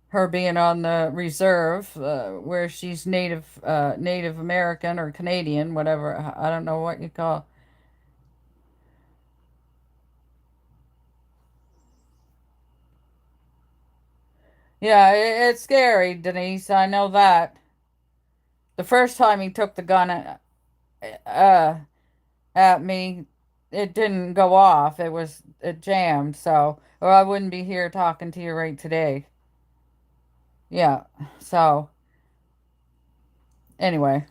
S1: her being on the reserve, where she's Native American or Canadian, whatever. I don't know what you call. Yeah, it's scary, Denise. I know that. The first time he took the gun uh, at me, it didn't go off. It jammed. So, or I wouldn't be here talking to you right today. Yeah. So, anyway.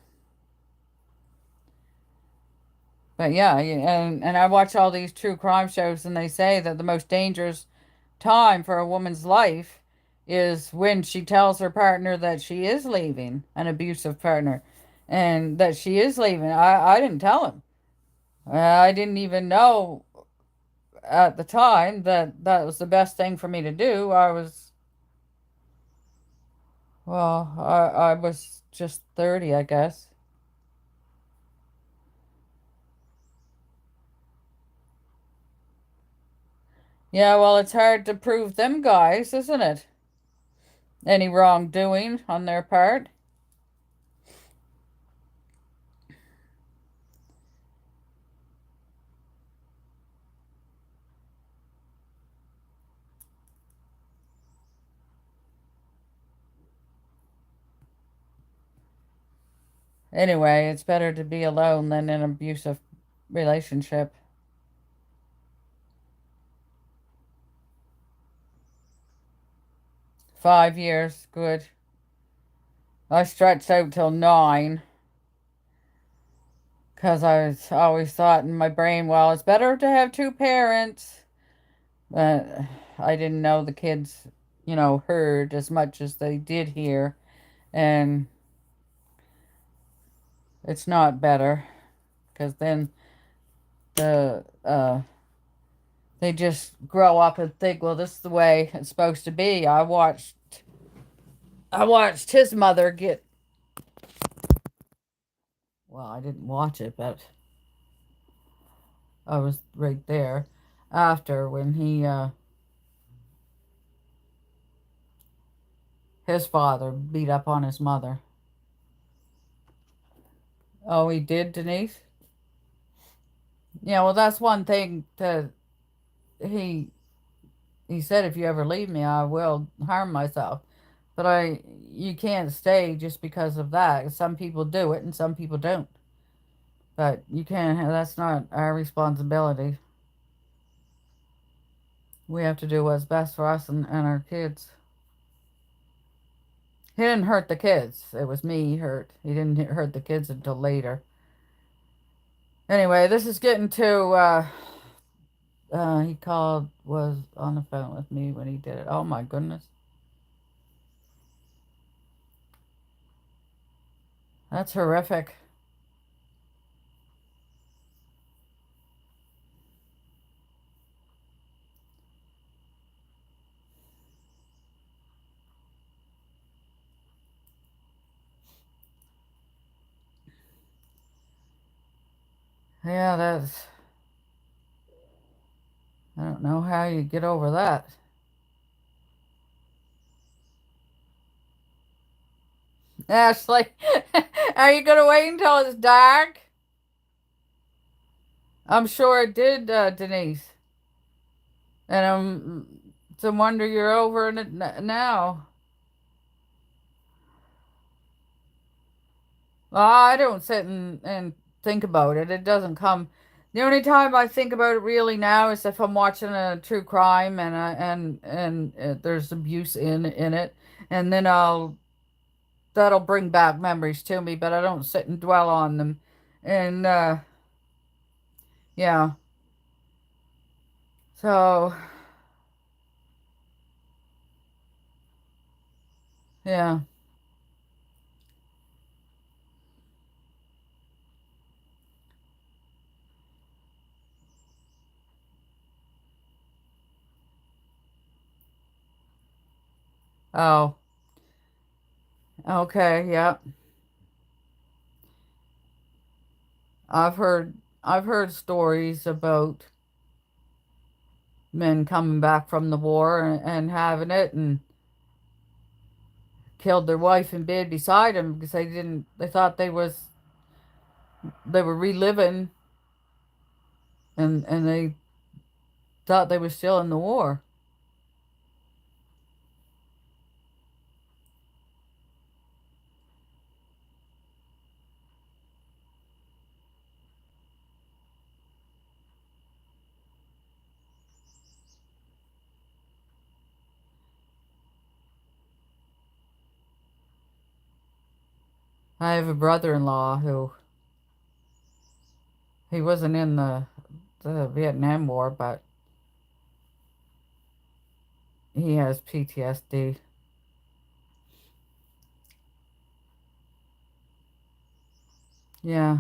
S1: But yeah, and I watch all these true crime shows, and they say that the most dangerous time for a woman's life is when she tells her partner that she is leaving, an abusive partner. and that she is leaving. I didn't tell him. I didn't even know at the time that that was the best thing for me to do. I was just 30, I guess. Yeah, well, it's hard to prove them guys, isn't it? Any wrongdoing on their part. Anyway, it's better to be alone than in an abusive relationship. 5 years, good. I stretched out till 9 because always thought in my brain, well, it's better to have two parents. But I didn't know the kids, heard as much as they did hear. And it's not better because then they just grow up and think, well, this is the way it's supposed to be. I watched his mother get, well, I didn't watch it, but I was right there after when his father beat up on his mother. Oh, he did, Denise? Yeah, well, that's one thing that he he said, if you ever leave me, I will harm myself. But you can't stay just because of that. Some people do it and some people don't. But you can't, that's not our responsibility. We have to do what's best for us and our kids. He didn't hurt the kids. It was me he hurt. He didn't hurt the kids until later. Anyway, this is getting to, he called, was on the phone with me when he did it. Oh my goodness. That's horrific. Yeah, I don't know how you get over that. Ashley, are you going to wait until it's dark? I'm sure it did, Denise. And it's a wonder you're over it now. Well, I don't sit and think about it. It doesn't come. The only time I think about it really now is if I'm watching a true crime and there's abuse in it, and then that'll bring back memories to me. But I don't sit and dwell on them. And yeah, so yeah. Oh, okay, yeah. I've heard stories about men coming back from the war and having it and killed their wife in bed beside him because they thought they were reliving and they thought they were still in the war. I have a brother-in-law who he wasn't in the Vietnam War, but he has PTSD. Yeah.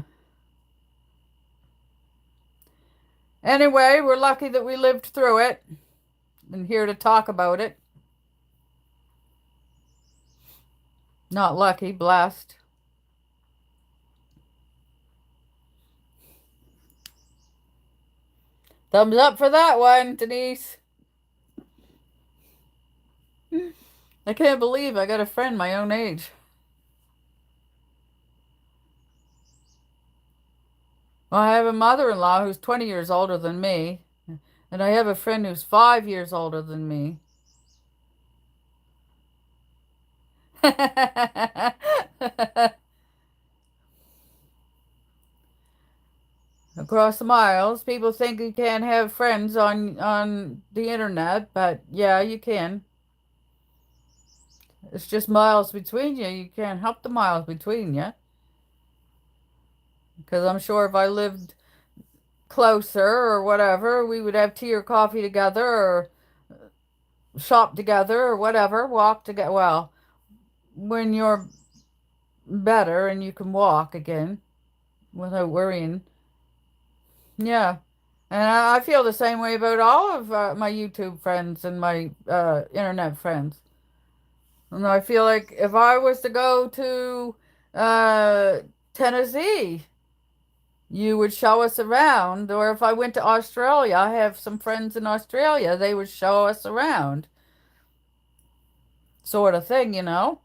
S1: Anyway, we're lucky that we lived through it and here to talk about it. Not lucky, blessed. Thumbs up for that one, Denise. I can't believe I got a friend my own age. Well, I have a mother-in-law who's 20 years older than me, and I have a friend who's 5 years older than me. Across the miles, people think you can't have friends on the internet, but yeah, you can. It's just miles between you. You can't help the miles between you. Because I'm sure if I lived closer or whatever, we would have tea or coffee together or shop together or whatever, walk together. Well, when you're better and you can walk again without worrying. Yeah. And I feel the same way about all of my YouTube friends and my internet friends. And I feel like if I was to go to Tennessee, you would show us around. Or if I went to Australia, I have some friends in Australia, they would show us around. Sort of thing, you know?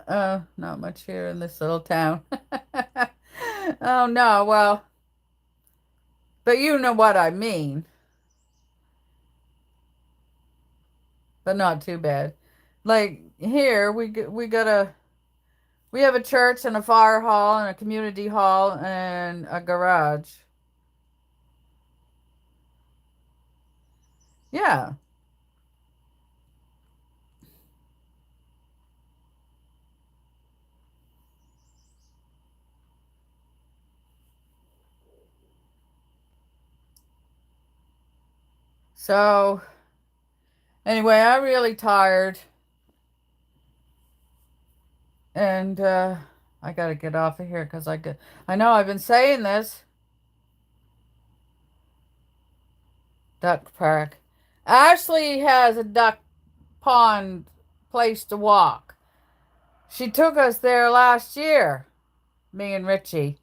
S1: Uh, not much here in this little town. Oh no, well, but you know what I mean, but not too bad. Like here, we have a church and a fire hall and a community hall and a garage. Yeah. So anyway, I'm really tired and I gotta get off of here because I know I've been saying this. Duck park. Ashley has a duck pond place to walk. She took us there last year, me and Richie.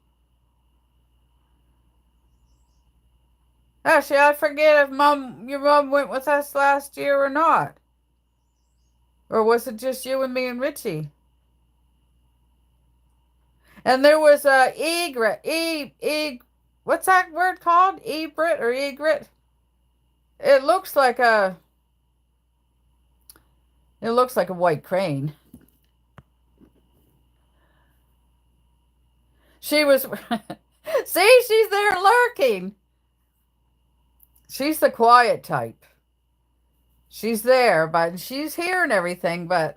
S1: Actually, I forget if your mom went with us last year or not. Or was it just you and me and Richie? And there was a egret, what's that word called? Egret or egret? It looks like a, it looks like a white crane. She was, see, she's there lurking. She's the quiet type. She's there, but she's hearing everything, but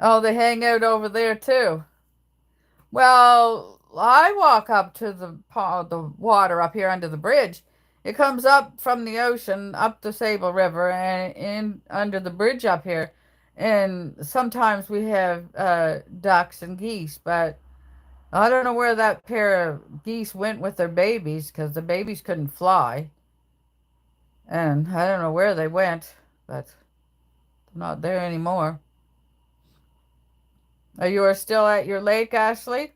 S1: oh, they hang out over there too. Well, I walk up to the water up here under the bridge. It comes up from the ocean up the Sable River and in under the bridge up here. And sometimes we have ducks and geese, but I don't know where that pair of geese went with their babies because the babies couldn't fly. And I don't know where they went, but they're not there anymore. Are you still at your lake, Ashley?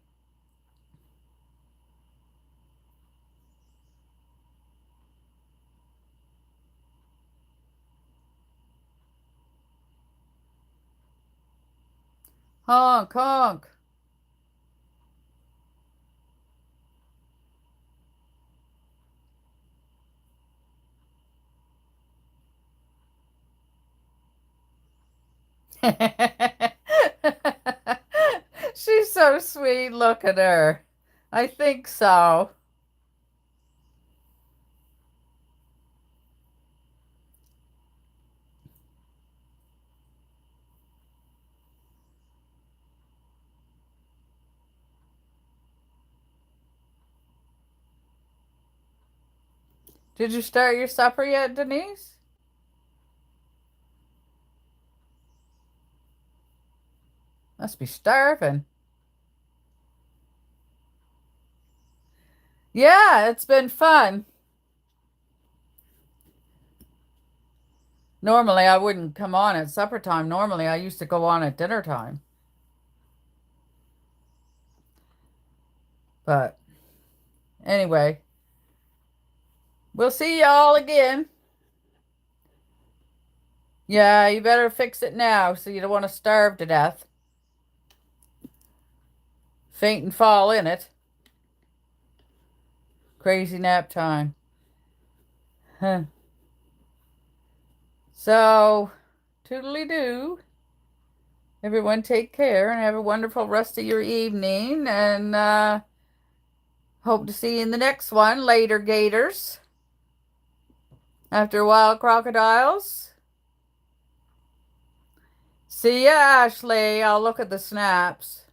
S1: Honk, honk. She's so sweet. Look at her. I think so. Did you start your supper yet, Denise? Must be starving. Yeah, it's been fun. Normally, I wouldn't come on at supper time. Normally, I used to go on at dinner time. But anyway, we'll see y'all again. Yeah, you better fix it now so you don't want to starve to death. Faint and fall in it. Crazy nap time. Huh. So, toodly-doo. Everyone take care and have a wonderful rest of your evening. And hope to see you in the next one. Later, Gators. After Wild Crocodiles. See ya, Ashley. I'll look at the snaps.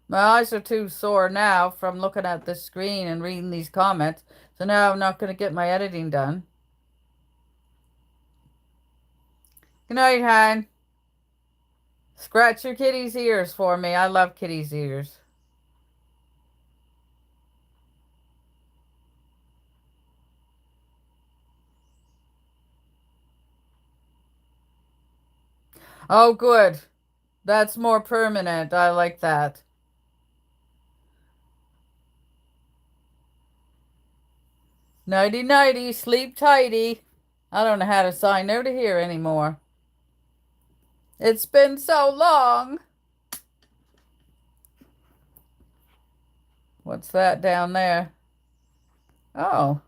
S1: My eyes are too sore now from looking at the screen and reading these comments. So now I'm not going to get my editing done. Good night, hon. Scratch your kitty's ears for me. I love kitty's ears. Oh, good. That's more permanent. I like that. Nighty-nighty. Sleep tighty. I don't know how to sign no to here anymore. It's been so long. What's that down there? Oh.